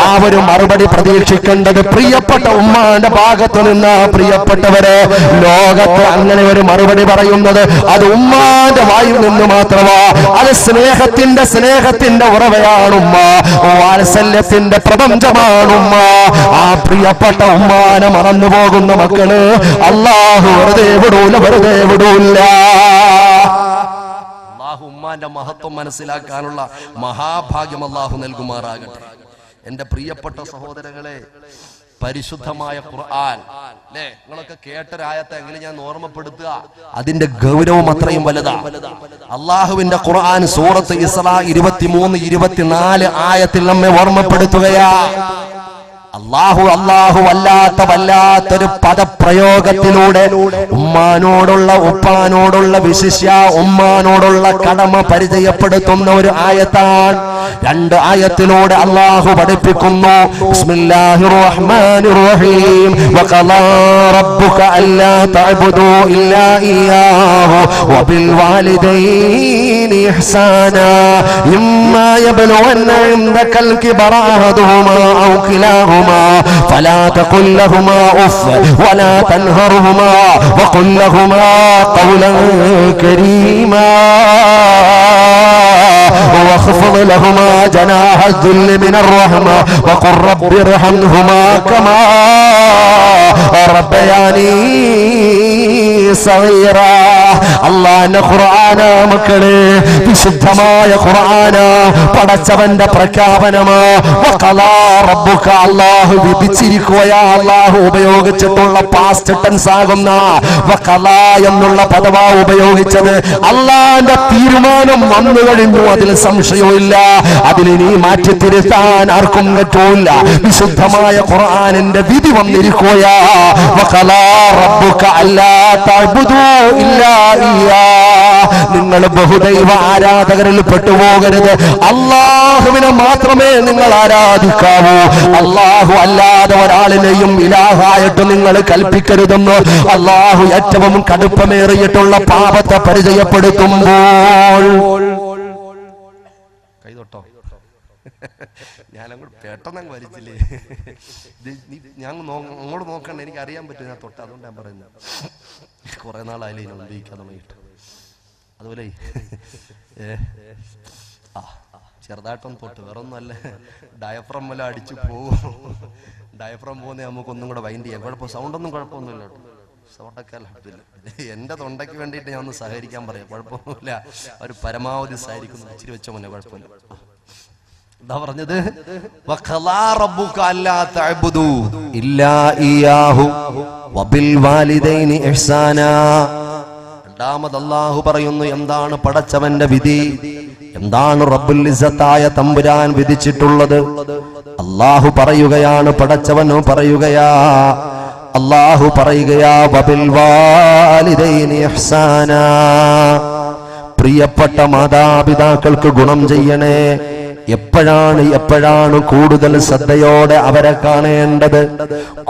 A: ആ ഒരു മറുപടി പ്രതീക്ഷിക്കേണ്ടത് പ്രിയപ്പെട്ട ഉമ്മാന്റെ ഭാഗത്ത് നിന്ന്. പ്രിയപ്പെട്ടവരെ, ലോകത്ത് അങ്ങനെ ഒരു മറുപടി പറയുന്നത് അത് ഉമ്മാന്റെ വായിൽ നിന്ന് മാത്രമാ. അത് സ്നേഹത്തിന്റെ ഉറവയാണ് ഉമ്മ, വാത്സല്യത്തിന്റെ പ്രപഞ്ചമാണ് ഉമ്മ. ആ പ്രിയപ്പെട്ട ഉമ്മാനെ മറന്നു പോകുന്ന മക്കള് അല്ലാഹു വെറുതെ വിടൂല. ഉമ്മാന്റെ മഹത്വം മനസ്സിലാക്കാനുള്ള മഹാഭാഗ്യം അല്ലാഹു നൽകുമാറാകട്ടെ. എന്റെ പ്രിയപ്പെട്ട സഹോദരങ്ങളെ, പരിശുദ്ധമായ ഖുർആൻ അല്ലേ, നിങ്ങളൊക്കെ കേട്ടൊരായത്തെങ്കിലും ഞാൻ ഓർമ്മപ്പെടുത്തുക. അതിന്റെ ഗൗരവം അത്രയും വലുതാണ്. അള്ളാഹുവിന്റെ ഖുർആൻ സൂറത്ത് ഇസ്രാ 23-24 ആയത്തിൽ നമ്മെ ഓർമ്മപ്പെടുത്തുകയാ. അല്ലാഹു വല്ലാത്തൊരു പദപ്രയോഗത്തിലൂടെ ഉമ്മാനോടുള്ള ഉപ്പാനോടുള്ള വിശിഷ്യ ഉമ്മാനോടുള്ള കടമ പരിചയപ്പെടുത്തുന്ന ഒരു ആയത്താണ്. രണ്ട് ആയത്തിലൂടെ അല്ലാഹു പഠിപ്പിക്കുന്നു. ബിസ്മില്ലാഹിർ റഹ്മാനിർ റഹീം. വഖലാ റബ്ബുക അല്ലാ തഅബുദു ഇല്ലാ ഇയ്യാഹു വബിൽ വാലിദൈനി ഇഹ്സാനാ ഇമ്മാ യബ്ലുഗന്ന ഇൻദകൽ കിബറ അഹദുഹുമാ ഔ കിലാഹുമാ فلا تقل لهما اف ولا تنهرهما وقل لهما قولا كريما واخفض لهما جناح الذل من الرحمة وقل رب ارحمهما كما ربياني صغيرا. അല്ലാഹുവിന്റെ ഖുർആന മക്കളെ, വിശുദ്ധമായ ഖുർആന പടച്ചവന്റെ പ്രഖ്യാപനമാ. വഖലാ റബ്ബുക, അല്ലാഹു വിധിച്ചിരിക്കുകയാ. അല്ലാഹു ഉപയോഗിച്ചിട്ടുള്ള പാസ്റ്റ് ടെൻസ് ആകുന്ന വഖലാ എന്നുള്ള പദവാ ഉപയോഗിച്ചത്. അല്ലാഹുവിന്റെ തീരുമാനം വന്നു കഴിഞ്ഞു, അതിൽ സംശയമില്ല. അതിലിനി മാറ്റി തിരുത്താൻ ആർക്കും പറ്റൂല. വിശുദ്ധമായ ഖുർആനിന്റെ വിധി വന്നിരിക്കുകയാ. വഖലാ റബ്ബുക അല്ലാ തഅബുദു ഇല്ലാ ഇയ്യാ. നിങ്ങൾ ബഹുദൈവ ആരാധകരിൽ പെട്ടുപോകരുത്. അല്ലാഹുവിനെ മാത്രമേ നിങ്ങൾ ആരാധിക്കാവൂ. അല്ലാഹു അല്ലാതെ ഒരാളിനെയും ഇലാഹായിട്ട് നിങ്ങൾ കൽപ്പിക്കരുതെന്ന് അല്ലാഹു ഏറ്റവും കടുപ്പമേറിയിട്ടുള്ള പാപത്തെ പരിചയപ്പെടുത്തുമ്പോൾ. കൈതൊട്ടോ, ഞാനങ്ങോട്ട് പെട്ടെന്നങ്ങ് വരിച്ചില്ലേ. ഞാൻ അങ്ങോട്ട് നോക്കണ്ട, എനിക്ക് അറിയാൻ പറ്റും ഞാൻ തൊട്ട്. അതുകൊണ്ട് ഞാൻ പറയുന്നത് കുറെ നാളായാലും ഞാൻ ഉപയോഗിക്കാൻ തുടങ്ങിയിട്ട്. അതുപോലെ ചെറുതായിട്ടൊന്ന് തൊട്ട്, വേറെ ഒന്നും അല്ല. ഡയഫ്രം വല്ല അടിച്ചു പോകും. ഡയഫ്രം പോകുന്നേ നമുക്കൊന്നും കൂടെ വൈൻഡ് ചെയ്യാം. കുഴപ്പം സൗണ്ടൊന്നും കുഴപ്പമൊന്നുമില്ല കേട്ടോ. സൗണ്ടൊക്കെ അല്ല, എന്റെ തൊണ്ടയ്ക്ക് വേണ്ടിയിട്ട് ഞാൻ ഒന്ന് സഹകരിക്കാൻ പറയാം. കുഴപ്പമൊന്നുമില്ല, ഒരു പരമാവധി സഹകരിക്കുന്നു. ഇച്ചിരി വെച്ച മുന്നേ കുഴപ്പമില്ല. എന്താ പറഞ്ഞത്? വഖലാ റബ്ബുക അല്ലാ തഅബുദു ഇല്ലാ ഇയ്യാഹു വബിൽ വാലിദൈനി ഇഹ്സാനാ. രണ്ടാമത് അല്ലാഹു പറയുന്നു, എന്താണ് പടച്ചവന്റെ വിധി, എന്താണ് റബ്ബുൽ ഇസ്സത്തായ തമ്പുരാൻ വിധിച്ചിട്ടുള്ളത്. അല്ലാഹു പറയുകയാണ്, പടച്ചവനോ പറയുകയാ, അല്ലാഹു പറയുകയാ, വബിൽ വാലിദൈനി ഇഹ്സാനാ. പ്രിയപ്പെട്ട മാതാപിതാക്കൾക്ക് ഗുണം ചെയ്യണേ. എപ്പോഴാണ് കൂടുതൽ ശ്രദ്ധയോടെ അവരെ കാണേണ്ടത്?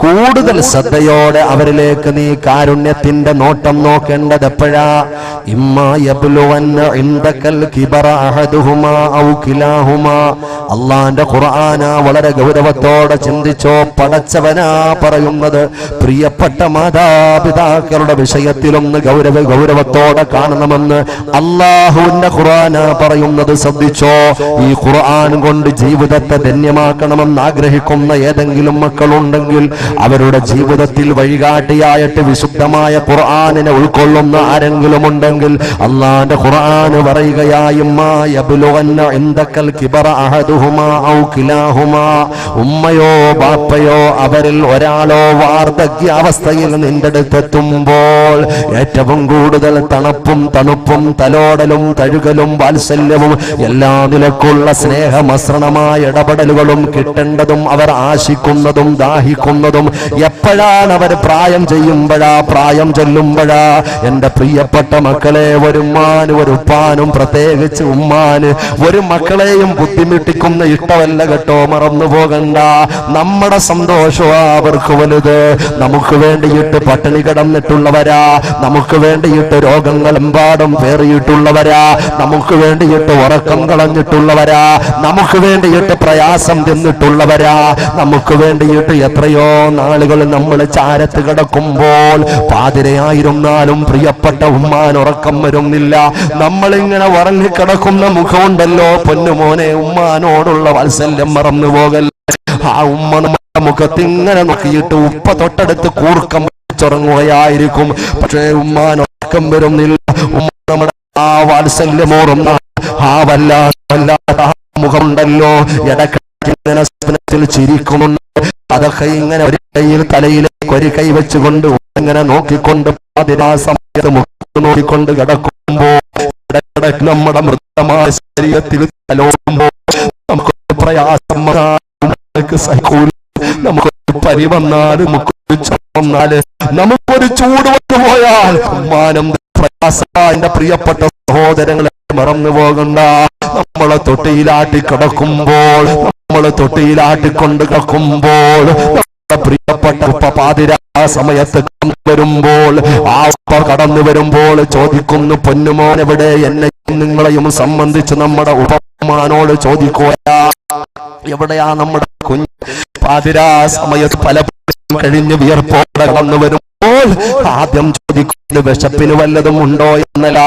A: കൂടുതൽ ശ്രദ്ധയോടെ അവരിലേക്ക് നീ കാരുണ്യത്തിന്റെ നോട്ടം നോക്കേണ്ടത് എപ്പോഴാ? ഇമ്മാ യബ്ലുവന്ന ഇൻദകൽ കിബറ അഹദുഹുമാ ഔ കിലാഹുമാ. അല്ലാഹുവിന്റെ ഖുർആന വളരെ ഗൗരവത്തോടെ ചിന്തിച്ചോ. പടച്ചവനാ പറയുന്നത്. പ്രിയപ്പെട്ട മാതാപിതാക്കളുടെ വിഷയത്തിലൊന്ന് ഗൗരവത്തോടെ കാണണമെന്ന് അല്ലാഹുവിന്റെ ഖുർആന പറയുന്നത് ശ്രദ്ധിച്ചോ. ഈ ഖുർആൻ കൊണ്ട് ജീവിതത്തെ ധന്യമാക്കണമെന്ന് ആഗ്രഹിക്കുന്ന ഏതെങ്കിലും മക്കളുണ്ടെങ്കിൽ അവരുടെ ജീവിതത്തിൽ വഴികാട്ടിയായിട്ട് വിശുദ്ധമായ ഖുർആനിനെ ഉൾക്കൊള്ളുന്ന ആരെങ്കിലും ഉണ്ടെങ്കിൽ അല്ലാഹുവിന്റെ ഖുർആൻ പറയുകയായി, ഉമ്മയോ ബാപ്പയോ അവരിൽ ഒരാളോ വാർദ്ധക്യാവസ്ഥയിൽ നിന്റെ അടുത്തെത്തുമ്പോൾ ഏറ്റവും കൂടുതൽ തണുപ്പും തലോടലും തഴുകലും വാത്സല്യവും എല്ലാ നിലക്കുള്ള സ്നേഹമസൃണമായ ഇടപെടലുകളും കിട്ടേണ്ടതും അവർ ആശിക്കുന്നതും ദാഹിക്കുന്നതും എപ്പോഴാണ്? അവർ പ്രായം ചെയ്യുമ്പോഴാ, പ്രായം ചെല്ലുമ്പോഴാ. എന്റെ പ്രിയപ്പെട്ട മക്കളെ, ഒരു ഉമ്മാനും ഒരു ഉപ്പാനും, പ്രത്യേകിച്ച് ഉമ്മാന് ഒരു മക്കളെയും ബുദ്ധിമുട്ടിക്കുന്ന ഇഷ്ടമല്ല കേട്ടോ. മറന്നു പോകണ്ട. നമ്മുടെ സന്തോഷമാ അവർക്ക് വലുത്. നമുക്ക് വേണ്ടിയിട്ട് പട്ടിണി കിടന്നിട്ടുള്ളവരാ, നമുക്ക് വേണ്ടിയിട്ട് രോഗങ്ങളെമ്പാടും പേറിയിട്ടുള്ളവരാ, നമുക്ക് വേണ്ടിയിട്ട് ഉറക്കം കളഞ്ഞിട്ടുള്ളവരാ, നമുക്ക് വേണ്ടിയിട്ട് പ്രയാസം തിന്നിട്ടുള്ളവരാ, നമുക്ക് വേണ്ടിയിട്ട് എത്രയോ നാളുകൾ നമ്മൾ ചാരത്ത് കിടക്കുമ്പോൾ പാതിരയായിരുന്നാലും പ്രിയപ്പെട്ട ഉമ്മാൻ ഉറക്കം വരുന്നില്ല. നമ്മളിങ്ങനെ ഉറങ്ങിക്കിടക്കുന്ന മുഖമുണ്ടല്ലോ, പൊന്നുമോനെ, ഉമ്മാനോടുള്ള വാത്സല്യം മറന്നു പോകൽ. ആ ഉമ്മ നമ്മുടെ മുഖത്തിങ്ങനെ നോക്കിയിട്ട് ഉപ്പ തൊട്ടടുത്ത് കൂർക്കം വെച്ചുറങ്ങുകയായിരിക്കും. പക്ഷേ ഉമ്മാൻ ഉറക്കം വരുന്നില്ല. ഉമ്മ നമ്മുടെ ആ വാത്സല്യമോറുന്ന ആ വല്ലാത്ത മുഖമുണ്ടല്ലോ, ഇടയ്ക്കിങ്ങനെ സ്വപ്നത്തിൽ ചിരിക്കുന്നുണ്ട്. അതൊക്കെ ഇങ്ങനെ ഒരു കൈയിൽ തലയിലേക്ക് ഒരു കൈ വെച്ചുകൊണ്ട് ഇങ്ങനെ നോക്കിക്കൊണ്ട് പാതിരാ സമയത്ത് മുഖത്ത് നോക്കിക്കൊണ്ട് കിടക്കുമ്പോൾ ഇടയ്ക്കിടയ്ക്ക് നമ്മുടെ മൃതമായ ശരീരത്തിൽ തലോടുമ്പോൾ നമുക്ക് പ്രയാസം സഹിക്കൂല. നമുക്കൊരു പനി വന്നാല്, നമുക്കൊരു വന്നാല്, നമുക്കൊരു ചൂട് വന്നു പോയാൽ ഉമ്മാനം പ്രയാസ. എന്റെ പ്രിയപ്പെട്ട സഹോദരങ്ങളെ മറന്നു പോകണ്ട. നമ്മളെ തൊട്ടിയിലാട്ടി കിടക്കുമ്പോൾ, നമ്മളെ തൊട്ടിയിലാട്ടിക്കൊണ്ട് കിടക്കുമ്പോൾ, നമ്മുടെ പ്രിയപ്പെട്ട ഉപ്പ പാതിരാ സമയത്ത് വരുമ്പോൾ, ആ ഉപ്പ കടന്നു വരുമ്പോൾ ചോദിക്കുന്നു, പൊന്നുമോൻ എവിടെ? എന്നെയും നിങ്ങളെയും സംബന്ധിച്ച് നമ്മുടെ ഉപ്പമാനോട് ചോദിക്കുക, എവിടെയാ നമ്മുടെ കുഞ്ഞ്? പാതിരാ സമയത്ത് പല കഴിഞ്ഞ് വിയർപ്പോടെ കടന്നു വരുമ്പോൾ ആദ്യം ചോദിക്കുന്നത് വിശപ്പിന് വല്ലതും ഉണ്ടോ എന്നല്ല,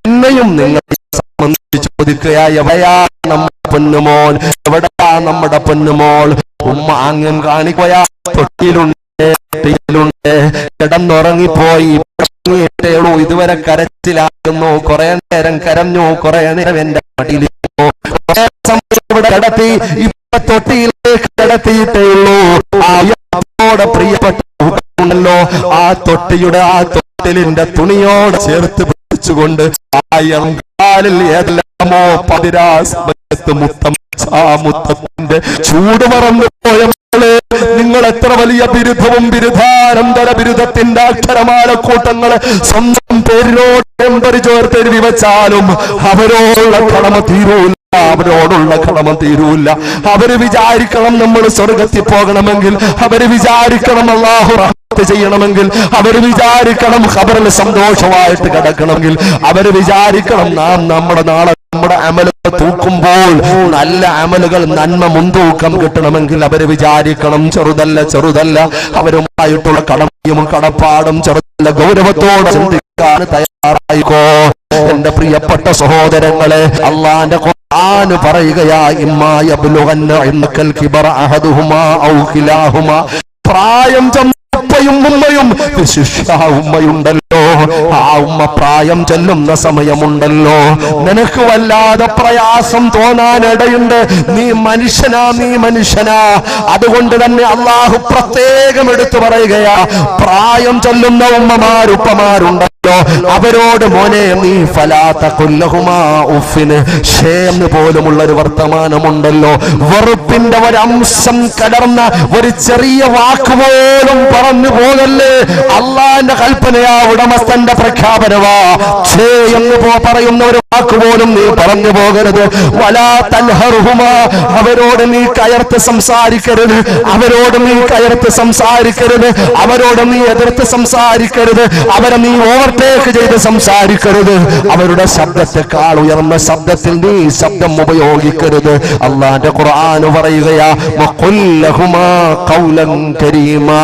A: എന്നെയും നിങ്ങളെ സംബന്ധിച്ച് ചോദിക്കുക, എവിടെയാ നമ്മുടെ പൊന്നുമോൻ? എവിടെയാ നമ്മുടെ പൊന്നുമോൾ? ഉമ്മ ആംഗ്യം കാണിക്കുക, തൊട്ടിയിലുണ്ട്, കിടന്നുറങ്ങിപ്പോയി, ഇതുവരെ കരച്ചിലാകുന്നു, കുറെ നേരം കരഞ്ഞു, കുറെ നേരം എന്റെ മടിയിലിരുന്നു, ഇവിടെ കിടത്തി, ഇപ്പൊ തൊട്ടിയിലേക്ക് കിടത്തിയിട്ടേ ഉള്ളൂ. ആ പ്രിയപ്പെട്ട ഉണ്ടല്ലോ, ആ തൊട്ടിയുടെ ആ തൊട്ടിലിന്റെ തുണിയോട് ചേർത്ത് പിടിച്ചുകൊണ്ട് കാലിൽ ഏതെല്ലാമോ പതിരാ സമയത്ത് മുത്തം, ആ മുത്തത്തിന്റെ ചൂട് മറന്നു പോയ നിങ്ങൾ എത്ര വലിയ ബിരുദവും ബിരുദാനന്തര ബിരുദത്തിന്റെ അക്ഷരമാല കൂട്ടങ്ങള് സ്വന്തം പേരിലോട് എമ്പരി ചേർത്തെഴുതി വെച്ചാലും അവരോടുള്ള കടമ തീരൂല, അവരോടുള്ള കടമ തീരൂല. അവര് വിചാരിക്കണം നമ്മൾ സ്വർഗത്തിൽ പോകണമെങ്കിൽ, അവര് വിചാരിക്കണം അല്ലാഹു റഹ്മത്ത് ചെയ്യണമെങ്കിൽ, അവര് വിചാരിക്കണം ഖബറിൽ സന്തോഷമായിട്ട് കിടക്കണമെങ്കിൽ, അവര് വിചാരിക്കണം നാം നമ്മുടെ നാളെ നമ്മുടെ അമലുകൾ തൂക്കുമ്പോൾ നല്ല അമലുകൾ നന്മ മുൻതൂക്കം കിട്ടണമെങ്കിൽ അവര് വിചാരിക്കണം ചെറുതല്ല അവരുമായിട്ടുള്ള കടമയും കടപ്പാടും ചെറുതല്ല, ഗൗരവത്തോടെ ചിന്തിക്കാൻ തയ്യാറായിക്കോ. എന്റെ പ്രിയപ്പെട്ട സഹോദരങ്ങളെ, അല്ലാഹുവിന്റെ ഖുർആൻ പറയുകയാ, ഇമ്മാ യബ്ലുഗന്ന ഇൻകൽ കിബറ അഹദുഹുമാ ഔ കിലാഹുമാ. പ്രായം ഉപ്പയും ഉമ്മയും, വിശിഷ്യ ഉമ്മയുണ്ടല്ലോ, ആ ഉമ്മ പ്രായം ചെല്ലുന്ന സമയമുണ്ടല്ലോ, നിനക്ക് വല്ലാതെ പ്രയാസം തോന്നാനിടയുണ്ട്. നീ മനുഷ്യനാ. അതുകൊണ്ട് തന്നെ അള്ളാഹു പ്രത്യേകം എടുത്തു പറയുകയാ, പ്രായം ചെല്ലുന്ന ഉപ്പമാരുണ്ടല്ലോ, അവരോട് മോനെ നീ ഫലാത്ത കൊല്ലഹുമാ ഉഫിന് ഷേന്ന് പോലുമുള്ള ഒരു വർത്തമാനമുണ്ടല്ലോ, വെറുപ്പിന്റെ ഒരംശം കലർന്ന ഒരു ചെറിയ വാക്ക് പോലും പറഞ്ഞു പോകല്ലേ. അള്ളാന്റെ കൽപ്പനയാ, ഉടമസ്ഥന്റെ പ്രഖ്യാപനവാ. ഛേ എന്ന് പറയുന്ന ഒരു വാക്ക് പോലും നീ പറഞ്ഞു പോകരുത്. വലാ തൻഹറുഹുമാ, അവരോട് നീ കയർത്ത് സംസാരിക്കരുത്, അവരോട് നീ കയർത്ത് സംസാരിക്കരുത്, അവരോട് നീ എതിർത്ത് സംസാരിക്കരുത്, അവരെ നീ ഓവർടേക്ക് ചെയ്ത് സംസാരിക്കരുത്, അവരുടെ ശബ്ദത്തെക്കാൾ ഉയർന്ന ശബ്ദത്തിൽ നീ ശബ്ദം ഉപയോഗിക്കരുത്. അല്ലാഹുവിന്റെ ഖുർആൻ പറയുകയാ, വഖുൽ ലഹുമാ ഖൗലൻ കരീമാ.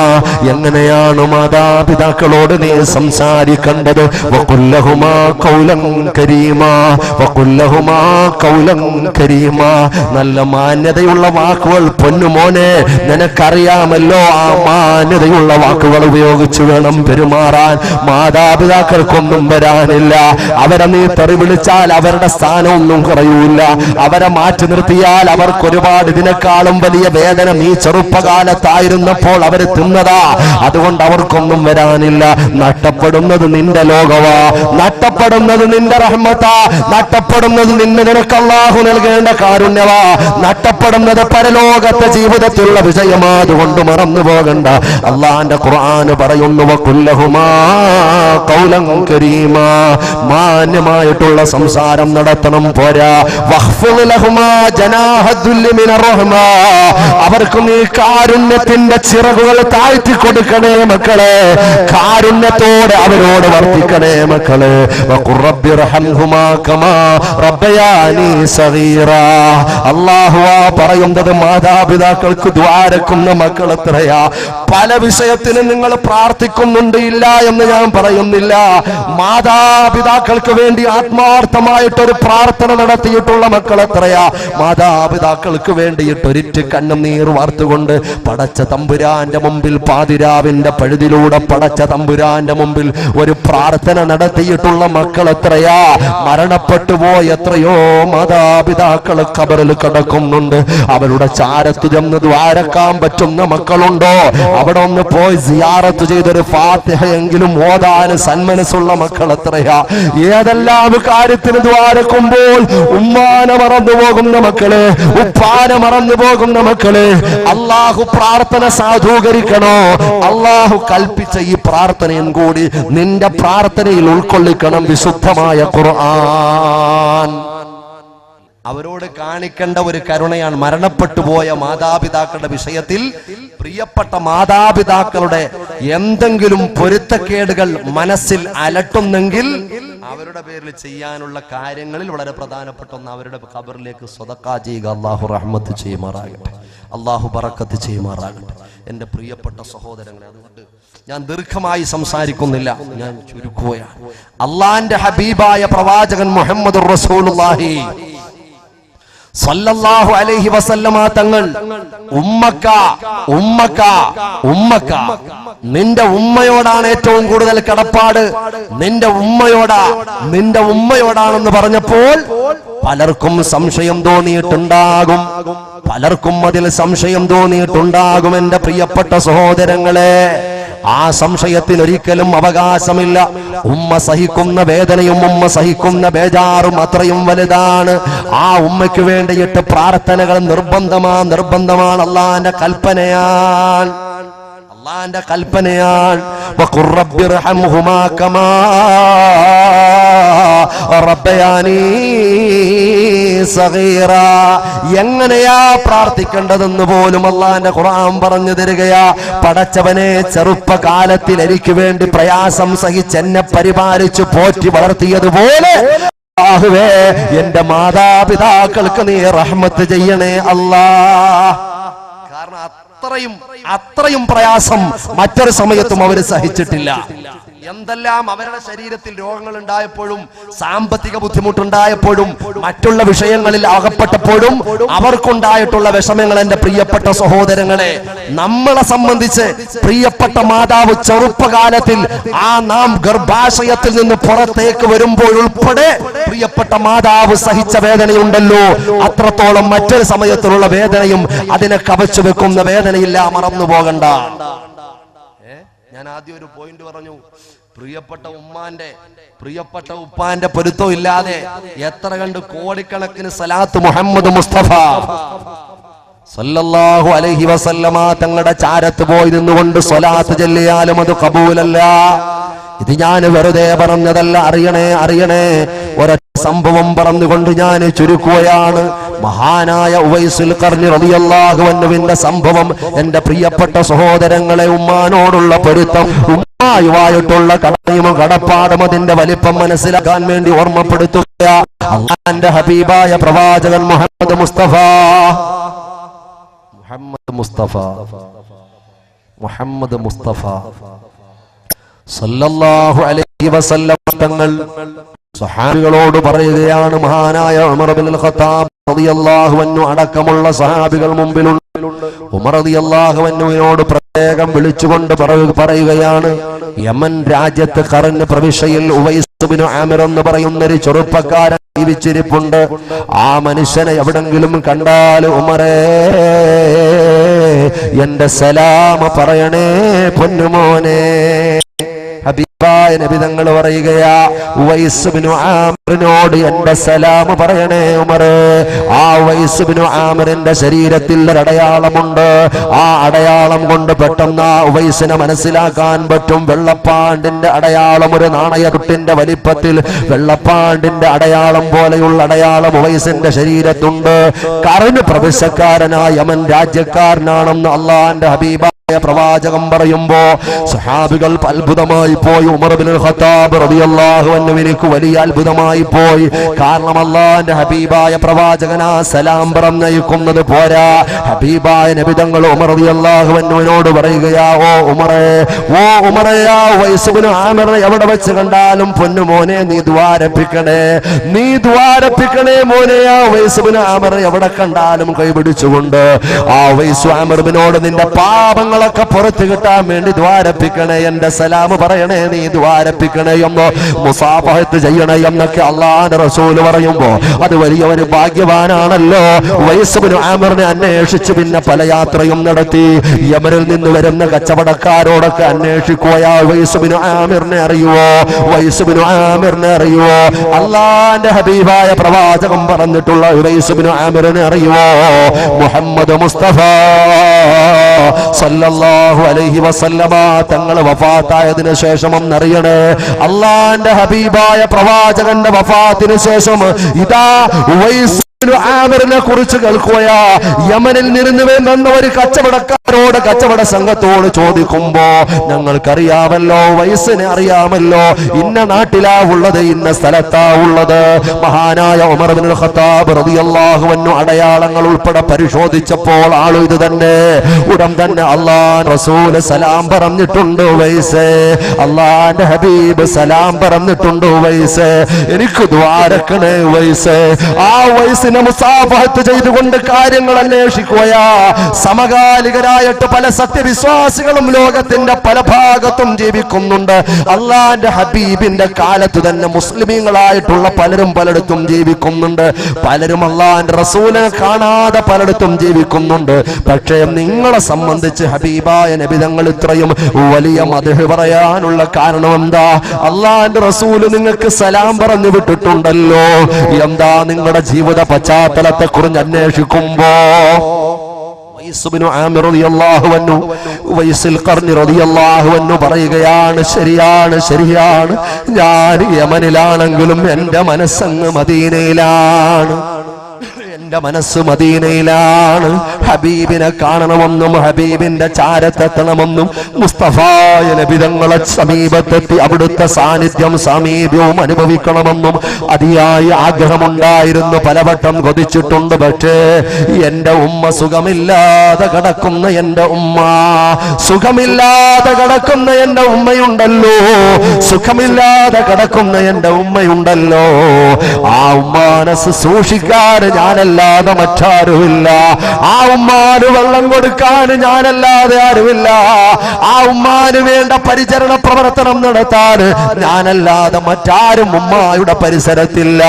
A: എങ്ങനെയാണ് മാതാപിതാക്കളോട് നീ സംസാരിക്കേണ്ടത്? വഖുൽ ലഹുമാ ഖൗലൻ കരീമാ, വഖുൽ ലഹുമാ ഖൗലൻ കരീമാ. നല്ല മാന്യതയുള്ള വാക്കുകൾ പൊന്നുമോനെ നിനക്കറിയാമല്ലോ, ആ മാന്യതയുള്ള വാക്കുകൾ ഉപയോഗിച്ചു വേണം പെരുമാറാൻ. മാതാപിതാക്കൾക്കൊന്നും വരാനില്ല. അവരെ നീ തെറി വിളിച്ചാൽ അവരുടെ സ്ഥാനമൊന്നും കുറയൂല, അവരെ മാറ്റി നിർത്തിയാൽ അവർക്ക് ഒരുപാട് ഇതിനേക്കാളും വലിയ വേദന നീ ചെറുപ്പകാലത്തായിരുന്നപ്പോൾ അവര് തിന്നതാ. അതുകൊണ്ട് അവർക്കൊന്നും വരാനില്ല. നഷ്ടപ്പെടുന്നത് നിന്റെ ലോകവാ, നഷ്ടപ്പെടുന്നത് നിന്റെ റഹ്മത്താ, നഷ്ടപ്പെടുന്നത് നിനക്ക് അല്ലാഹു നൽകേണ്ട കാരുണ്യവാ, നഷ്ടപ്പെടുന്നത് പരലോകത്തെ ജീവിതത്തിലുള്ള വിജയമാ. അതുകൊണ്ട് മറന്നു പോകണ്ട. അല്ലാഹുവിന്റെ ഖുർആൻ പറയുന്നു, വഖുല്ലഹുമാ ഖൗലൻ കരീമാ. മാന്യമായിട്ടുള്ള സംസാരം നടത്തണം, പോരാ. വഖ്ഫിദ് ലഹുമാ ജനാഹദ്ദുല്ലി മിനർ റഹ്മാ. അവർക്ക് നീ കാരുണ്യത്തിന്റെ ചിറകുകൾ താഴ്ത്തി കൊടുക്കണേ മക്കളെ, കാരുണ്യത്തോടെ അവരോട് വർത്തിക്കണേ മക്കളെ. വഖുർ റബ്ബിർഹംഹുമാ കമാ റബ്ബയാനി സഗീറാ. അല്ലാഹു പറയുന്നത് മാതാപിതാക്കൾക്ക് ദ്വാരക്കുന്ന മക്കൾ എത്രയാ. പല വിഷയത്തിനും നിങ്ങൾ പ്രാർത്ഥിക്കുന്നുണ്ട്, ഇല്ല എന്ന് ഞാൻ പറയുന്നില്ല. മാതാപിതാക്കൾക്ക് വേണ്ടി ആത്മാർത്ഥമായിട്ടൊരു പ്രാർത്ഥന നടത്തിയിട്ടുള്ള മക്കൾ എത്രയാ. മാതാപിതാക്കൾക്ക് വേണ്ടിയിട്ട് ഒരിറ്റ് കണ്ണുനീർ വാർത്തുകൊണ്ട് പടച്ച തമ്പുരാന്റെ മുമ്പിൽ പാതിരാവിന്റെ പഴുതിലൂടെ പടച്ച തമ്പുരാന്റെ മുമ്പിൽ ഒരു പ്രാർത്ഥന നടത്തിയിട്ടുള്ള മക്കൾ എത്രയാ? മരണപ്പെട്ടു പോയ എത്രയോ മാതാപിതാക്കൾ ഖബറിൽ കിടക്കുന്നുണ്ട്. അവരുടെ ചാരത്ത് ചെന്ന് ദ്വാരക്കാൻ പറ്റുന്ന മക്കളുണ്ടോ? അവിടെ ഒന്ന് പോയി സിയാറത്ത് ചെയ്തൊരു ഫാത്തിഹയെങ്കിലും ഓതാൻ സന്മനസ്സുള്ള മക്കൾ എത്രയാ? ഏതെല്ലാം കാര്യത്തിന് ദ്വാരക്കുമ്പോൾ ഉമ്മാനെ മറന്നു പോകുന്ന മക്കളെ, ഉപ്പാനെ മറന്നു പോകുന്ന മക്കളെ, അള്ളാഹു പ്രാർത്ഥന സാധൂകരിക്കണോ? അള്ളാഹു കൽപ്പിച്ച ഈ പ്രാർത്ഥനയും കൂടി നിന്റെ പ്രാർത്ഥനയിൽ ഉൾക്കൊള്ളിക്കണം വിശുദ്ധമായ ഖുർആൻ. അവരോട് കാണിക്കേണ്ട ഒരു കരുണയാണ്. മരണപ്പെട്ടു പോയ മാതാപിതാക്കളുടെ വിഷയത്തിൽ പ്രിയപ്പെട്ട മാതാപിതാക്കളുടെ എന്തെങ്കിലും പൊരുത്തക്കേടുകൾ മനസ്സിൽ അലട്ടുന്നെങ്കിൽ അവരുടെ പേരിൽ ചെയ്യാനുള്ള കാര്യങ്ങളിൽ വളരെ പ്രധാനപ്പെട്ട ഒന്ന് അവരുടെ ഖബറിലേക്ക് സ്വതക്കാ ചെയ്യുക. അള്ളാഹു റഹ്മത്ത് ചെയ്യുമാറാകട്ടെ, അള്ളാഹു ബറക്കത്ത് ചെയ്യുമാറാകട്ടെ. എൻ്റെ പ്രിയപ്പെട്ട സഹോദരങ്ങളെ, അതുകൊണ്ട് ഞാൻ ദീർഘമായി സംസാരിക്കുന്നില്ല, ഞാൻ ചുരുക്കുകയാണ്. അള്ളാന്റെ ഹബീബായ പ്രവാചകൻ മുഹമ്മദുർ റസൂലുള്ളാഹി സല്ലല്ലാഹു അലൈഹി വസല്ലമ തങ്ങൾ ഉമ്മക്ക നിന്റെ ഉമ്മയോടാണ് ഏറ്റവും കൂടുതൽ കടപ്പാട്, നിന്റെ ഉമ്മയോടാണെന്ന് പറഞ്ഞപ്പോൾ പലർക്കും സംശയം തോന്നിയിട്ടുണ്ടാകും, എൻ്റെ പ്രിയപ്പെട്ട സഹോദരങ്ങളെ. ആ സംശയത്തിന് ഒരിക്കലും അവകാശമില്ല. ഉമ്മ സഹിക്കുന്ന വേദനയും ഉമ്മ സഹിക്കുന്ന ബേജാറും അത്രയും വലുതാണ്. ആ ഉമ്മയ്ക്ക് വേണ്ടിയിട്ട് പ്രാർത്ഥനകൾ നിർബന്ധമാണ്. അള്ളാന്റെ കൽപ്പനയാണ്. വഖുർ റബ്ബിർഹംഹുമാ കമാ റബ്ബയാനി സഗീറാ. എങ്ങനെയാ പ്രാർത്ഥിക്കേണ്ടതെന്ന് പോലും അള്ളാന്റെ ഖുർആൻ പറഞ്ഞു തരികയാ. പടച്ചവനെ, ചെറുപ്പകാലത്തിൽ എനിക്ക് വേണ്ടി പ്രയാസം സഹിച്ച് എന്നെ പരിപാലിച്ചു പോറ്റി വളർത്തിയതുപോലെ അല്ലാഹുവേ, എന്റെ മാതാപിതാക്കൾക്ക് നീ റഹ്മത്ത് ചെയ്യണേ അല്ലാ. കാരണം അത്രയും പ്രയാസം മറ്റൊരു സമയത്തും അവർ സഹിച്ചിട്ടില്ല. എന്തെല്ലാം അവരുടെ ശരീരത്തിൽ രോഗങ്ങൾ ഉണ്ടായപ്പോഴും, സാമ്പത്തിക ബുദ്ധിമുട്ടുണ്ടായപ്പോഴും, മറ്റുള്ള വിഷയങ്ങളിൽ അകപ്പെട്ടപ്പോഴും അവർക്കുണ്ടായിട്ടുള്ള വിഷമങ്ങൾ എൻ്റെ പ്രിയപ്പെട്ട സഹോദരങ്ങളെ, നമ്മളെ സംബന്ധിച്ച് പ്രിയപ്പെട്ട മാതാവ് ചെറുപ്പകാലത്തിൽ നാം ഗർഭാശയത്തിൽ നിന്ന് പുറത്തേക്ക് വരുമ്പോഴുൾപ്പെടെ പ്രിയപ്പെട്ട മാതാവ് സഹിച്ച വേദനയുണ്ടല്ലോ, അത്രത്തോളം മറ്റൊരു സമയത്തിലുള്ള വേദനയും അതിനെ കവച്ചു വെക്കുന്ന വേദനയില്ല. മറന്നു പോകണ്ട. ഞാൻ ആദ്യം ഒരു പോയിന്റ് പറഞ്ഞു. പ്രിയപ്പെട്ട ഉപ്പാന്റെ പൊരുത്തം ഇല്ലാതെ എത്ര കണ്ട് കോടിക്കണക്കിന് സലാത്ത് മുഹമ്മദ് മുസ്തഫ സല്ലല്ലാഹു അലൈഹി വസല്ലമ തങ്ങളുടെ ചാരത്ത് പോയി നിന്നുകൊണ്ട് സ്വലാത്ത് ചൊല്ലിയാലും അത് ഖബൂലല്ല. ഇത് ഞാൻ വെറുതെ പറഞ്ഞതല്ല. അറിയണേ ഒരൊറ്റ സംഭവം പറഞ്ഞുകൊണ്ട് ഞാൻ ചുരുക്കുകയാണ്. മഹാനായ ഉവൈസുൽ ഖർനി റളിയല്ലാഹു അൻഹുവിന്റെ സംഭവം. എൻ്റെ പ്രിയപ്പെട്ട സഹോദരങ്ങളെ, ഉമ്മാനോടുള്ള പൊരുത്തം, ഉമ്മായുമായിട്ടുള്ള കടപ്പാടും അതിന്റെ വലിപ്പം മനസ്സിലാക്കാൻ വേണ്ടി ഓർമ്മപ്പെടുത്തുക. അല്ലാഹുവിന്റെ ഹബീബായ പ്രവാചകൻ മുഹമ്മദ് മുസ്തഫ സല്ലല്ലാഹു അലൈഹി വസല്ലം തങ്ങൾ സഹാബികളോട് പറയുകയാണ്. മഹാനായ ഉമർ ഇബ്നുൽ ഖത്താബ് റളിയല്ലാഹു അൻഹു അടക്കമുള്ള സഹാബികൾ മുമ്പിലുണ്ട്. ഉമർ റളിയല്ലാഹു അൻഹുവിനോട് പ്രത്യേകം വിളിച്ചുകൊണ്ട് പറയുകയാണ്, യമൻ രാജ്യത്ത് ഖർന് പ്രവിശ്യയിൽ ഉവൈസ് ഇബ്നു ആമിർ എന്ന് പറയുന്ന ഒരു ചെറുപ്പക്കാരൻ ജീവിച്ചിരിപ്പുണ്ട്. ആ മനുഷ്യനെ എവിടെങ്കിലും കണ്ടാൽ ഉമറേ, എന്റെ സലാം പറയണേ പൊന്നുമോനെ. ഹബീബായ നബി തങ്ങൾ പറയുകയാ, ഉവൈസ് ഇബ്നു ആമിറിനോട് എന്റെ സലാം പറയണേ ഉമറേ. ആ ഉവൈസ് ഇബ്നു ആമിറിന്റെ ശരീരത്തിൽ ഒരു അടയാളമുണ്ട്. ആ അടയാളം കൊണ്ട് പെട്ടെന്ന് ആ ഉവൈസിനെ മനസ്സിലാക്കാൻ പറ്റും. വെള്ളപ്പാണ്ടിന്റെ അടയാളം, ഒരു നാണയത്തുട്ടിന്റെ വലിപ്പത്തിൽ വെള്ളപ്പാണ്ടിന്റെ അടയാളം പോലെയുള്ള അടയാളം ഉവൈസിന്റെ ശരീരത്തുണ്ട്. ഖർന് പ്രവിശ്യക്കാരനായ യമൻ രാജ്യക്കാരനാണെന്ന് അള്ളാന്റെ ഹബീബ പ്രവാചകം പറയുമ്പോ സഹാബികൾ അത്ഭുതമായി പോയി. ഉമർ ഇബ്നുൽ ഖത്താബ് റളിയല്ലാഹു അൻഹുവിനു വലിയ അത്ഭുതമായി പോയി. കാരണം അല്ലാഹുവിന്റെ ഹബീബായ പ്രവാചകൻ ആ സലാം പറഞ്ഞയക്കുന്നത് പോരാ. ഹബീബായ നബി തങ്ങൾ ഉമർ റളിയല്ലാഹു അൻഹുവിനോട് പറയുകയാ, ഓ ഉമറേ, ഉവൈസ് ഇബ്നു ആമിർ എവിടെ വെച്ച് കണ്ടാലും പൊന്നുമോനെ നീ ദ്വാരപ്പിക്കണേ മോനെ. ആ ഉവൈസ് ഇബ്നു ആമിർ എവിടെ കണ്ടാലും കൈപിടിച്ചുകൊണ്ട് ആ ഉവൈസ് ആമിറിനോട് നിന്റെ പാപങ്ങൾ
B: പാപങ്ങളൊക്കെ പുറത്തു കിട്ടാൻ വേണ്ടി ദ്വാരപ്പിക്കണേ, എന്റെ സലാം പറയണേ, നീ ദ്വാരപ്പിക്കണേ എന്നോ മുസാഫഹത്ത് ചെയ്യണേ എന്നൊക്കെ അള്ളാഹുവിന്റെ റസൂല് പറയുമ്പോ അത് വലിയൊരു ഭാഗ്യവാനാണല്ലോ. വൈസ് ഇബ്നു ആമിറിനെ അന്വേഷിച്ച് പിന്നെ പല യാത്രയും നടത്തി. യമനിൽ നിന്ന് വരുന്ന കച്ചവടക്കാരോടൊക്കെ അന്വേഷിക്കുകയാ. വൈസ് ഇബ്നു ആമിറിനെ അറിയുവോ? വൈസ് ഇബ്നു ആമിറിനെ അറിയുവോ? അള്ളാഹുവിന്റെ ഹബീബായ പ്രവാചകൻ പറഞ്ഞിട്ടുള്ള വൈസ് ഇബ്നു ആമിറിനെ അറിയുവോ? മുഹമ്മദ് മുസ്തഫ സല്ലല്ലാഹു അലൈഹി വസല്ലമ തങ്ങൾ വഫാത്തായതിനു ശേഷം എന്നറിയണേ, അള്ളാഹുവിന്റെ ഹബീബായ പ്രവാചകന്റെ വഫാത്തിന് ശേഷം ഇതാ ഉവൈസ് ആമിറിനെ കുറിച്ച് കേൾക്കുകയാ. യമനിൽ നിന്ന് വന്ന ഒരു കച്ചവടക്കാരോട്, കച്ചവട സംഘത്തോട് ചോദിക്കുമ്പോ, ഞങ്ങൾക്കറിയാമല്ലോ, വയസ്സിനെ അറിയാമല്ലോ, ഇന്ന നാട്ടിലാ ഉള്ളത്, ഇന്ന സ്ഥലത്താ ഉള്ളത്. മഹാനായ ഉമർ ഇബ്നുൽ ഖത്താബ് റളിയല്ലാഹു അൻഹു അടയാളങ്ങൾ ഉൾപ്പെടെ പരിശോധിച്ചപ്പോൾ ആളു ഇത് തന്നെ. ഉടൻ തന്നെ അല്ലാഹുവിന്റെ റസൂൽ സലാം പറഞ്ഞിട്ടുണ്ട് വൈസേ, അല്ലാഹുവിന്റെ ഹബീബ് സലാം പറഞ്ഞിട്ടുണ്ട് വൈസേ, എനിക്ക് ദ്വാരക്കണേ വൈസേ. ആ വൈസ് മുസാഫഹത്ത് ചെയ്തുകൊണ്ട് കാര്യങ്ങൾ അന്വേഷിക്കുകയാ. സമകാലികരായിട്ട് പല സത്യവിശ്വാസികളും ലോകത്തിന്റെ പല ഭാഗത്തും ജീവിക്കുന്നുണ്ട്. അള്ളാന്റെ ഹബീബിന്റെ കാലത്ത് തന്നെ മുസ്ലിമീങ്ങളായിട്ടുള്ള പലരും പലയിടത്തും ജീവിക്കുന്നുണ്ട്. പലരും അള്ളാന്റെ റസൂലിനെ കാണാതെ പലയിടത്തും ജീവിക്കുന്നുണ്ട്. പക്ഷേ നിങ്ങളെ സംബന്ധിച്ച് ഹബീബായ നബി തങ്ങൾ ഇത്രയും വലിയ മദ്ഹ് പറയാനുള്ള കാരണം എന്താ? അള്ളാന്റെ റസൂല് നിങ്ങൾക്ക് സലാം പറഞ്ഞു വിട്ടിട്ടുണ്ടല്ലോ. എന്താ നിങ്ങളുടെ ജീവിത പശ്ചാത്തലത്തെ കുറിച്ച് അന്വേഷിക്കുമ്പോ പറയുകയാണ്, ശരിയാണ്, ശരിയാണ്, ഞാൻ യമനിലാണെങ്കിലും എന്റെ മനസ്സങ്ങ് മദീനയിലാണ്, എന്റെ മനസ്സ് മദീനയിലാണ്. ഹബീബിനെ കാണണമെന്നും ഹബീബിന്റെ ചാരത്തെത്തണമെന്നും മുസ്തഫായ നബി തങ്ങളെ സമീപത്തെത്തി അവിടുത്തെ സാന്നിധ്യം സാമീപ്യവും അനുഭവിക്കണമെന്നും അതിയായ ആഗ്രഹമുണ്ടായിരുന്നു. പലവട്ടം കൊതിച്ചിട്ടുണ്ട്. പക്ഷേ എന്റെ ഉമ്മ സുഖമില്ലാതെ കിടക്കുന്ന എന്റെ ഉമ്മ, സുഖമില്ലാതെ കിടക്കുന്ന എന്റെ ഉമ്മയുണ്ടല്ലോ, സുഖമില്ലാതെ കിടക്കുന്ന എന്റെ ഉമ്മയുണ്ടല്ലോ, ആ ഉമ്മാനെ സൂക്ഷിക്കാൻ ഞാനല്ലാതെ മറ്റാരുമില്ല. ആ ഉമ്മാന് വെള്ളം കൊടുക്കാൻ ഞാനല്ലാതെ ആരുമില്ല. ആ ഉമ്മാന് വേണ്ട പരിചരണ പ്രവർത്തനം നടത്താൻ ഞാനല്ലാതെ മറ്റാരും ഉമ്മായുടെ പരിസരത്തില്ല.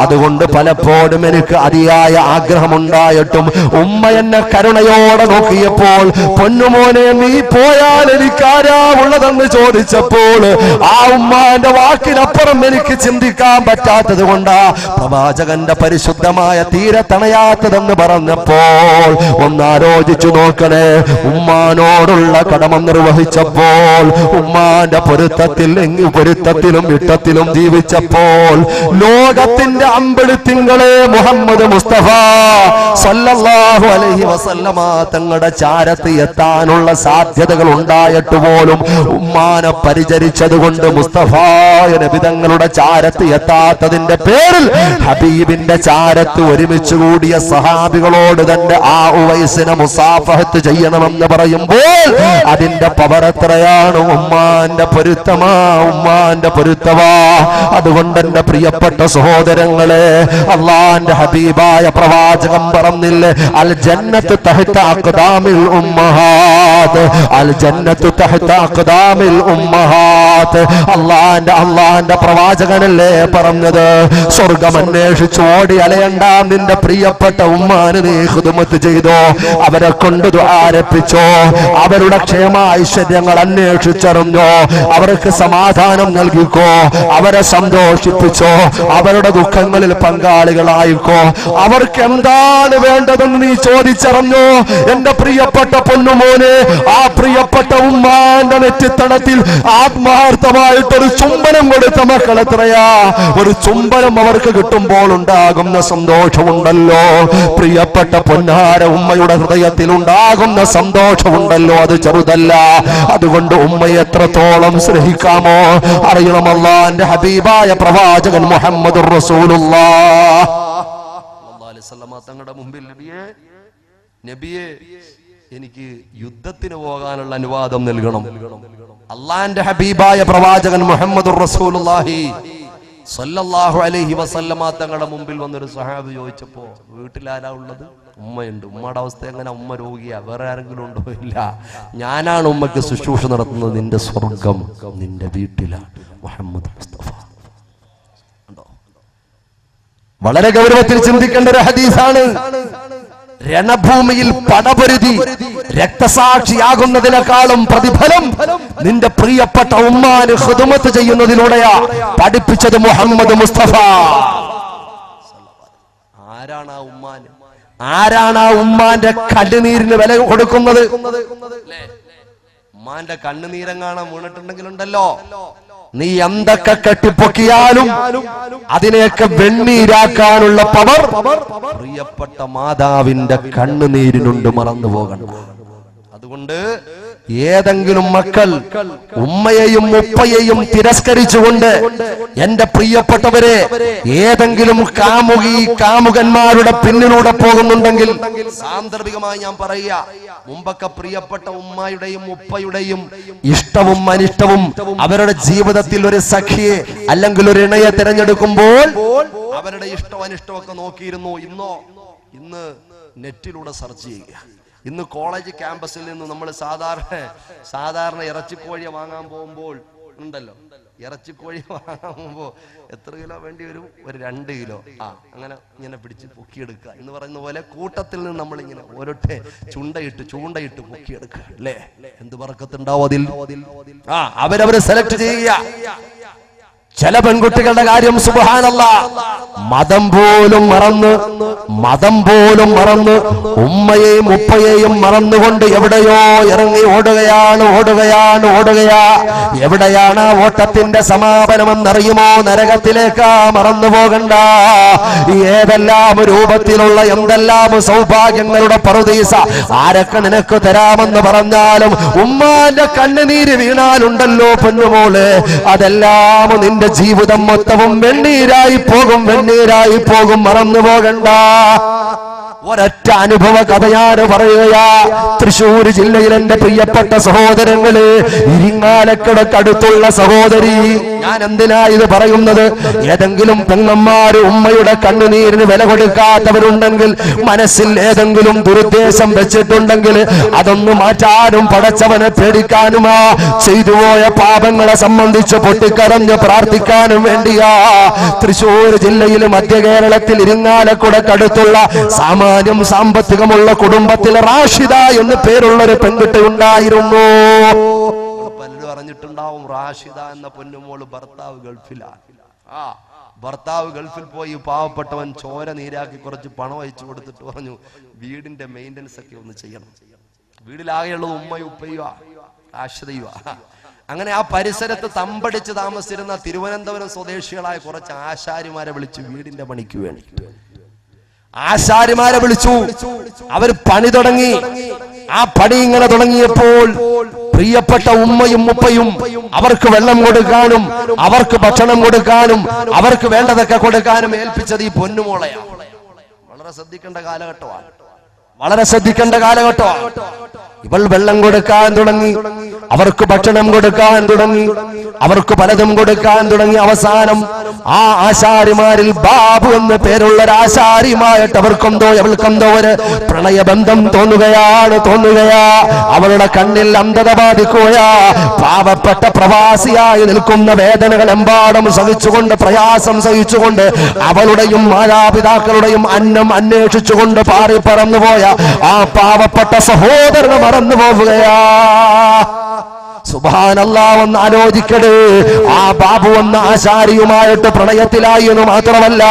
B: അതുകൊണ്ട് പലപ്പോഴും എനിക്ക് അതിയായ ആഗ്രഹമുണ്ടായിട്ടും ഉമ്മ എന്നെ കരുണയോടെ നോക്കിയപ്പോൾ, പൊന്നുമോനെ നീ പോയാൽ എനിക്കാരാ ഉള്ളതെന്ന് ചോദിച്ചപ്പോൾ ആ ഉമ്മാന്റെ വാക്കിനപ്പുറം എനിക്ക് ചിന്തിക്കാൻ പറ്റാത്തത് കൊണ്ടാ പ്രവാചകന്റെ പരിശുദ്ധമായ തീരെ തണയാത്തതെന്ന് പറഞ്ഞപ്പോൾ ഒന്നാലോചിച്ചു നോക്കണേ. ഉമ്മാനോടുള്ള കടമ നിർവഹിച്ചപ്പോൾ, ഉമ്മാന്റെ പൊരുത്തത്തിലും ഇട്ടത്തിലും ജീവിച്ചപ്പോൾ, ലോകത്തിന്റെ അമ്പിളിത്തിങ്കളെ മുഹമ്മദ് മുസ്തഫ സല്ലല്ലാഹു അലൈഹി വസല്ലമ തങ്ങളുടെ ചാരത്ത് എത്താനുള്ള സാധ്യതകൾ ഉണ്ടായിട്ട് പോലും ഉമ്മാനെ പരിചരിച്ചത് കൊണ്ട് മുസ്തഫായ നബി തങ്ങളുടെ ചാരത്ത് എത്താത്തതിന്റെ പേരിൽ ഹബീബിന്റെ ചാരത്ത് ഒരുമിച്ച് കൂടിയ സഹാബികളോട് തന്നെ ആ ഉവൈസിനെ മുസാഫഹത്ത് ചെയ്യണമെന്ന് പറയുമ്പോൾ അതിന്റെ പവർ എത്രയാണ്! ഉമ്മാന്റെ പൊരുത്തമാ, ഉമ്മാന്റെ പൊരുത്തമാ. അതുകൊണ്ട് എന്റെ പ്രിയപ്പെട്ട സഹോദരങ്ങളെ, അള്ളാന്റെ ഹബീബായ പ്രവാചകം പറഞ്ഞില്ലേ, അൽ ജന്നത്തു തഹ്ത അഖ്ദാമിൽ ഉമ്മഹാത്ത്, അൽ ജന്നത്തു തഹ്ത അഖ്ദാമിൽ ഉമ്മഹാത്ത്. അള്ളാന്റെ പ്രവാചകനല്ലേ പറഞ്ഞത്, സ്വർഗം അന്വേഷിച്ച് ഓടി അലയണ്ട, നിന്റെ പ്രിയപ്പെട്ട ഉമ്മാന് നീ ഖിദ്മത്ത് ചെയ്തോ, അവരെ കൊണ്ട് ആരംഭിച്ചോ, അവരുടെ ക്ഷേമ ഐശ്വര്യങ്ങൾ അന്വേഷിച്ചറിഞ്ഞോ, അവർക്ക് സമാധാനം നൽകിക്കോ, അവരെ സന്തോഷിപ്പിച്ചോ, അവരുടെ ദുഃഖങ്ങളിൽ പങ്കാളികളായിക്കോ. അവർക്ക് എന്താണ് വേണ്ടതെന്ന് നീ ചോദിച്ചറിഞ്ഞോ. എന്റെ പ്രിയപ്പെട്ട പൊന്നുമോനെ, ആ പ്രിയപ്പെട്ട ഉമ്മാന്റെ നെറ്റിത്തടത്തിൽ ആത്മാർത്ഥമായിട്ടൊരു ചുംബനം കൊടുത്ത മക്കൾ എത്രയാ! ഒരു ചുംബനം അവർക്ക് കിട്ടുമ്പോൾ ഉണ്ടാകുന്ന സന്തോഷമുണ്ടല്ലോ, പ്രിയപ്പെട്ട പൊന്നാര ഉമ്മയുടെ ഹൃദയത്തിൽ ഉണ്ടാകുന്ന സന്തോഷമുണ്ടല്ലോ, അത് ചെറുതല്ല. അതുകൊണ്ട് ഉമ്മയെ എത്രത്തോളം സ്നേഹിക്കാമോ അറിയണം. അല്ലാഹുവിന്റെ ഹബീബായ പ്രവാചകൻ മുഹമ്മദുർ റസൂലുള്ളാഹ് തങ്ങളുടെ മുമ്പിൽ, നബിയെ എനിക്ക് യുദ്ധത്തിന് പോകാനുള്ള അനുവാദം നൽകണം. അള്ളാന്റെ ഹബീബായ പ്രവാചകൻ മുഹമ്മദുർ റസൂലുള്ളാഹി സല്ലല്ലാഹു അലൈഹി വസല്ലമ തങ്ങളുടെ മുമ്പിൽ വന്നൊരു സഹാബി ചോദിച്ചപ്പോ, വീട്ടിലാരാ ഉള്ളത്? ഉമ്മയുണ്ട്. ഉമ്മയുടെ അവസ്ഥ എങ്ങനെ? ഉമ്മ രോഗിയാ, വേറെ ആരെങ്കിലും ഉണ്ടോ? ഇല്ല. ഞാനാണ് ഉമ്മക്ക് ശുശ്രൂഷ നടത്തുന്നത്. നിന്റെ സ്വർഗം നിന്റെ വീട്ടിലാണ്. മുഹമ്മദ് മുസ്തഫ. വളരെ ഗൗരവത്തിൽ ചിന്തിക്കേണ്ട ഒരു ഹദീസാണ്. രണഭൂമിയിൽ പടപൊരുതി രക്തസാക്ഷിയാകുന്നതിനേക്കാളും പ്രതിഫലം നിന്റെ പ്രിയപ്പെട്ട ഉമ്മാന് ഖിദ്മത്ത് ചെയ്യുന്നതിലൂടെയാ പഠിപ്പിച്ചത് മുഹമ്മദ് മുസ്തഫ. ആരാണ് ആ ഉമ്മാന്? ആരാണ് ആ ഉമ്മാന്റെ കണ്ണുനീരിന് വില കൊടുക്കുന്നത്? ഉമ്മാന്റെ കണ്ണുനീരെങ്ങാണം വീണിട്ടുണ്ടെങ്കിലുണ്ടല്ലോ, നീ എന്തൊക്കെ കെട്ടിപ്പൊക്കിയാലും അതിനെയൊക്കെ വെണ്ണീരാക്കാനുള്ള പവർ പ്രിയപ്പെട്ട മാതാവിന്റെ കണ്ണുനീരിനുണ്ട്. മറന്നു പോകണ്ട. അതുകൊണ്ട് ഏതെങ്കിലും മക്കൾ ഉമ്മയെയും ഉപ്പയെയും തിരസ്കരിച്ചുകൊണ്ട് എന്റെ പ്രിയപ്പെട്ടവരെ ഏതെങ്കിലും കാമുകന്മാരുടെ പിന്നിലൂടെ പോകുന്നുണ്ടെങ്കിൽ സാന്ദർഭികമായി ഞാൻ പറയുക, മുമ്പൊക്കെ പ്രിയപ്പെട്ട ഉമ്മയുടെയും ഉപ്പയുടെയും ഇഷ്ടവും അനിഷ്ടവും അവരുടെ ജീവിതത്തിൽ ഒരു സഖിയെ അല്ലെങ്കിൽ ഒരു ഇണയെ തിരഞ്ഞെടുക്കുമ്പോൾ അവരുടെ ഇഷ്ടവും അനിഷ്ടവും ഒക്കെ നോക്കിയിരുന്നു. ഇന്ന് നെറ്റിലൂടെ സെർച്ച് ചെയ്യുക. ഇന്ന് കോളേജ് ക്യാമ്പസിൽ നിന്ന് നമ്മൾ സാധാരണ ഇറച്ചിക്കോഴിയെ വാങ്ങാൻ പോകുമ്പോൾ ഉണ്ടല്ലോ, ഇറച്ചിക്കോഴി വാങ്ങാൻ പോകുമ്പോൾ എത്ര കിലോ വേണ്ടി വരും? ഒരു 2 കിലോ. അങ്ങനെ ഇങ്ങനെ പിടിച്ച് പൊക്കിയെടുക്കുക എന്ന് പറയുന്ന പോലെ കൂട്ടത്തിൽ നിന്ന് നമ്മളിങ്ങനെ ഓരോട്ടെ ചൂണ്ടയിട്ട് പൊക്കിയെടുക്കുക. അല്ലേ? എന്ത് ബർക്കത്തുണ്ടാവും അതിൽ? അവരവരെ സെലക്ട് ചെയ്യുക. ചില പെൺകുട്ടികളുടെ കാര്യം സുബ്ഹാനല്ലാഹ്, മതം പോലും മറന്ന് ഉമ്മയെയും ഉപ്പയെയും മറന്നുകൊണ്ട് എവിടെയോ ഇറങ്ങി ഓടുകയാണ്. എവിടെയാണ് ഓട്ടത്തിന്റെ സമാപനമെന്നറിയുമോ? നരകത്തിലേക്കാ. മറന്നു പോകണ്ട. ഏതെല്ലാം രൂപത്തിലുള്ള എന്തെല്ലാം സൗഭാഗ്യങ്ങളുടെ പറുദീസ ആരൊക്കെ നിനക്ക് തരാമെന്ന് പറഞ്ഞാലും ഉമ്മാന്റെ കണ്ണുനീര് വീണാലുണ്ടല്ലോ പൊന്നുമോള്, അതെല്ലാം നിന്റെ ജീവിതം മൊത്തവും വെണ്ണീരായി പോകും. മറന്നു പോകണ്ട. ഒരൊറ്റ അനുഭവ കഥയാണ് പറയുകയാ. തൃശ്ശൂർ ജില്ലയിൽ എന്റെ പ്രിയപ്പെട്ട സഹോദരങ്ങള്, ഇരിങ്ങാലക്കുടക്കടുത്തുള്ള സഹോദരി. ഞാൻ എന്തിനാ ഇത് പറയുന്നത്? ഏതെങ്കിലും പെങ്ങന്മാര് ഉമ്മയുടെ കണ്ണുനീരിന് വില കൊടുക്കാത്തവരുണ്ടെങ്കിൽ, മനസ്സിൽ ഏതെങ്കിലും ദുരുദ്ദേശം വെച്ചിട്ടുണ്ടെങ്കിൽ അതൊന്ന് മാറ്റാനും പടച്ചവനെ പേടിക്കാനുമാ, ചെയ്തുപോയ പാപങ്ങളെ സംബന്ധിച്ച് പൊട്ടിക്കരഞ്ഞ് പ്രാർത്ഥിക്കാനും വേണ്ടിയാ തൃശ്ശൂർ ജില്ലയിൽ മധ്യ കേരളത്തിൽ ഇരിങ്ങാലക്കുടക്കടുത്തുള്ള സാമ്പത്തികമുള്ള കുടുംബത്തിൽ റാഷിദ എന്ന് പേരുള്ള ഒരു പെൺകുട്ടി ഉണ്ടായിരുന്നു. പലരും അറിഞ്ഞിട്ടുണ്ടാവും. റാഷിദ എന്ന പൊന്നുമോള് ഭർത്താവ് ഗൾഫിലാണ്. ഭർത്താവ് ഗൾഫിൽ പോയി പാവപ്പെട്ടവൻ ചോര നീരാക്കി കുറച്ച് പണം അയച്ചു കൊടുത്തിട്ട് പറഞ്ഞു, വീടിന്റെ മെയിൻ്റനൻസ് ഒക്കെ ഒന്ന് ചെയ്യണം. വീടിലാകെയുള്ളത് ഉമ്മയും ഉപ്പയുവാ, ആശ്രയുവാ. അങ്ങനെ ആ പരിസരത്ത് തമ്പടിച്ച് താമസിച്ചിരുന്ന തിരുവനന്തപുരം സ്വദേശികളായ കുറച്ച് ആശാരിമാരെ വിളിച്ചു വീടിന്റെ പണിക്ക് വേണ്ടി. ആശാരിമാരെ വിളിച്ചു. അവർ പണി തുടങ്ങി. ആ പണി ഇങ്ങനെ തുടങ്ങിയപ്പോൾ പ്രിയപ്പെട്ട ഉമ്മയും ഉപ്പയും അവർക്ക് വെള്ളം കൊടുക്കാനും അവർക്ക് ഭക്ഷണം കൊടുക്കാനും അവർക്ക് വേണ്ടതൊക്കെ കൊടുക്കാനും ഏൽപ്പിച്ചത് ഈ പൊന്നുമോളയാണ്. വളരെ ശ്രദ്ധിക്കേണ്ട കാലഘട്ടമാണ്. ഇവൾ വെള്ളം കൊടുക്കാൻ തുടങ്ങി, അവർക്ക് ഭക്ഷണം കൊടുക്കാൻ തുടങ്ങി, അവർക്ക് പലതും കൊടുക്കാൻ തുടങ്ങി. അവസാനം ആ ആശാരിമാരിൽ ബാബു എന്ന് പേരുള്ള ഒരു ആശാരിയുമായിട്ട് അവൾക്കെന്തോ ഒരു പ്രണയബന്ധം തോന്നുകയാ. അവളുടെ കണ്ണിൽ അന്ധത ബാധിക്കുകയാ. പാവപ്പെട്ട പ്രവാസിയായി നിൽക്കുന്ന വേദനകൾ എമ്പാടും സഹിച്ചുകൊണ്ട്, പ്രയാസം സഹിച്ചുകൊണ്ട്, അവളുടെയും മാതാപിതാക്കളുടെയും അന്നം അന്വേഷിച്ചുകൊണ്ട് പറന്നുപോയ ആ പാവപ്പെട്ട സഹോദരനെ മറന്നു പോവുകയാ. സുബ്ഹാനല്ലാഹ്, ഒന്ന് ആലോചിക്കടേ. ആ ബാബു എന്ന ആശാരിയുമായിട്ട് പ്രണയത്തിലായി എന്ന് മാത്രമല്ല,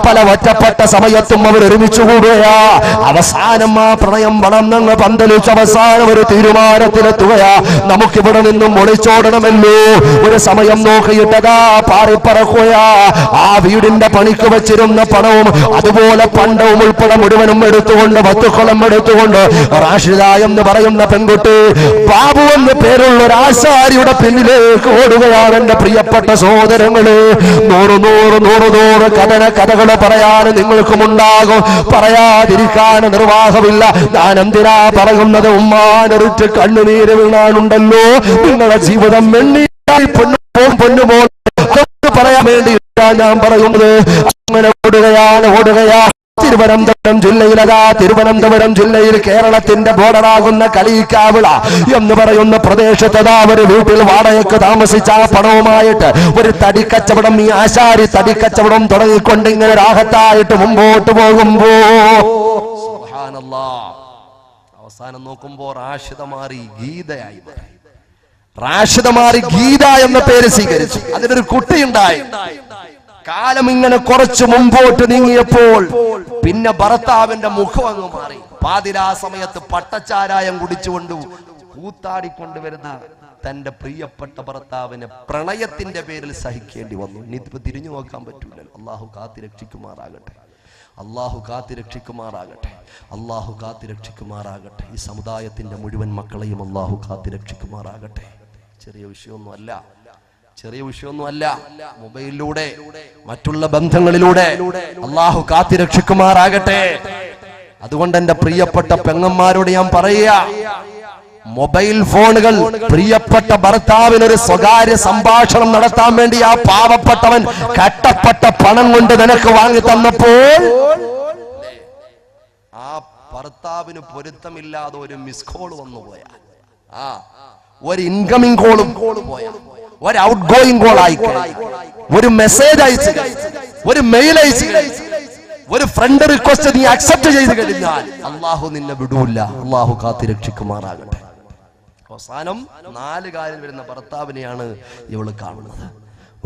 B: പല ഒറ്റപ്പെട്ട സമയത്തും അവർ ഒരുമിച്ച് കൂടുകയാ. അവസാനം ആ പ്രണയം വളർന്നങ്ങ് പന്തലിച്ച് അവസാനം ഒരു തീരുമാനത്തിലെത്തുകയാ. നമുക്കിവിടെ നിന്നും ഒളിച്ചോടണമല്ലോ. ഒരു സമയം നോക്കിയിട്ടതാ പാറിപ്പറക്കുകയാ. ആ വീടിന്റെ പണിക്ക് വെച്ചിരുന്ന പണവും അതുപോലെ പണ്ടവും ഉൾപ്പെടെ മുഴുവനും എടുത്തുകൊണ്ട്, വസ്തുക്കളും എടുത്തുകൊണ്ട് റാഷിദ എന്ന് പറയുന്ന പെൺകുട്ടി ബാബു എന്ന് പേരുള്ള ആശാരിയുടെ പിന്നിലേക്ക് ഓടുകയാണ്. എന്റെ പ്രിയപ്പെട്ട സഹോദരങ്ങള്, നൂറ് കഥകൾ പറയാൻ നിങ്ങൾക്കുമുണ്ടാകും. പറയാതിരിക്കാൻ നിർവാഹമില്ല. ഞാൻ എന്തിനാ പറയുന്നത്? ഉമ്മാനൊരിറ്റ് കണ്ണുനീര് വീണാനുണ്ടല്ലോ നിങ്ങളുടെ ജീവിതം വെണ്ണീരായി പൊന്നുപോലെ പറയാൻ വേണ്ടിയിട്ടാണ് ഞാൻ പറയുന്നത്. അങ്ങനെ ഓടുകയാണ്. തിരുവനന്തപുരം ജില്ലയിലതാ തിരുവനന്തപുരം ജില്ലയിൽ കേരളത്തിന്റെ ബോർഡറാകുന്ന കളിക്കാവിള എന്ന് പറയുന്ന പ്രദേശത്തതാ ഒരു വീട്ടിൽ വാടകയ്ക്ക് താമസിച്ച പണവുമായിട്ട് ഒരു തടിക്കച്ചവടം, ഈ ആശാരി തടിക്കച്ചവടം തുടങ്ങിക്കൊണ്ട് ഇങ്ങനെ രാഹത്തായിട്ട് മുമ്പോട്ട് പോകുമ്പോ
A: അവസാനം നോക്കുമ്പോ റാഷിദ മാറി ഗീതയായി.
B: റാഷിദ മാറി ഗീത എന്ന പേര് സ്വീകരിച്ചു. അതിനൊരു കുട്ടിയുണ്ടായി. കാലം ഇങ്ങനെ കുറച്ച് മുമ്പോട്ട് നീങ്ങിയപ്പോൾ
A: പിന്നെ ഭർത്താവിന്റെ മുഖം അങ്ങ് മാറി. പാതിരാ സമയത്ത് പട്ടച്ചാരായം കുടിച്ചുകൊണ്ട് കൂത്താടിക്കൊണ്ടുവരുന്ന തന്റെ പ്രിയപ്പെട്ട ഭർത്താവിനെ പ്രണയത്തിന്റെ പേരിൽ സഹിക്കേണ്ടി വന്നു. ഇനിയിപ്പോ തിരിഞ്ഞു നോക്കാൻ പറ്റൂലല്ലോ. അള്ളാഹു കാത്തിരക്ഷിക്കുമാറാകട്ടെ, അള്ളാഹു കാത്തിരക്ഷിക്കുമാറാകട്ടെ, അള്ളാഹു കാത്തിരക്ഷിക്കുമാറാകട്ടെ. ഈ സമുദായത്തിന്റെ മുഴുവൻ മക്കളെയും അള്ളാഹു കാത്തിരക്ഷിക്കുമാറാകട്ടെ. ചെറിയ വിഷയമൊന്നുമല്ല, ചെറിയ വിഷയമൊന്നുമല്ല. മൊബൈലിലൂടെ മറ്റുള്ള ബന്ധങ്ങളിലൂടെ അള്ളാഹു കാത്തിരക്ഷിക്കുമാറാകട്ടെ. അതുകൊണ്ട് എന്റെ പ്രിയപ്പെട്ട പെങ്ങന്മാരോട് ഞാൻ പറയുക, മൊബൈൽ ഫോണുകൾ പ്രിയപ്പെട്ട ഭർത്താവിനൊരു സ്വകാര്യ സംഭാഷണം നടത്താൻ വേണ്ടി ആ പാവപ്പെട്ടവൻ കട്ടപ്പെട്ട പണം കൊണ്ട് നിനക്ക് വാങ്ങി തന്നപ്പോൾ ആ ഭർത്താവിന് പൊരുത്തമില്ലാതെ ഒരു മിസ് കോൾ വന്നു പോയാൽ, ഒരു ഇൻകമിംഗ് കോളും പോയാൽ, ഒരു ഔട്ട് ഗോയിങ് കോൾ ആയി, ഒരു മെസ്സേജ് അയച്ചു, ഒരു മെയിൽ അയച്ചു, ഒരു ഫ്രണ്ട് റിക്വസ്റ്റ് നീ അക്സെപ്റ്റ് ചെയ്ത് കഴിഞ്ഞാൽ അള്ളാഹു നിന്നെ വിടൂല്ല. അള്ളാഹു കാത്തിരക്ഷിക്കുമാറാകട്ടെ. അവസാനം 4 കാര്യം വരുന്ന ഭർത്താവിനെയാണ് ഇവള് കാണുന്നത്.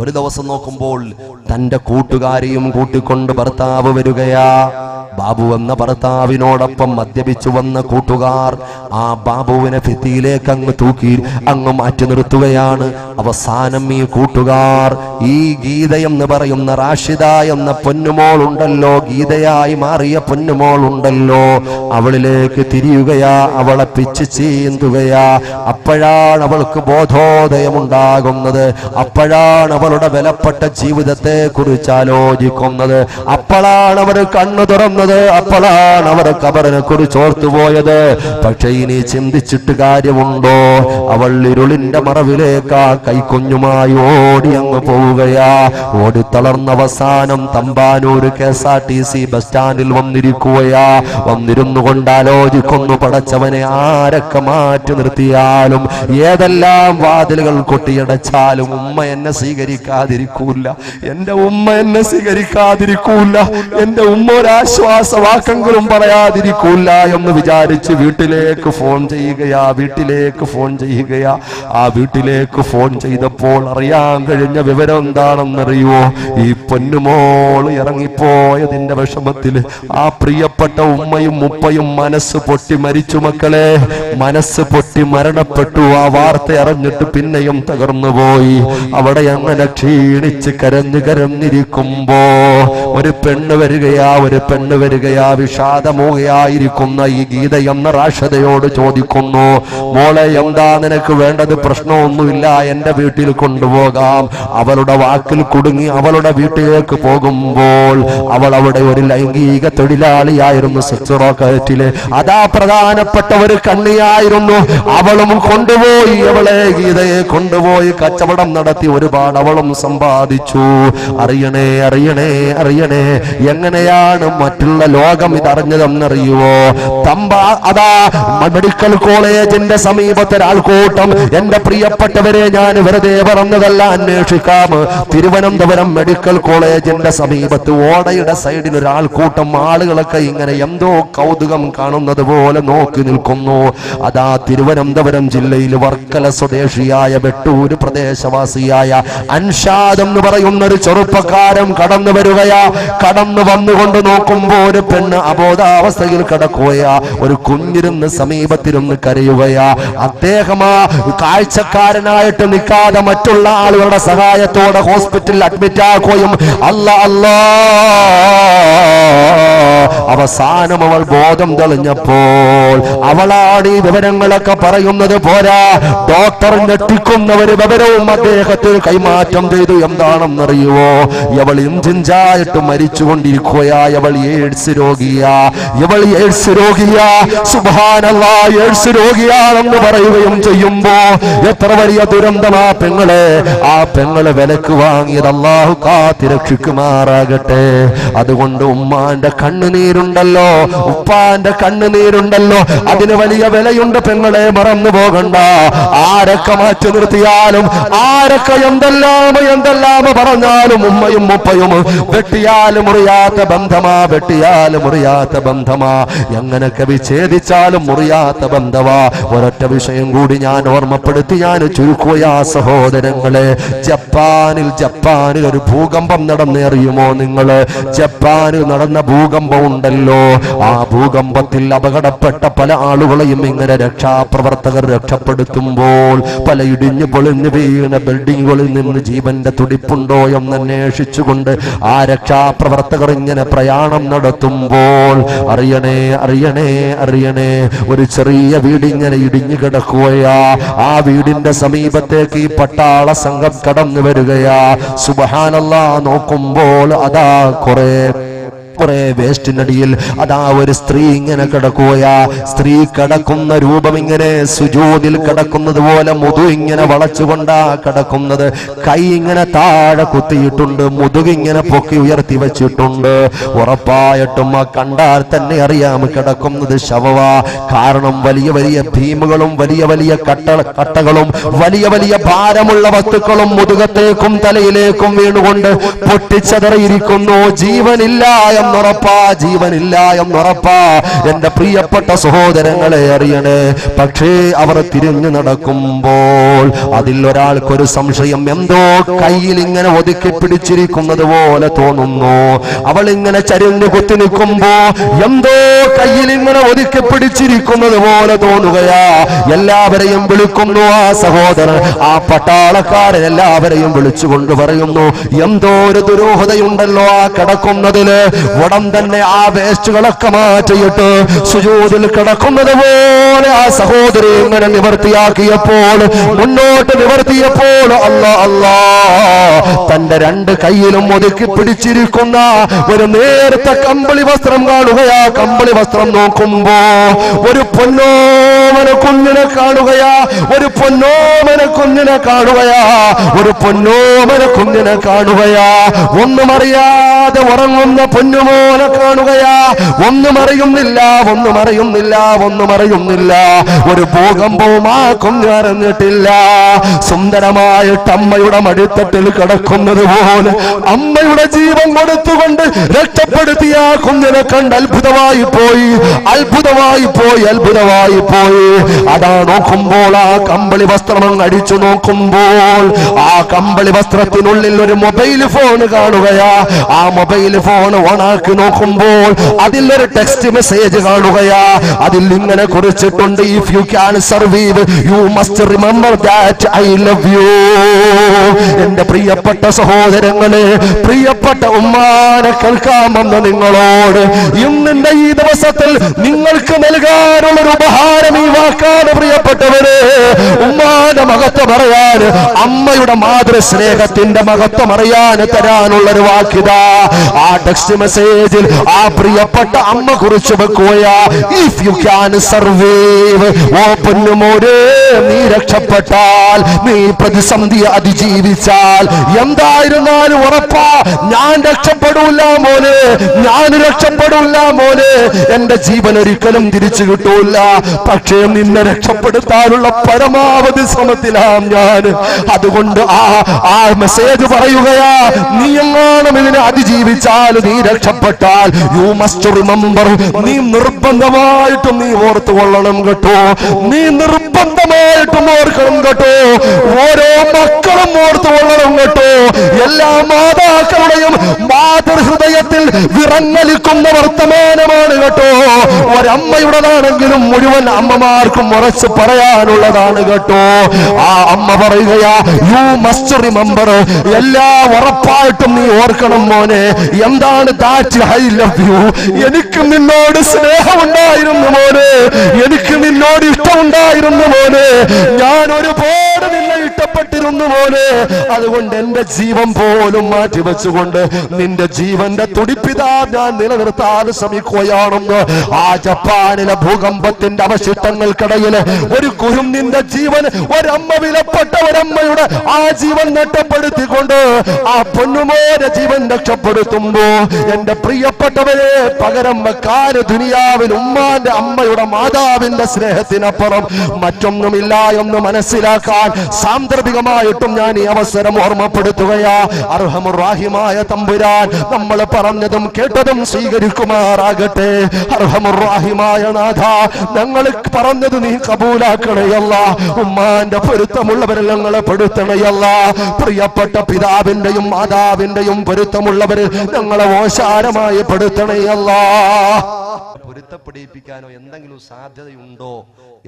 A: ഒരു ദിവസം നോക്കുമ്പോൾ തന്റെ കൂട്ടുകാരെയും കൂട്ടിക്കൊണ്ട് ഭർത്താവ് വരികയാ. ബാബു എന്ന ഭർത്താവിനോടൊപ്പം മദ്യപിച്ചു വന്ന കൂട്ടുകാർ ആ ബാബുവിനെ ഭിത്തിയിലേക്ക് അങ്ങ് തൂക്കി അങ്ങ് മാറ്റി നിർത്തുകയാണ്. അവസാനം ഈ കൂട്ടുകാർ ഈ ഗീത എന്ന് പറയുന്ന റാഷിദ എന്ന പൊന്നുമോൾ ഉണ്ടല്ലോ, ഗീതയായി മാറിയ പൊന്നുമോൾ ഉണ്ടല്ലോ, അവളിലേക്ക് തിരിയുകയാ, അവളെ പിച്ച് ചീന്തുകയാ. അപ്പോഴാണ് അവൾക്ക് ബോധോദയമുണ്ടാകുന്നത്. അപ്പോഴാണ് അവളുടെ വിലപ്പെട്ട ജീവിതത്തെ കുറിച്ച് ആലോചിക്കുന്നത്. അപ്പോഴാണ് അവർ കണ്ണു തുറന്നത്. അപ്പോഴാണ് അവർ ഖബറിനെ കുറിച്ച് ഓർത്തുപോയത്. പക്ഷെ ഇനി ചിന്തിച്ചിട്ട് കാര്യമുണ്ടോ? അവൾ ഇരുളിന്റെ മറവിലേക്ക് ആ കൈക്കുഞ്ഞുമായി ഓടി അങ്ങ് പോവുകയാ. ഓടിത്തളർന്ന അവസാനം തമ്പാനൂർ KSRTC ബസ് സ്റ്റാൻഡിൽ വന്നിരിക്കുകയാ. വന്നിരുന്നു കൊണ്ട് ആലോചിക്കുന്നു, പടച്ചവനെ ആരൊക്കെ മാറ്റി നിർത്തിയാലും ഏതെല്ലാം വാതിലുകൾ കൊട്ടിയടച്ചാലും ഉമ്മ എന്നെ സ്വീകരിക്കാതിരിക്കൂല, എന്റെ ഉമ്മ എന്നെ സ്വീകരിക്കാതിരിക്കൂല, എന്റെ ഉമ്മ ഒരാശ്വാസവാക്കെങ്കിലും പറയാതിരിക്കൂല എന്ന് വിചാരിച്ച് വീട്ടിലേക്ക് ഫോൺ ചെയ്യുകയാ, വീട്ടിലേക്ക് ഫോൺ ചെയ്യുകയാ. ആ വീട്ടിലേക്ക് ഫോൺ ചെയ്തപ്പോൾ അറിയാൻ കഴിഞ്ഞ വിവരം എന്താണെന്നറിയുമോ? ഈ പൊന്നുമോൾ ഇറങ്ങിപ്പോയതിന്റെ വിഷമത്തിൽ ആ പ്രിയപ്പെട്ട ഉമ്മയും ഉപ്പയും മനസ്സ് പൊട്ടി മരിച്ചു. മക്കളെ, മനസ്സ് പൊട്ടി മരണപ്പെട്ടു. ആ വാർത്ത അറിഞ്ഞിട്ട് പിന്നെയും തകർന്നുപോയി. അവിടെ അങ്ങനെ ക്ഷീണിച്ച് കരഞ്ഞിരിക്കുമ്പോ ഒരു പെണ്ണ് വരികയാ, ഒരു പെണ്ണ് വരികയാ. വിഷാദമൂകയായിരിക്കുന്ന ഈ ഗീത എന്ന റാഷിദയോട് ചോദിക്കുന്നു, മോളെ എന്താ നിനക്ക് വേണ്ടത്? പ്രശ്നമൊന്നുമില്ല, എന്റെ വീട്ടിൽ കൊണ്ടുപോകാം. അവളുടെ വാക്കിൽ കുടുങ്ങി അവളുടെ വീട്ടിലേക്ക് പോകുമ്പോൾ അവൾ അവിടെ ഒരു ലൈംഗിക തൊഴിലാളിയായിരുന്നു. സെക്സ് റോക്കറ്റില് അതാ പ്രധാനപ്പെട്ട ഒരു കണ്ണിയായിരുന്നു. അവളും കൊണ്ടുപോയി, അവളെ ഗീതയെ കൊണ്ടുപോയി കച്ചവടം നടത്തി ഒരുപാട് അവളും സമ്പാദിച്ചു. അറിയണേ അറിയണേ അറിയണേ, എങ്ങനെയാണ് മറ്റുള്ള ലോകം ഇതറിഞ്ഞതെന്നറിയുവോ? അതാ മെഡിക്കൽ കോളേജിന്റെ സമീപത്തെ ഒരാൾക്കൂട്ടം, എന്റെ പ്രിയപ്പെട്ടവരെ ഞാൻ വെറുതെ പറഞ്ഞതല്ല, അന്വേഷിക്കാം. തിരുവനന്തപുരം മെഡിക്കൽ കോളേജിന്റെ സമീപത്ത് ഓടയുടെ സൈഡിൽ ഒരാൾക്കൂട്ടം ആളുകളൊക്കെ ഇങ്ങനെ എന്തോ കൗതുകം കാണുന്നത് പോലെ നോക്കി നിൽക്കുന്നു. അതാ തിരുവനന്തപുരം ജില്ലയിൽ വർക്കല സ്വദേശിയായ വെട്ടൂര് പ്രദേശവാസിയായ അൻഷാദ് എന്ന് പറയുന്ന ഒരു ചെറുപ്പക്കാരൻ കടന്നു വരികയാ. കടന്നു വന്നുകൊണ്ട് നോക്കുമ്പോ ഒരു പെണ്ണ് അബോധാവസ്ഥയിൽ കിടക്കുകയാ. ഒരു കുഞ്ഞിരുന്ന് സമീപത്തിരുന്ന് കരയുകയാ. അദ്ദേഹമാ കാഴ്ചക്കാരനായിട്ട് നിൽക്കാതെ മറ്റുള്ള ആളുകളുടെ സഹായത്തോടെ ഹോസ്പിറ്റലിൽ അഡ്മിറ്റ് ആക്കുകയും അവസാനം അവൾ ബോധം തെളിഞ്ഞപ്പോൾ അവളാണ് ഈ വിവരങ്ങളൊക്കെ പറയുന്നത്. പോരാ, ഡോക്ടർ ഞെട്ടിക്കുന്ന ഒരു വിവരവും അദ്ദേഹത്തിന് കൈമാറ്റം ചെയ്തു. എന്താണെന്നറിയുവോ? അവൾ ഇഞ്ചിഞ്ചായിട്ട് മരിച്ചുകൊണ്ടിരിക്കുകയായി. അവൾ
B: എയ്ഡ്സ് രോഗിയാ, ഇവൾ എയ്ഡ്സ് രോഗിയാ, സുബ്ഹാനല്ലാഹ് എയ്ഡ്സ് രോഗിയാണെന്ന് പറയുകയും ചെയ്യുമ്പോ എത്ര വലിയ ദുരന്തമാ പെങ്ങളെ. ആ പെങ്ങളെ വിലക്ക് വാങ്ങിയത് അല്ലാഹു കാത്തിരക്ഷിക്കുമാറാകട്ടെ. അതുകൊണ്ട് ഉമ്മാന്റെ കണ്ണുനീരുണ്ടല്ലോ, ഉപ്പാന്റെ കണ്ണുനീരുണ്ടല്ലോ, അതിന് വലിയ വിലയുണ്ട് പെങ്ങളെ, മറന്നു പോകണ്ട. ആരൊക്കെ മാറ്റി നിർത്തിയാലും, ആരൊക്കെ എന്തെല്ലാം പറഞ്ഞാലും ഉമ്മയും ഉപ്പയും വെട്ടിയാലും മുറിയാത്ത ബന്ധമാ, വെട്ടിയാലും മുറിയാത്ത ബന്ധമാ, എങ്ങനൊക്കെ വിച്ഛേദിച്ചാലും മുറിയാത്ത ബന്ധമാ. ഒരൊറ്റ വിഷയം കൂടി ഞാൻ ഓർമ്മപ്പെടുത്തി ഞാൻ ചുരുക്കുകയാ സഹോദരങ്ങളെ. ജപ്പാനിൽ ഒരു ഭൂകമ്പം നടന്നറിയുമോ നിങ്ങള്? ജപ്പാനിൽ നടന്ന ഭൂകമ്പം ഉണ്ടല്ലോ, ആ ഭൂകമ്പത്തിൽ അപകടപ്പെട്ട പല ആളുകളെയും ഇങ്ങനെ രക്ഷാപ്രവർത്തകർ രക്ഷപ്പെടുത്തുമ്പോൾ പല ഇടിഞ്ഞു പൊളിഞ്ഞു വീണ ബിൽഡിങ്ങുകളിൽ നിന്ന് ജീവന്റെ തുടിപ്പുണ്ടോ എന്ന് അന്വേഷിച്ചുകൊണ്ട് ആ രക്ഷാപ്രവർത്തകർ ഇങ്ങനെ പ്രയാണം നടത്തുമ്പോൾ അറിയണേ ഒരു ചെറിയ വീട് ഇങ്ങനെ ഇടിഞ്ഞു കിടക്കുകയാ. ആ വീടിന്റെ സമീപത്തേക്ക് ഈ പട്ടാള സംഘം കടന്നു വരികയാ. സുബ്ഹാനല്ലാഹ്, നോക്കുമ്പോൾ അതാ കുറെ വേസ്റ്റിനടിയിൽ അതാ ഒരു സ്ത്രീ ഇങ്ങനെ കിടക്കുകയാ. സ്ത്രീ കിടക്കുന്ന രൂപം ഇങ്ങനെ സുജൂദിൽ കിടക്കുന്നത് പോലെ മുതു ഇങ്ങനെ വളച്ചുകൊണ്ടാ കിടക്കുന്നത്. കൈ ഇങ്ങനെ താഴെ കുത്തിയിട്ടുണ്ട്, മുതുകിങ്ങനെ പൊക്കി ഉയർത്തി വെച്ചിട്ടുണ്ട്. ഉറപ്പായിട്ടും ആ കണ്ടാൽ തന്നെ അറിയാം കിടക്കുന്നത് ശവവാ. കാരണം വലിയ വലിയ ഭീമുകളും വലിയ വലിയ കട്ടകളും വലിയ വലിയ ഭാരമുള്ള വസ്തുക്കളും മുതുകത്തേക്കും തലയിലേക്കും വീണുകൊണ്ട് പൊട്ടിച്ചതറിയിരിക്കുന്നു. ജീവനില്ല ജീവനില്ല. എന്റെ പ്രിയപ്പെട്ട സഹോദരങ്ങളെ അറിയണേ. പക്ഷേ അവർ തിരിഞ്ഞു നടക്കുമ്പോൾ അതിൽ ഒരാൾക്കൊരു സംശയം, എന്തോ കയ്യിൽ ഇങ്ങനെ ഒതുക്കി പിടിച്ചിരിക്കുന്നത് പോലെ തോന്നുന്നു. അവൾ ഇങ്ങനെ ചരിഞ്ഞു കുത്തി നിൽക്കുമ്പോ എന്തോ കയ്യിൽ ഇങ്ങനെ ഒതുക്കി പിടിച്ചിരിക്കുന്നത് പോലെ തോന്നുകയാ. എല്ലാവരെയും വിളിക്കുന്നു ആ സഹോദരൻ, ആ പട്ടാളക്കാരൻ എല്ലാവരെയും വിളിച്ചുകൊണ്ട് പറയുന്നു, എന്തോ ഒരു ദുരൂഹതയുണ്ടല്ലോ ആ കിടക്കുന്നതില്. ഉടൻ തന്നെ ആ വേസ്റ്റുകളൊക്കെ മാറ്റിയിട്ട് സുജൂദിൽ കിടക്കുന്നത് പോലെ ആ സഹോദരി ഇങ്ങനെ നിവർത്തിയാക്കിയപ്പോൾ, മുന്നോട്ട് നിവർത്തിയപ്പോൾ അല്ലാ തന്റെ രണ്ട് കൈയിലും ഒതുക്കി പിടിച്ചിരിക്കുന്ന ഒരു നേരത്തെ കമ്പിളി വസ്ത്രം കാണുകയാ. കമ്പിളി വസ്ത്രം നോക്കുമ്പോ ഒരു പൊന്നോമന കുഞ്ഞിനെ കാണുകയാ, ഒരു പൊന്നോമന കുഞ്ഞിനെ കാണുകയാ, ഒരു പൊന്നോമന കുഞ്ഞിനെ കാണുകയാ. ഒന്നും അറിയാതെ ഉറങ്ങുന്ന പൊന്നുമോനെ കാണുകയാ. ഒന്നും അറിയുന്നില്ല. ഒരു ഭൂകമ്പവും ആ കുഞ്ഞ് അറിഞ്ഞിട്ടില്ല. സുന്ദരമായിട്ട് അമ്മയുടെ മടിത്തട്ടിൽ കിടക്കുന്നത് പോലെ അമ്മയുടെ ജീവൻ കൊടുത്തുകൊണ്ട് രക്ഷപ്പെടുത്തിയ ആ കുഞ്ഞിനെ കണ്ട് അത്ഭുതമായി പോയി. അതാ നോക്കുമ്പോൾ ആ കമ്പിളി വസ്ത്രം അടിച്ചു നോക്കുമ്പോൾ ആ കമ്പിളി വസ്ത്രത്തിനുള്ളിൽ ഒരു മൊബൈൽ ഫോൺ കാണുകയാ. ആ മൊബൈൽ ഫോൺ ഓണാക്കി നോക്കുമ്പോൾ അതിൽ ഒരു ടെക്സ്റ്റ് മെസ്സേജ് കാണുകയാ. അതിൽ ഇങ്ങനെ കുറിച്ചിട്ടുണ്ട്, if you can survive you must remember that I love you. എന്റെ പ്രിയപ്പെട്ട സഹോദരങ്ങളെ, പ്രിയപ്പെട്ട ഉമ്മാനെ കേൾക്കാമെന്ന് നിങ്ങളോട് ഇന്നിന്റെ ഈ ദിവസത്തിൽ നിങ്ങൾക്ക് നൽകാനുള്ളൊരു ഉപഹാരം ഈ വാക്കാണ് പ്രിയപ്പെട്ടവരെ. ഉമ്മാന്റെ മഹത്വം അറിയാൻ, അമ്മയുടെ മാതൃസ്നേഹത്തിന്റെ മഹത്വം അറിയാൻ തരാനുള്ളൊരു വാക്കിതാ. ആ ടെക്സ്റ്റ് മെസ്സേജിൽ ആ പ്രിയപ്പെട്ട അമ്മ കുറിച്ച് വെക്കുകയാ, ഇഫ് യു ക്യാൻ സർവൈവ്. ഓ പൊന്നുമോരെ, നീ രക്ഷപ്പെട്ടാൽ, നീ പ്രതിസന്ധി അതിജീവിച്ചാൽ, എന്തായിരുന്നാലും ഉറപ്പാ ഞാൻ രക്ഷപ്പെടൂല മോനെ, എന്റെ ജീവൻ ഒരിക്കലും തിരിച്ചു കിട്ടൂല. പക്ഷേ നിന്നെ രക്ഷപ്പെടുത്താനുള്ള പരമാവധി ശ്രമത്തിലാം ഞാൻ. അതുകൊണ്ട് ആ മെസ്സേജ് പറയുകയാ, നീ എങ്ങാനും ഇതിനെ അതിജീവിച്ചാൽ, നീ രക്ഷപ്പെട്ടാൽ, യു മസ്റ്റ് റിമെമ്പർ, നീ നിർബന്ധമായിട്ടും നീ ഓർത്തുകൊള്ളണം കേട്ടോ. നീ നിർബന്ധമായിട്ടും ഓർക്കണം കേട്ടോ. ഓരോ മക്കളും ഓർത്തുകൊള്ളണം കേട്ടോ. എല്ലാ മാതാക്കളുടെയും മാതൃഹൃദയത്തിൽ വിറങ്ങലിക്കുന്ന വർത്തമാനമാണ് കേട്ടോ. ഒരമ്മയുടേതാണെങ്കിലും മുഴുവൻ അമ്മമാർക്കും ഉറച്ച് പറയാനുള്ളതാണ് കേട്ടോ. ആ അമ്മ പറയുകയാ, യു മസ്റ്റ് റിമെമ്പർ, എല്ലാം ഉറപ്പായിട്ടും നീ ഓർക്കണം മോനെ. എന്താണ് ദാറ്റ് ഐ ലവ് യു? എനിക്ക് നിന്നോട് സ്നേഹമുണ്ടായിരുന്നു മോനെ, എനിക്ക് നിന്നോട് ഇഷ്ടമുണ്ടായിരുന്നു മോനെ. ഞാൻ ഒരുപാട് നിന്നെ ഇഷ്ടപ്പെട്ടു വിധിക്കപ്പെട്ടിരുന്നു പോലെ. അതുകൊണ്ട് എന്റെ ജീവൻ പോലും മാറ്റിവെച്ചുകൊണ്ട് നിന്റെ ജീവന്റെ തുടിപ്പിതാ ഞാൻ നിലനിർത്താൻ ശ്രമിക്കുകയാണെന്ന്. ആ ജപ്പാനിലെ ഭൂകമ്പത്തിന്റെ അവശിഷ്ടങ്ങൾക്കിടയിൽ ഒരു കുരുന്നിന്റെ ജീവൻ, ഒരമ്മ, വിലപ്പെട്ട ഒരമ്മയുടെ ആ ജീവൻ നഷ്ടപ്പെടുത്തിക്കൊണ്ട് ആ പൊന്നുമോനെ ജീവൻ രക്ഷപ്പെടുത്തുമ്പോ എന്റെ പ്രിയപ്പെട്ടവരെ, പകരം വെക്കാൻ ദുനിയാവിൽ ഉമ്മാന്റെ, അമ്മയുടെ, മാതാവിന്റെ സ്നേഹത്തിനപ്പുറം മറ്റൊന്നുമില്ല എന്ന് മനസ്സിലാക്കാൻ സാന്ദർഭികമായിട്ടും ഞാൻ ഈ അവസരം ഓർമ്മപ്പെടുത്തുകയാ. അർഹമുർ റഹീമായ തമ്പുരാൻ നമ്മൾ പറഞ്ഞതും കേട്ടതും സ്വീകരിക്കുമാറാകട്ടെ. അർഹമുർ റഹീമായ നാഥ, ഞങ്ങൾ പറഞ്ഞത് നീ കബൂലാക്കണയല്ല. ഉമ്മാന്റെ പൊരുത്തമുള്ളവരിൽ ഞങ്ങളെ പെടുത്തണയല്ല. പ്രിയപ്പെട്ട പിതാവിന്റെയും മാതാവിന്റെയും പൊരുത്തമുള്ളവരിൽ ഞങ്ങളെ ഓശാരമായി പെടുത്തണയല്ല. പൊരുത്തപ്പെടിപ്പിക്കാനോ എന്തെങ്കിലും സാധ്യതയുണ്ടോ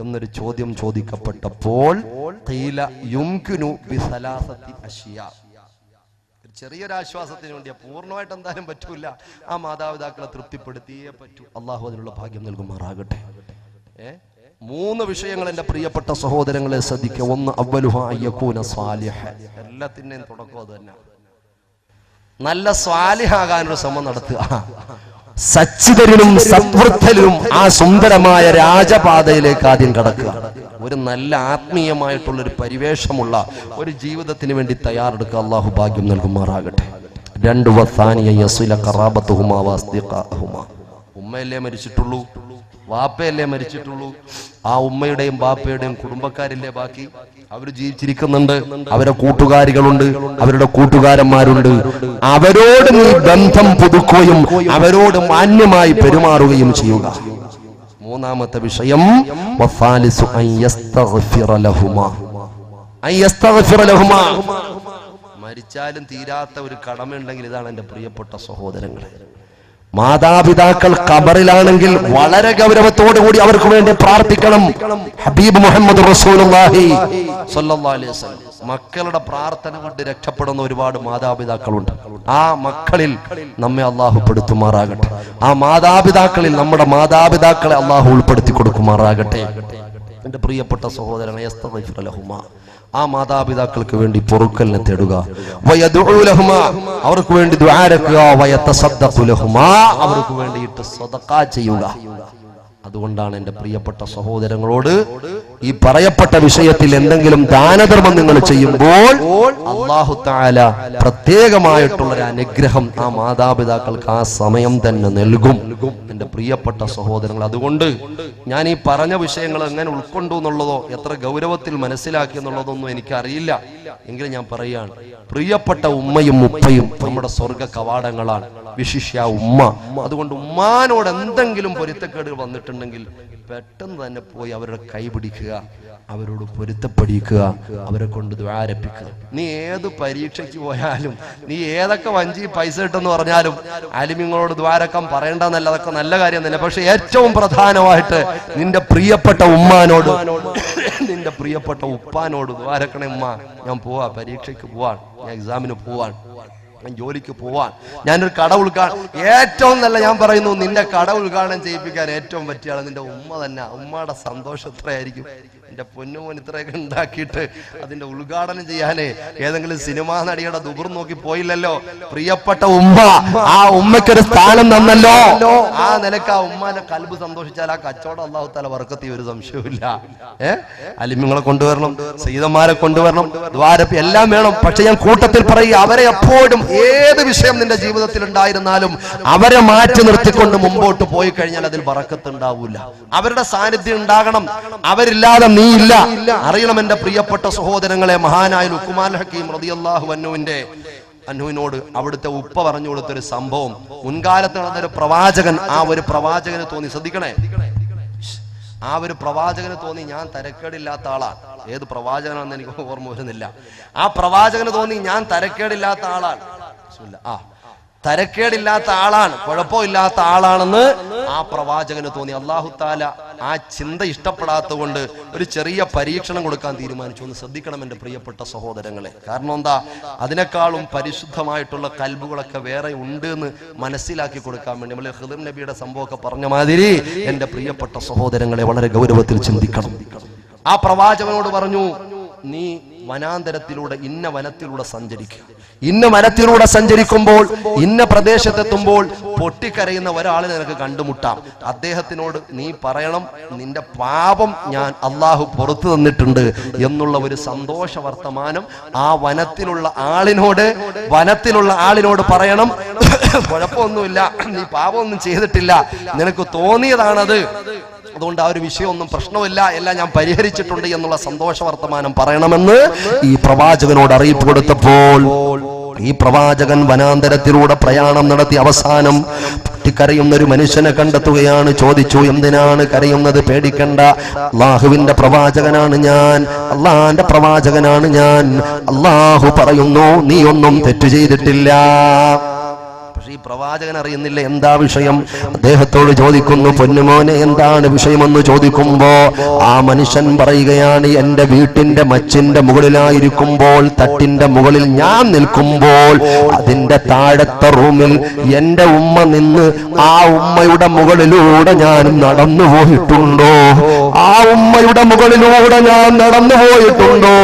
B: എന്നൊരു ചോദ്യം ചോദിക്കപ്പെട്ടപ്പോൾ ചെറിയൊരാശ്വാസത്തിന് വേണ്ടിയാ, പൂർണ്ണമായിട്ട് എന്തായാലും പറ്റൂല. ആ മാതാപിതാക്കളെ തൃപ്തിപ്പെടുത്തിയേ പറ്റൂ. അള്ളാഹു അതിനുള്ള ഭാഗ്യം നൽകുമാറാകട്ടെ. 3 വിഷയങ്ങൾ എന്റെ പ്രിയപ്പെട്ട സഹോദരങ്ങളെ ശ്രദ്ധിക്കുക. ഒന്ന്, അവ്വലുഹാ അയ്യകൂന സ്വാലിഹൻ. എല്ലാത്തിന്റെയും തുടക്കം അത് തന്നെ. നല്ല സ്വാലിഹാകാനൊരു ശ്രമം നടത്തുക. സച്ചിതരിലും സത്വൃദ്ധരിലും ആ സുന്ദരമായ രാജപാതയിലേക്ക് ആദ്യം കടക്കുക. ഒരു നല്ല ആത്മീയമായിട്ടുള്ളൊരു പരിവേഷമുള്ള ഒരു ജീവിതത്തിന് വേണ്ടി തയ്യാറെടുക്കുക. അള്ളാഹു ഭാഗ്യം നൽകുമാറാകട്ടെ. 2, വസാനിയ യസില ഖറാബത്തുഹുമാ വസ്ദിഖാഹുമാ. ഉമ്മയല്ലേ മരിച്ചിട്ടുള്ളൂ, വാപ്പയല്ലേ മരിച്ചിട്ടുള്ളൂ. ആ ഉമ്മയുടെയും ബാപ്പയുടെയും കുടുംബക്കാരില്ലേ ബാക്കി? അവർ ജീവിച്ചിരിക്കുന്നുണ്ട്, അവരുടെ കൂട്ടുകാരികളുണ്ട്, അവരുടെ കൂട്ടുകാരന്മാരുണ്ട്. അവരോട് നീ ബന്ധം പുതുക്കുകയും അവരോട് മാന്യമായി പെരുമാറുകയും ചെയ്യുക. 3-ാമത്തെ വിഷയം, മരിച്ചാലും തീരാത്ത ഒരു കടമയുണ്ടെങ്കിൽ ഇതാണ് എന്റെ പ്രിയപ്പെട്ട സഹോദരങ്ങളെ. മാതാപിതാക്കൾ ഖബറിലാണെങ്കിൽ വളരെ ഗൗരവത്തോടു കൂടി അവർക്ക് വേണ്ടി പ്രാർത്ഥിക്കണം. ഹബീബ് മുഹമ്മദ് റസൂലുള്ളാഹി സ്വല്ലല്ലാഹു അലൈഹി വസല്ലം, മക്കളുടെ പ്രാർത്ഥന കൊണ്ട് രക്ഷപ്പെടുന്ന ഒരുപാട് മാതാപിതാക്കളുണ്ട്. ആ മക്കളിൽ നമ്മെ അള്ളാഹു പെടുത്തുമാറാകട്ടെ. ആ മാതാപിതാക്കളിൽ നമ്മുടെ മാതാപിതാക്കളെ അള്ളാഹു ഉൾപ്പെടുത്തി കൊടുക്കുമാറാകട്ടെ. എന്റെ പ്രിയപ്പെട്ട സഹോദരനെ, ആ മാതാപിതാക്കൾക്ക് വേണ്ടി പൊറുക്കലിനെ തേടുക. അവർക്ക് വേണ്ടി ദുആരക്കുക. അവർക്ക് വേണ്ടിയിട്ട് സദഖ ചെയ്യുക. അതുകൊണ്ടാണ് എന്റെ പ്രിയപ്പെട്ട സഹോദരങ്ങളോട് ഈ പറയപ്പെട്ട വിഷയത്തിൽ എന്തെങ്കിലും ദാനധർമ്മം നിങ്ങൾ ചെയ്യുമ്പോൾ അല്ലാഹു തആല പ്രത്യേകമായിട്ടുള്ള ഒരു അനുഗ്രഹം ആ മാതാപിതാക്കൾക്ക് ആ സമയം തന്നെ നൽകും. എന്റെ പ്രിയപ്പെട്ട സഹോദരങ്ങൾ, അതുകൊണ്ട് ഞാൻ ഈ പറഞ്ഞ വിഷയങ്ങൾ എങ്ങനെ ഉൾക്കൊണ്ടു എന്നുള്ളതോ എത്ര ഗൗരവത്തിൽ മനസ്സിലാക്കി എന്നുള്ളതൊന്നും എനിക്കറിയില്ല. എങ്കിലും ഞാൻ പറയുകയാണ്, പ്രിയപ്പെട്ട ഉമ്മയും ഉപ്പയും നമ്മുടെ സ്വർഗ കവാടങ്ങളാണ്, വിശിഷ്യ ഉമ്മ. അതുകൊണ്ട് ഉമ്മാനോട് എന്തെങ്കിലും പൊരുത്തക്കേടുകൾ വന്നിട്ടുണ്ടെങ്കിൽ പെട്ടെന്ന് തന്നെ പോയി അവരുടെ കൈ പിടിക്കുക, അവരോട് പൊരുത്തപ്പെടിക്കുക, അവരെ കൊണ്ട് ദ്വാരപ്പിക്കുക. നീ ഏത് പരീക്ഷയ്ക്ക് പോയാലും, നീ ഏതൊക്കെ വഞ്ചി പൈസ കിട്ടെന്ന് പറഞ്ഞാലും ആലിമ്യങ്ങളോട് ദ്വാരക്കം പറയേണ്ടെന്നല്ല, അതൊക്കെ നല്ല കാര്യം തന്നെ. പക്ഷെ ഏറ്റവും പ്രധാനമായിട്ട് നിന്റെ പ്രിയപ്പെട്ട ഉമ്മാനോട്, നിന്റെ പ്രിയപ്പെട്ട ഉപ്പാനോട് ദ്വാരക്കണേ. ഉമ്മ, ഞാൻ പോവാ, പരീക്ഷയ്ക്ക് പോവാൻ, ഞാൻ എക്സാമിന് പോവാൻ, ഞാൻ ജോലിക്ക് പോവാൻ, ഞാനൊരു കട ഉദ്ഘാടനം. ഏറ്റവും നല്ല, ഞാൻ പറയുന്നു, നിന്റെ കട ഉദ്ഘാടനം ചെയ്യിപ്പിക്കാൻ ഏറ്റവും പറ്റിയ ആള് നിന്റെ ഉമ്മ തന്നെ. ഉമ്മയുടെ സന്തോഷം എത്രയായിരിക്കും. എന്റെ പൊന്നുമോൻ ഇത്രയൊക്കെ ഉണ്ടാക്കിയിട്ട് അതിന്റെ ഉദ്ഘാടനം ചെയ്യാനേ ഏതെങ്കിലും സിനിമാ നടിയുടെ ദുബർ നോക്കി പോയില്ലല്ലോ. പ്രിയപ്പെട്ട ഉമ്മ, ആ ഉമ്മയ്ക്കൊരു സ്ഥാനം തന്നല്ലോ. ആ നിലക്ക് ആ ഉമ്മാന്റെ കൽബ് സന്തോഷിച്ചാൽ ആ കച്ചവടം അല്ലാഹു തആല ബർക്കത്ത്, ഒരു സംശയവുമില്ല. അലിമ്യങ്ങളെ കൊണ്ടുവരണം, സയ്യിദന്മാരെ കൊണ്ടുവരണം, ദ്വാരപ്പി എല്ലാം വേണം. പക്ഷെ ഞാൻ കൂട്ടത്തിൽ പറയുക, അവരെ എപ്പോഴും ഏത് വിഷയം നിന്റെ ജീവിതത്തിൽ ഉണ്ടായിരുന്നാലും അവരെ മാറ്റി നിർത്തിക്കൊണ്ട് മുമ്പോട്ട് പോയി കഴിഞ്ഞാൽ അതിൽ ബറക്കത്ത് ഉണ്ടാവൂല. അവരുടെ സാന്നിധ്യം ഉണ്ടാകണം. അവരില്ലാതെ നീ ഇല്ല. അറിയണം എന്റെ പ്രിയപ്പെട്ട സഹോദരങ്ങളെ, മഹാനായ ലുഖ്മാൻ ഹക്കീം റളിയല്ലാഹു അൻഹുവിനോട് അവിടുത്തെ ഉപ്പ പറഞ്ഞു കൊടുത്തൊരു സംഭവം. മുൻകാലത്ത് നടന്നൊരു പ്രവാചകൻ, ആ ഒരു പ്രവാചകന് തോന്നി, ശ്രദ്ധിക്കണേ, ആ ഒരു പ്രവാചകന് തോന്നി ഞാൻ തരക്കേടില്ലാത്ത ആളാണ്. ഏത് പ്രവാചകനാണെന്ന് എനിക്ക് ഓർമ്മ വരുന്നില്ല. ആ പ്രവാചകന് തോന്നി ഞാൻ തരക്കേടില്ലാത്ത ആളാണ്, തരക്കേടില്ലാത്ത ആളാണ്, കുഴപ്പമില്ലാത്ത ആളാണെന്ന് ആ പ്രവാചകന് തോന്നി. അല്ലാഹു തആല ആ ചിന്ത ഇഷ്ടപ്പെടാത്തത് കൊണ്ട് ഒരു ചെറിയ പരീക്ഷണം കൊടുക്കാൻ തീരുമാനിച്ചു. ഒന്ന് ശ്രദ്ധിക്കണം എന്റെ പ്രിയപ്പെട്ട സഹോദരങ്ങളെ. കാരണം എന്താ, അതിനേക്കാളും പരിശുദ്ധമായിട്ടുള്ള കൽബുകളൊക്കെ വേറെ ഉണ്ട് എന്ന് മനസ്സിലാക്കി കൊടുക്കാൻ വേണ്ടി. നമ്മൾ ഖിദ്ർ നബിയുടെ സംഭവമൊക്കെ പറഞ്ഞ മാതിരി എന്റെ പ്രിയപ്പെട്ട സഹോദരങ്ങളെ വളരെ ഗൗരവത്തിൽ ചിന്തിക്കണം. ആ പ്രവാചകനോട് പറഞ്ഞു, നീ
A: വനാന്തരത്തിലൂടെ ഇന്ന വനത്തിലൂടെ സഞ്ചരിക്കുക. ഇന്ന വനത്തിലൂടെ സഞ്ചരിക്കുമ്പോൾ ഇന്ന പ്രദേശത്തെത്തുമ്പോൾ പൊട്ടിക്കരയുന്ന ഒരാളെ നിനക്ക് കണ്ടുമുട്ടാം. അദ്ദേഹത്തിനോട് നീ പറയണം, നിന്റെ പാപം ഞാൻ അള്ളാഹു പുറത്തു തന്നിട്ടുണ്ട് എന്നുള്ള ഒരു സന്തോഷ വർത്തമാനം ആ വനത്തിലുള്ള ആളിനോട് പറയണം. കുഴപ്പമൊന്നുമില്ല, നീ പാപമൊന്നും ചെയ്തിട്ടില്ല, നിനക്ക് തോന്നിയതാണത്, അതുകൊണ്ട് ആ ഒരു വിഷയമൊന്നും പ്രശ്നമില്ല, എല്ലാം ഞാൻ പരിഹരിച്ചിട്ടുണ്ട് എന്നുള്ള സന്തോഷ വർത്തമാനം പറയണമെന്ന് ഈ പ്രവാചകനോട് അറിയിപ്പ് കൊടുത്തപ്പോൾ ഈ പ്രവാചകൻ വനാന്തരത്തിലൂടെ പ്രയാണം നടത്തി അവസാനം പൊട്ടിക്കരയുന്ന ഒരു മനുഷ്യനെ കണ്ടെത്തുകയാണ്. ചോദിച്ചു, എന്തിനാണ് കരയുന്നത്? പേടിക്കണ്ട, അള്ളാഹുവിന്റെ പ്രവാചകനാണ് ഞാൻ, അള്ളാന്റെ പ്രവാചകനാണ് ഞാൻ. അള്ളാഹു പറയുന്നു, നീ ഒന്നും തെറ്റു ചെയ്തിട്ടില്ല. ഈ പ്രവാചകൻ അറിയുന്നില്ല എന്താ വിഷയം. അദ്ദേഹത്തോട് ചോദിക്കുന്നു, പൊന്നുമോനെ എന്താണ് വിഷയമെന്ന് ചോദിക്കുമ്പോ ആ മനുഷ്യൻ പറയുകയാണ്, എന്റെ വീട്ടിന്റെ മച്ചിന്റെ മുകളിലായിരിക്കുമ്പോൾ, തട്ടിന്റെ മുകളിൽ ഞാൻ നിൽക്കുമ്പോൾ അതിന്റെ താഴത്തെ റൂമിൽ എന്റെ ഉമ്മ നിന്ന് ആ ഉമ്മയുടെ മുകളിലൂടെ ഞാൻ നടന്നു പോയിട്ടുണ്ടോ? ആ ഉമ്മയുടെ മുകളിലൂടെ ഞാൻ നടന്നു പോയിട്ടുണ്ടോ?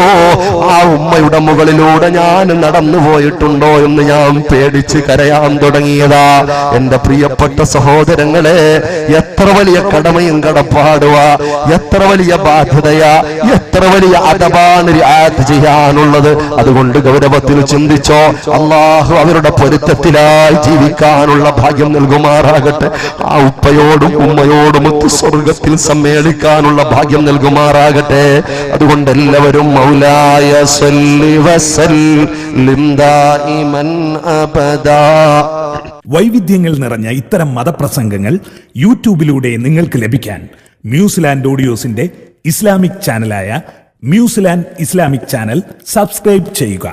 A: ആ ഉമ്മയുടെ മുകളിലൂടെ ഞാൻ നടന്നു പോയിട്ടുണ്ടോ എന്ന് ഞാൻ പേടിച്ച് കരയാൻ തുടങ്ങിയതാ. എന്റെ പ്രിയപ്പെട്ട സഹോദരങ്ങളെ, എത്ര വലിയ കടമയും കടപ്പാടുവാ, എത്ര വലിയ ബാധ്യതയാ, എത്ര വലിയ അദബാണ് റിആത്ത് ചെയ്യാനുള്ളത്. അതുകൊണ്ട് ഗൗരവത്തിൽ ചിന്തിച്ചോ. അള്ളാഹു അവരുടെ പൊരുത്തത്തിലായി ജീവിക്കാനുള്ള ഭാഗ്യം നൽകുമാറാകട്ടെ. ആ ഉപ്പയോടും ഉമ്മയോടും സ്വർഗത്തിൽ സമ്മേളിക്കാനുള്ള ഭാഗ്യം നൽകുമാറാകട്ടെ. അതുകൊണ്ട് എല്ലാവരും മൗലായ സല്ലി വസല്ലിം ദായിമൻ അബദാ.
C: വൈവിധ്യങ്ങൾ നിറഞ്ഞ ഇത്തരം മതപ്രസംഗങ്ങൾ യൂട്യൂബിലൂടെ നിങ്ങൾക്ക് ലഭിക്കാൻ മ്യൂസിലാൻഡ് ഓഡിയോസിന്റെ ഇസ്ലാമിക് ചാനലായ മ്യൂസിലാൻഡ് ഇസ്ലാമിക് ചാനൽ സബ്സ്ക്രൈബ് ചെയ്യുക.